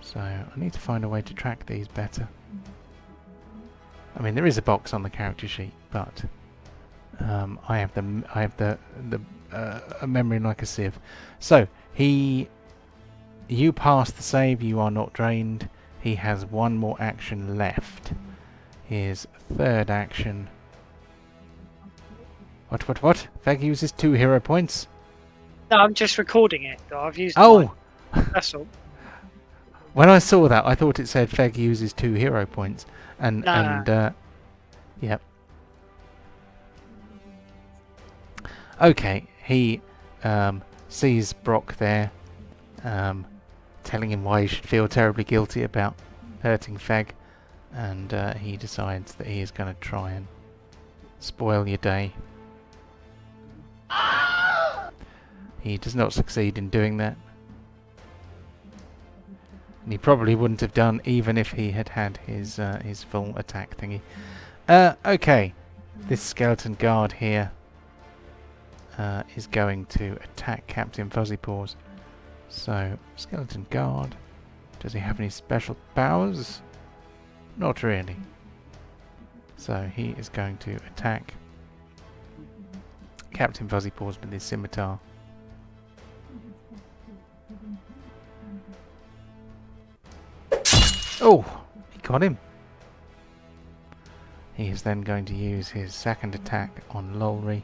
So I need to find a way to track these better. I mean, there is a box on the character sheet, but I have a memory like a sieve. So you pass the save. You are not drained. He has 1 more action left. His third action. What? Feg uses 2 hero points. No, I'm just recording it. So I've used Oh! mine. That's all. When I saw that, I thought it said Feg uses 2 hero points. No. Yep. Okay, he sees Brock there, telling him why he should feel terribly guilty about hurting Feg, and he decides that he is going to try and spoil your day. He does not succeed in doing that. And he probably wouldn't have done even if he had had his full attack thingy. Okay, this skeleton guard here is going to attack Captain Fuzzy Paws. So, skeleton guard, does he have any special powers? Not really. So he is going to attack Captain Fuzzy Paws with his scimitar. Oh, he got him. He is then going to use his second attack on Lolry.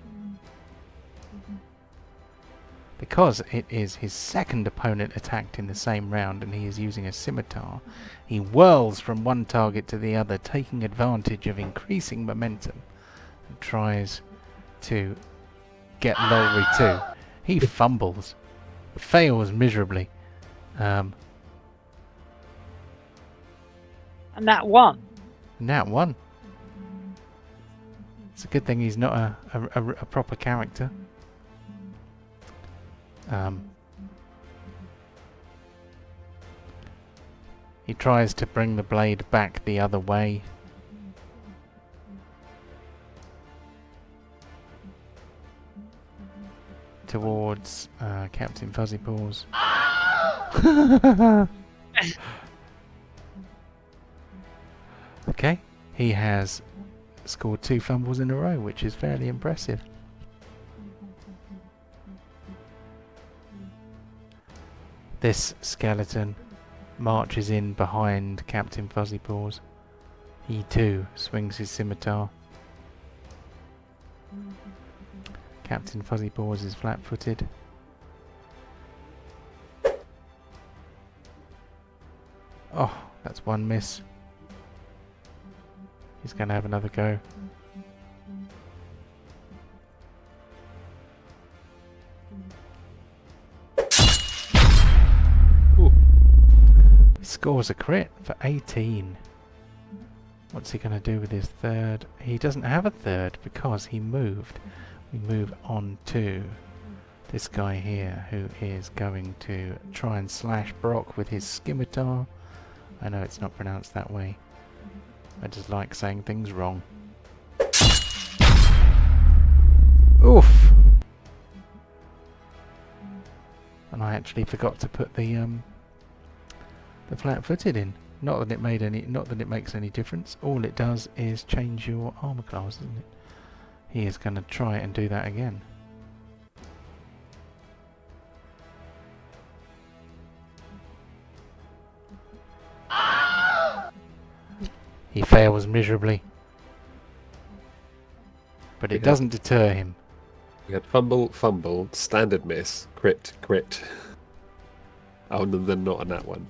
Because it is his second opponent attacked in the same round and he is using a scimitar, he whirls from one target to the other, taking advantage of increasing momentum, and tries to get Lolry too. He fumbles, fails miserably. And that one. Nat 1. It's a good thing he's not a proper character. He tries to bring the blade back the other way. Towards Captain Fuzzypaws. Okay, he has scored 2 fumbles in a row, which is fairly impressive. This skeleton marches in behind Captain Fuzzypaws. He too swings his scimitar. Captain Fuzzypaws is flat-footed. Oh, that's one miss. He's going to have another go. Ooh. He scores a crit for 18. What's he going to do with his third? He doesn't have a third because he moved. We move on to this guy here who is going to try and slash Brock with his scimitar. I know it's not pronounced that way. I just like saying things wrong. Oof! And I actually forgot to put the flat-footed in. Not that it makes any difference. All it does is change your armor class, isn't it? He is going to try and do that again. He fails miserably. But it doesn't deter him. We had fumble, fumble, standard miss, crit, crit. Oh, and then not on that one.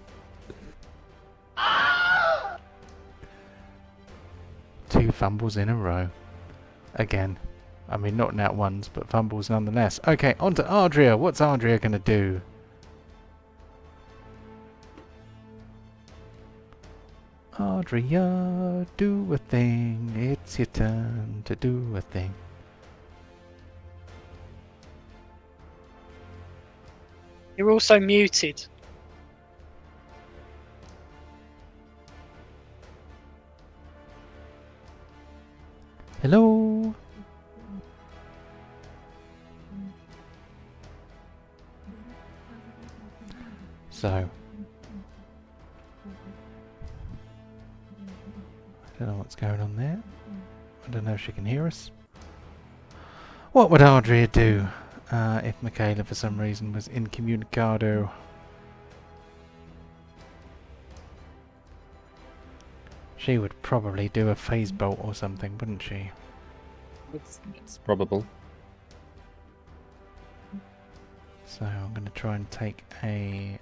2 fumbles in a row. Again. I mean, not nat ones, but fumbles nonetheless. Okay, on to Ardria. What's Ardria going to do? Ardria, do a thing. It's your turn to do a thing. You're also muted. Hello? So, I don't know what's going on there. I don't know if she can hear us. What would Ardria do if Michaela for some reason was incommunicado? She would probably do a phase bolt or something, wouldn't she? It's probable. So I'm going to try and take a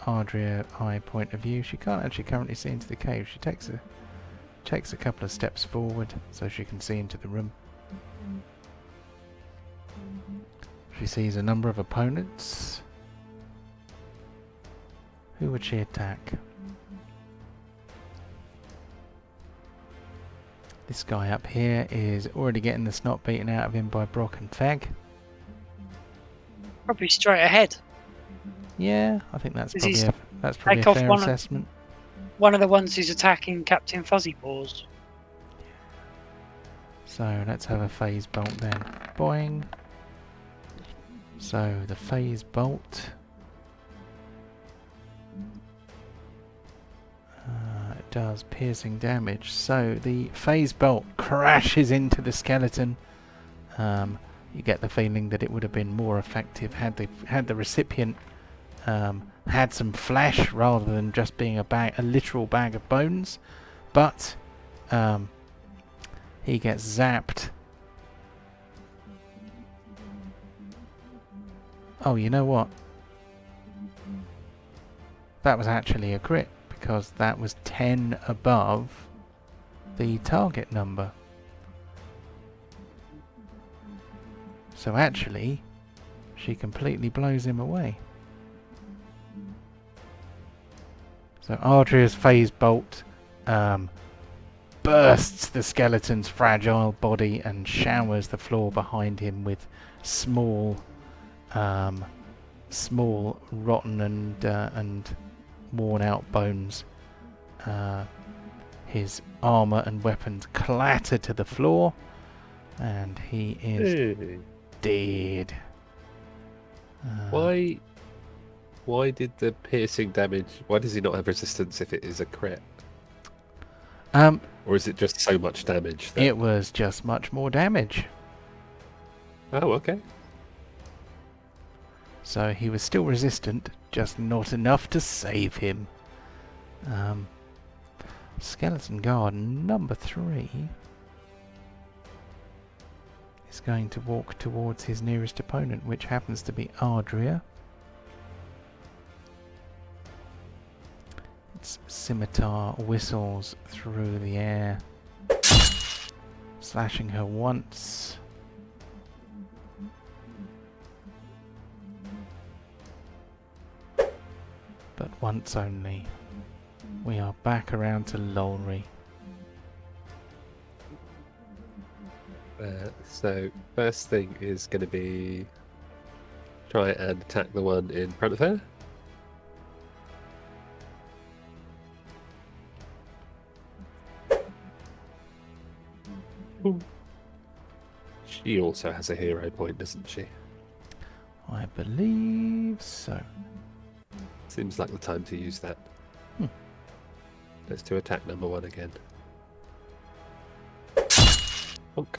Ardria eye point of view. She can't actually currently see into the cave. She takes a couple of steps forward so she can see into the room. She sees a number of opponents. Who would she attack? This guy up here is already getting the snot beaten out of him by Brock and Feg. Probably straight ahead. Yeah, I think that's Is probably he a take off fair one assessment. One of the ones who's attacking Captain Fuzzypaws. So let's have a phase bolt then. Boing. So the phase bolt. It does piercing damage. So the phase bolt crashes into the skeleton. You get the feeling that it would have been more effective had the recipient had some flesh rather than just being a literal bag of bones. But He gets zapped. Oh, you know what? That was actually a crit, because that was 10 above the target number. So actually, she completely blows him away. So Ardria's phase bolt bursts the skeleton's fragile body and showers the floor behind him with small rotten and worn out bones. His armor and weapons clatter to the floor, and he is dead. Why did the piercing damage? Why does he not have resistance if it is a crit? Or is it just so much damage? It was just much more damage. Oh, okay. So he was still resistant, just not enough to save him. Skeleton Guard number 3 is going to walk towards his nearest opponent, which happens to be Ardria. Its scimitar whistles through the air, slashing her once. But once only. We are back around to Lolry. So first thing is going to be try and attack the one in front of her. Ooh. She also has a hero point, doesn't she? I believe so. Seems like the time to use that. Let's do attack number 1 again. Bonk.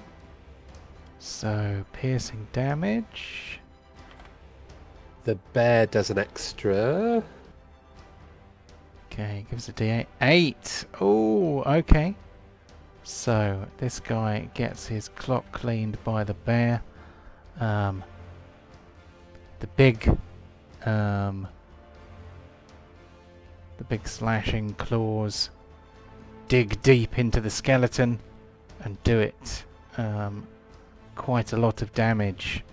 So, piercing damage. The bear does an extra. Okay, gives a d8. 8! Oh, okay. So, this guy gets his clock cleaned by the bear. The big slashing claws dig deep into the skeleton and do it quite a lot of damage.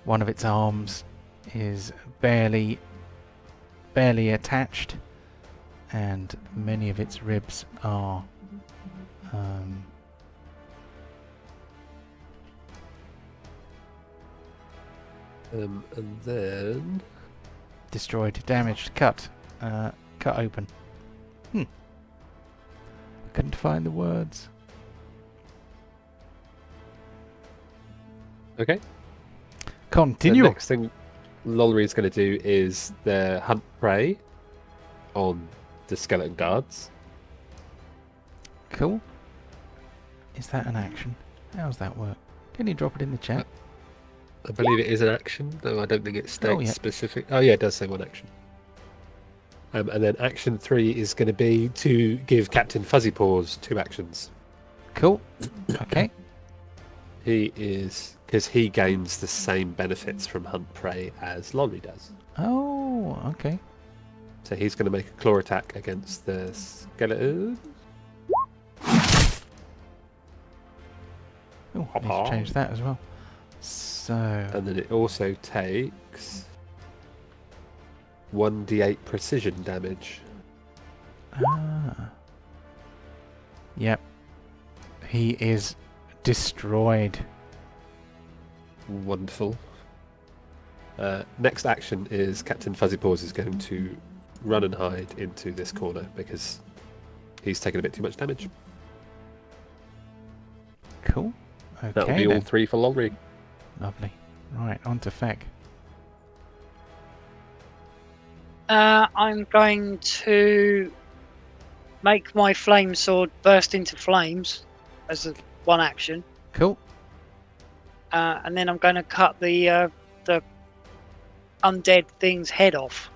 One of its arms is barely attached, and many of its ribs are And then destroyed, damaged, cut open. I couldn't find the words. okay. Continue. The next thing Lolry is going to do is the hunt prey on the skeleton guards. Cool. Is that an action? How does that work? Can you drop it in the chat? I believe it is an action, though I don't think it states yeah. specific. Oh yeah, it does say one action. And then action 3 is going to be to give Captain Fuzzy Paws 2 actions. Cool. Okay. He is, because he gains the same benefits from hunt prey as Lolly does. Oh, okay. So he's going to make a claw attack against the skeleton. Oh, I need to change that as well. So, And then it also takes 1d8 precision damage. Yep. He is destroyed. Wonderful. Next action is Captain Fuzzy Paws is going to run and hide into this corner because he's taken a bit too much damage. Cool. Okay, That'll be all 3 for Lolry. Lovely. Right, on to Feck. I'm going to make my flame sword burst into flames as one action. Cool. And then I'm going to cut the undead thing's head off.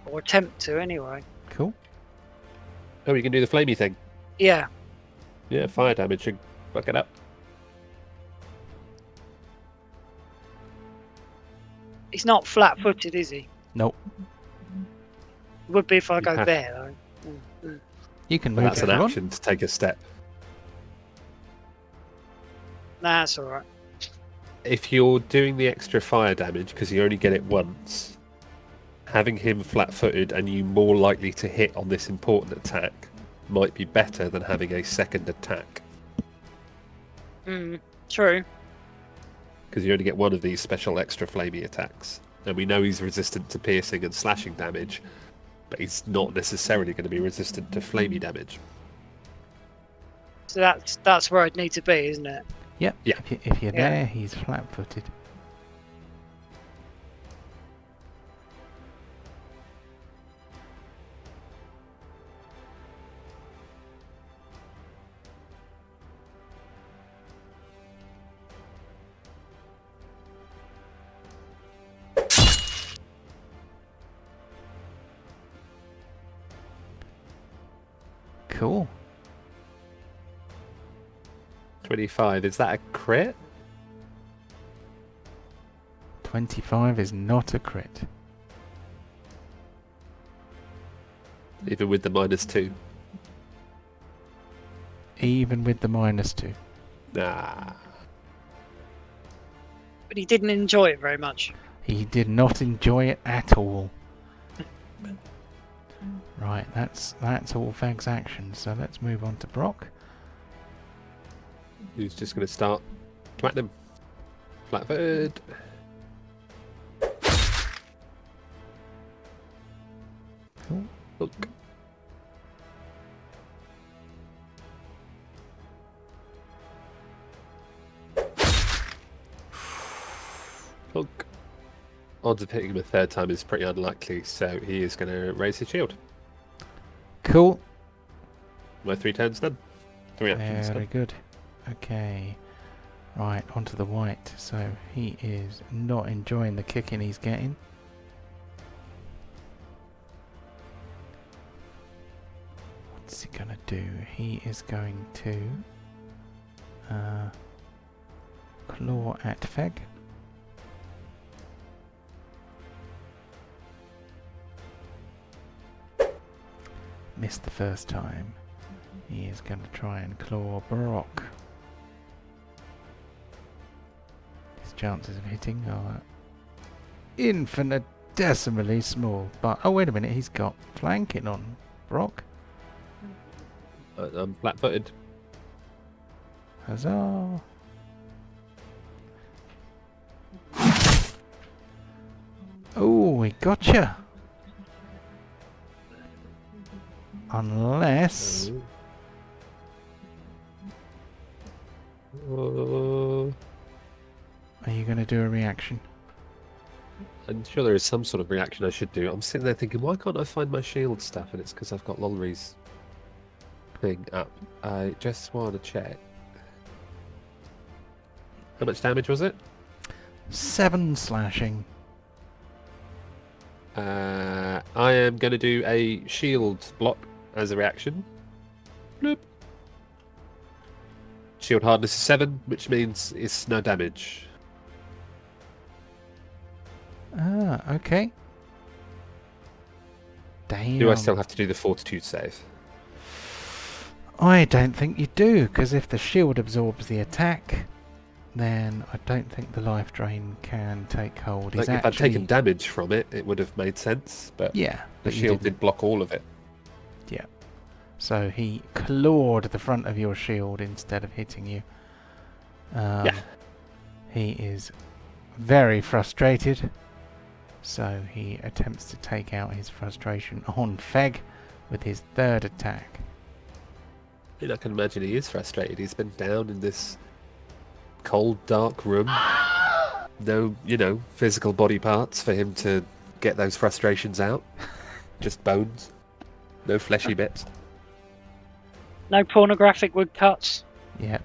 Or attempt to, anyway. Cool. Oh, you can do the flamey thing. Yeah. Yeah, fire damage should fuck it up. He's not flat-footed, is he? Nope. Would be if I You'd go have- there, though. You can But move that's if an you want. action to take a step. Nah, that's all right. If you're doing the extra fire damage, because you only get it once, having him flat-footed and you more likely to hit on this important attack might be better than having a second attack. True. Because you only get one of these special extra flamey attacks. And we know he's resistant to piercing and slashing damage, but he's not necessarily going to be resistant to flamey damage. So that's where I'd need to be, isn't it? Yep. Yeah. If you're Yeah. there, he's flat-footed. Cool. 25, is that a crit? 25 is not a crit. Even with the -2? Even with the -2. Nah. But he didn't enjoy it very much. He did not enjoy it at all. Right, that's all Feg's action. So let's move on to Brock. Who's just going to start twatting him. Flat-footed. Cool. Look. Look. Odds of hitting him a third time is pretty unlikely, so he is going to raise his shield. Cool. My 3 turns done. 3 actions Very done. good. Okay. Right, onto the white. So he is not enjoying the kicking he's getting. What's he gonna do? He is going to claw at Feg. Missed the first time. He is going to try and claw Brock. His chances of hitting are infinitesimally small. But oh, wait a minute, he's got flanking on Brock. I'm flat-footed. Huzzah! Oh, he gotcha! Unless... Uh, Are you going to do a reaction? I'm sure there is some sort of reaction I should do. I'm sitting there thinking, why can't I find my shield stuff? And it's because I've got Lolry's thing up. I just want to check. How much damage was it? 7 slashing. I am going to do a shield block as a reaction. Bloop. Shield hardness is 7, which means it's no damage. Ah, okay. Damn. Do I still have to do the fortitude save? I don't think you do, because if the shield absorbs the attack, then I don't think the life drain can take hold. He's Like if I'd actually... taken damage from it, it would have made sense, but Yeah, the but you shield didn't. did block all of it. Yeah. So he clawed the front of your shield instead of hitting you. Yeah. He is very frustrated. So he attempts to take out his frustration on Feg with his third attack. I mean, I can imagine he is frustrated. He's been down in this cold, dark room. No, physical body parts for him to get those frustrations out. Just bones. No fleshy bits. No pornographic woodcuts. Yeah.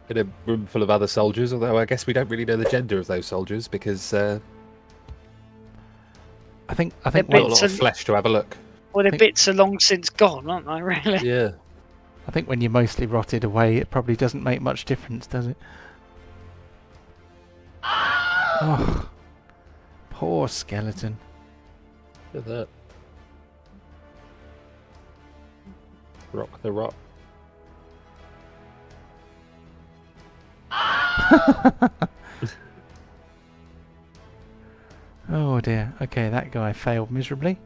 In a room full of other soldiers, although I guess we don't really know the gender of those soldiers because I think They're not a once, lot of flesh to have a look. Well, the think- bits are long since gone, aren't they? Really? Yeah. I think when you're mostly rotted away, it probably doesn't make much difference, does it? Oh, poor skeleton. Look at that. Rock the rock. Oh dear. Okay, that guy failed miserably.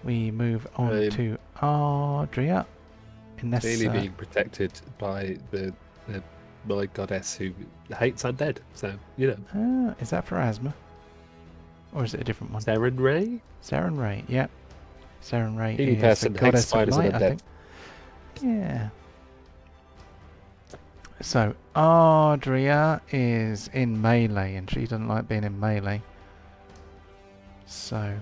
We move on to Ardria. Unless, Clearly being protected by my goddess who hates undead. So, you know. is that for asthma? Or is it a different one? Saren Ray? Saren Ray, yeah. Saren Ray Healy is the person hates goddess of spiders and light, I undead. think. Yeah. So, Ardria is in melee, and she doesn't like being in melee. So,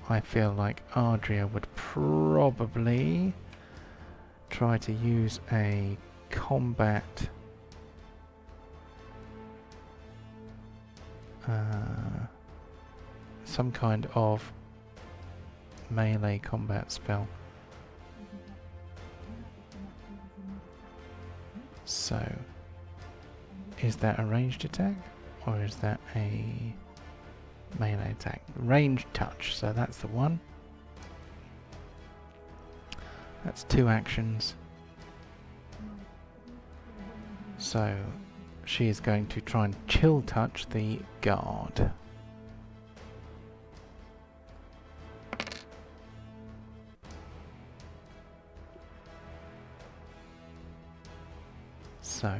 I feel like Ardria would probably try to use a combat some kind of melee combat spell. So, is that a ranged attack or is that a melee attack? Ranged touch, so that's the one. That's 2 actions. So, she is going to try and chill touch the guard. So,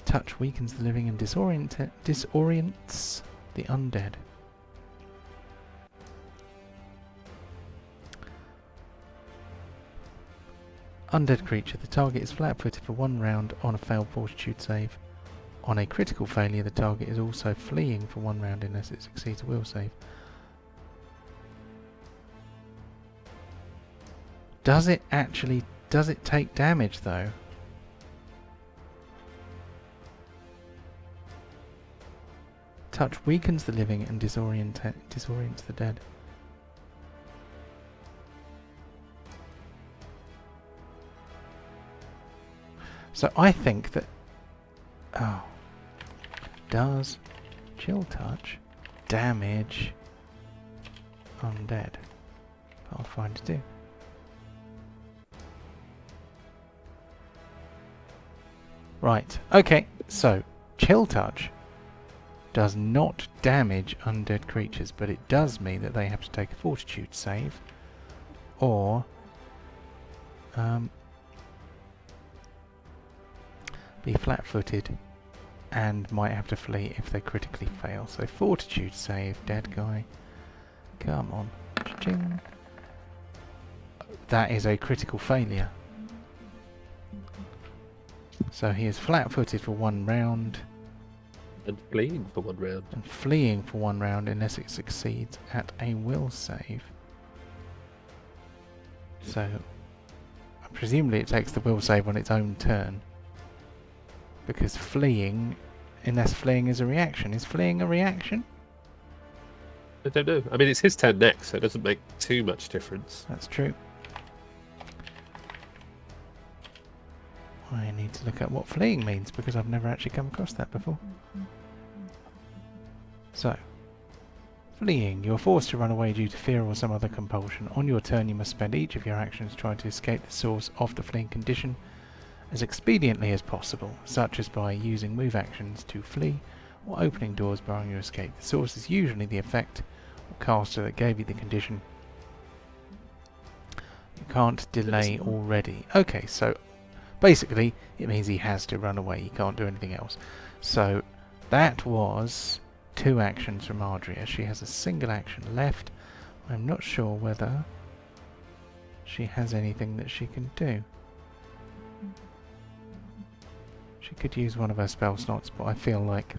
touch weakens the living and disorients the undead. Undead creature. The target is flat-footed for 1 round on a failed fortitude save. On a critical failure, the target is also fleeing for 1 round unless it succeeds a will save. Does it take damage though? Touch weakens the living and disorients the dead. So I think that... Oh. Does chill touch damage undead? Pathfinder 2. Right, okay, so chill touch does not damage undead creatures, but it does mean that they have to take a fortitude save or be flat-footed and might have to flee if they critically fail. So fortitude save, dead guy. Come on. Cha-ching. That is a critical failure. So he is flat-footed for 1 round. And fleeing for 1 round. And fleeing for 1 round unless it succeeds at a will save. So presumably it takes the will save on its own turn. Because fleeing, unless fleeing is a reaction. Is fleeing a reaction? I don't know. I mean, it's his turn next, so it doesn't make too much difference. That's true. I need to look at what fleeing means because I've never actually come across that before. So, fleeing. You're forced to run away due to fear or some other compulsion. On your turn you must spend each of your actions trying to escape the source of the fleeing condition as expediently as possible, such as by using move actions to flee or opening doors barring your escape. The source is usually the effect or caster that gave you the condition. You can't delay already. Okay, so basically it means he has to run away. He can't do anything else. So that was 2 actions from Ardria. She has a single action left. I'm not sure whether she has anything that she can do. She could use one of her spell slots, but I feel like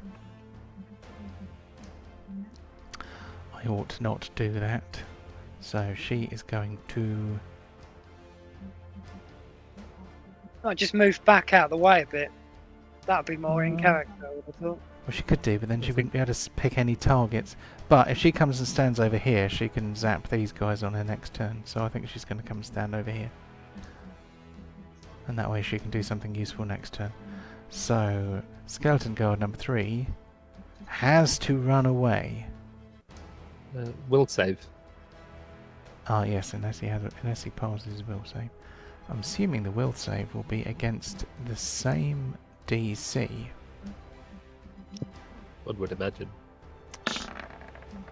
I ought not to do that. So she is going to I just move back out of the way a bit. That'd be more in character, I would have thought. Well, she could do, but then I she think- wouldn't be able to pick any targets. But if she comes and stands over here, she can zap these guys on her next turn. So I think she's going to come and stand over here. And that way she can do something useful next turn. So, Skeleton Guard number 3 has to run away. Will save. Ah, yes, unless he passes his will save. I'm assuming the will save will be against the same DC. One would imagine.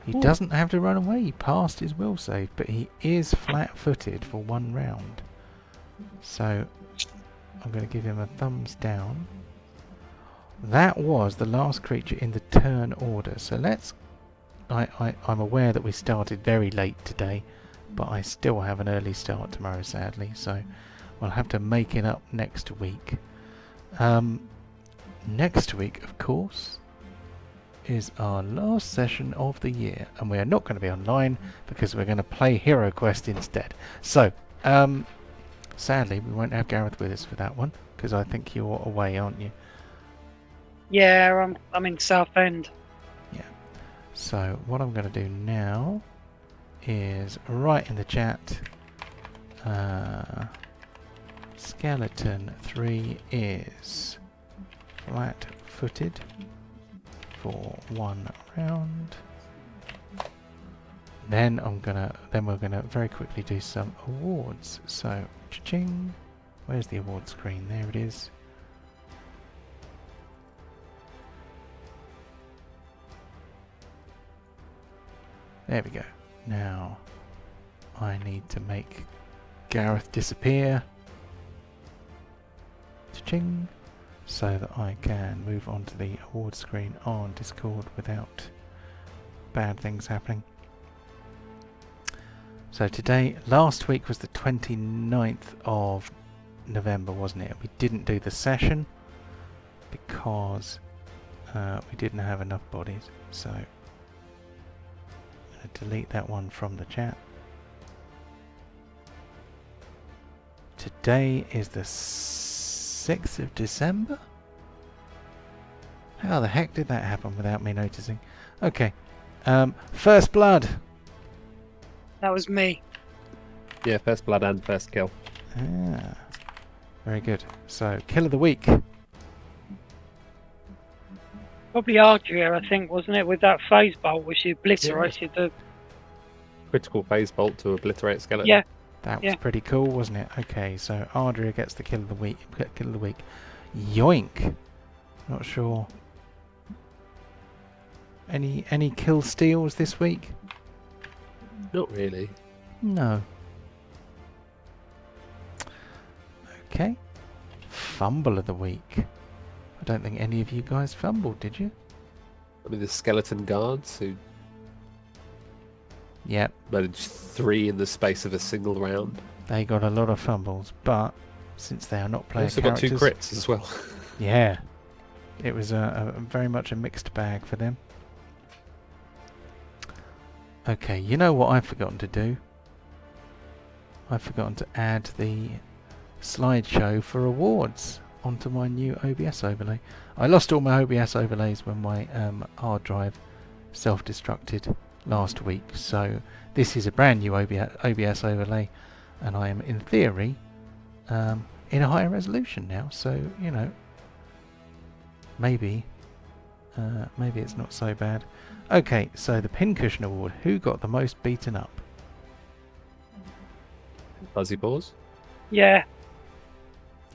He doesn't have to run away. He passed his will save, but he is flat-footed for 1 round. So I'm going to give him a thumbs down. That was the last creature in the turn order. So let's... I'm aware that we started very late today, but I still have an early start tomorrow, sadly. So we'll have to make it up next week. Next week, of course, is our last session of the year, and we are not going to be online because we're going to play Hero Quest instead. So, sadly, we won't have Gareth with us for that one because I think you're away, aren't you? Yeah, I'm in Southend. Yeah. So what I'm going to do now is write in the chat. Skeleton 3 is flat-footed for 1 round. Then we're gonna very quickly do some awards. So, cha-ching. Where's the award screen? There it is. There we go. Now, I need to make Gareth disappear. Cha-ching. So that I can move on to the award screen on Discord without bad things happening. So today, last week was the 29th of November, wasn't it? We didn't do the session because we didn't have enough bodies. So I'm going to delete that one from the chat. Today is the 6th of December? How the heck did that happen without me noticing? Okay. First blood. That was me. Yeah, first blood and first kill. Ah, very good. So, kill of the week. Probably Archer, I think, wasn't it? With that phase bolt, which obliterated the... Critical phase bolt to obliterate skeleton. Yeah. That was pretty cool, wasn't it? Okay, so Ardria gets the kill of the week. Kill of the week. Yoink. Not sure. Any kill steals this week? Not really. No. Okay. Fumble of the week. I don't think any of you guys fumbled, did you? I mean, the skeleton guards who Yep. managed 3 in the space of a single round. They got a lot of fumbles, but since they are not They player also got 2 characters... crits as well. Yeah. It was a very much a mixed bag for them. Okay, you know what I've forgotten to do? I've forgotten to add the slideshow for awards onto my new OBS overlay. I lost all my OBS overlays when my hard drive self-destructed last week, so this is a brand new OBS overlay, and I am in theory in a higher resolution now, so you know, maybe it's not so bad. Okay, so the Pincushion Award, who got the most beaten up? Fuzzy paws. Yeah.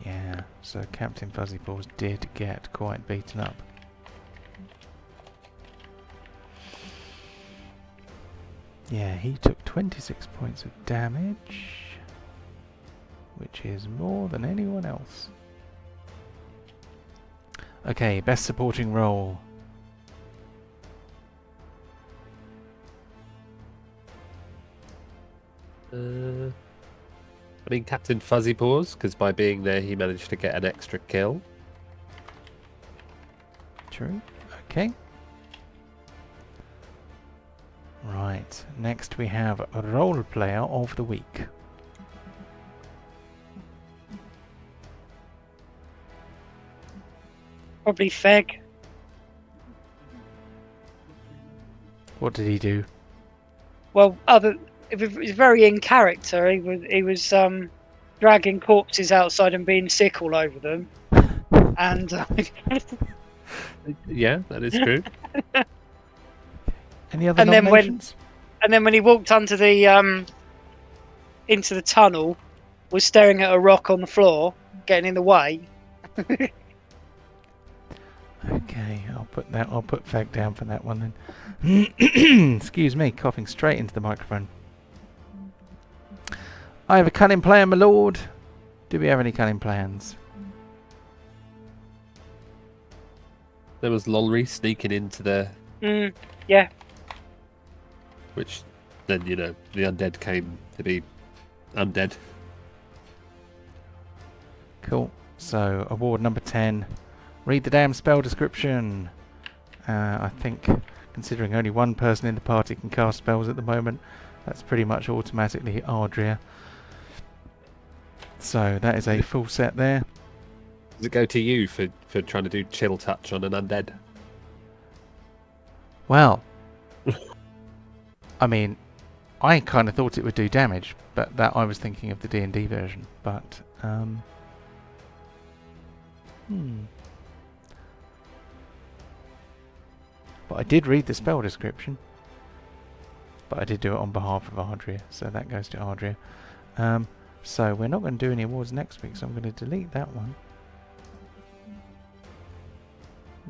Yeah, so Captain Fuzzy Paws did get quite beaten up. Yeah, he took 26 points of damage, which is more than anyone else. Okay, best supporting role. I mean, Captain Fuzzy Paws, because by being there he managed to get an extra kill. True. Okay. Right. Next we have Role Player of the Week. Probably Feg. What did he do? Well, it was very in character. He was dragging corpses outside and being sick all over them, and Yeah, that is true. Any other And then when- nominations? and then when he walked onto the into the tunnel, was staring at a rock on the floor, getting in the way. Okay, I'll put Fag down for that one then. Excuse me, coughing straight into the microphone. I have a cunning plan, my lord. Do we have any cunning plans? There was Lolry sneaking into the... Yeah. Which then, you know, the undead came to be undead. Cool. So, award number 10. Read the damn spell description. I think, considering only one person in the party can cast spells at the moment, that's pretty much automatically Ardria. So, that is a full set there. Does it go to you for trying to do chill touch on an undead? Well, I mean, I kind of thought it would do damage, but that I was thinking of the D&D version. But, But I did read the spell description. But I did do it on behalf of Ardria, so that goes to Ardria. So we're not going to do any awards next week, so I'm going to delete that one.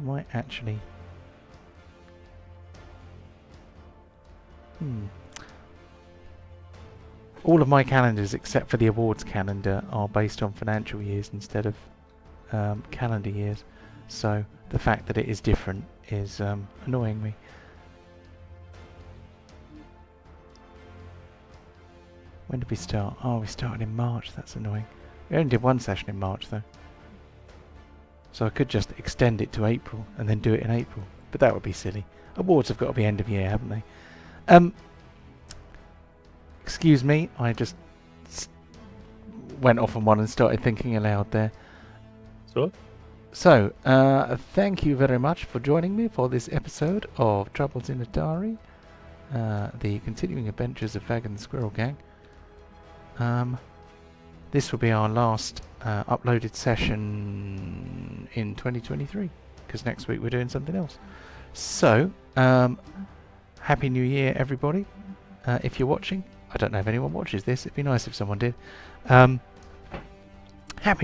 Might actually... All of my calendars, except for the awards calendar, are based on financial years instead of calendar years. So the fact that it is different is annoying me. When did we start? Oh, we started in March. That's annoying. We only did one session in March, though. So I could just extend it to April and then do it in April. But that would be silly. Awards have got to be end of year, haven't they? Excuse me, I just went off on one and started thinking aloud there. So, thank you very much for joining me for this episode of Troubles in Otari. The continuing adventures of Fag and the Squirrel Gang. This will be our last uploaded session in 2023, because next week we're doing something else. So, Happy New Year, everybody. If you're watching, I don't know if anyone watches this, it'd be nice if someone did. Happy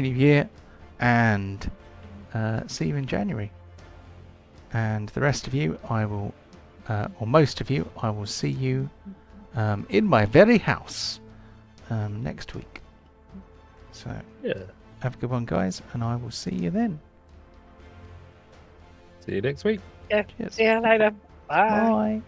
New Year, and see you in January. And the rest of you, I will, or most of you, I will see you in my very house next week. So, Yeah. have a good one, guys, and I will see you then. See you next week. Yeah. Cheers. See you later. Bye. Bye.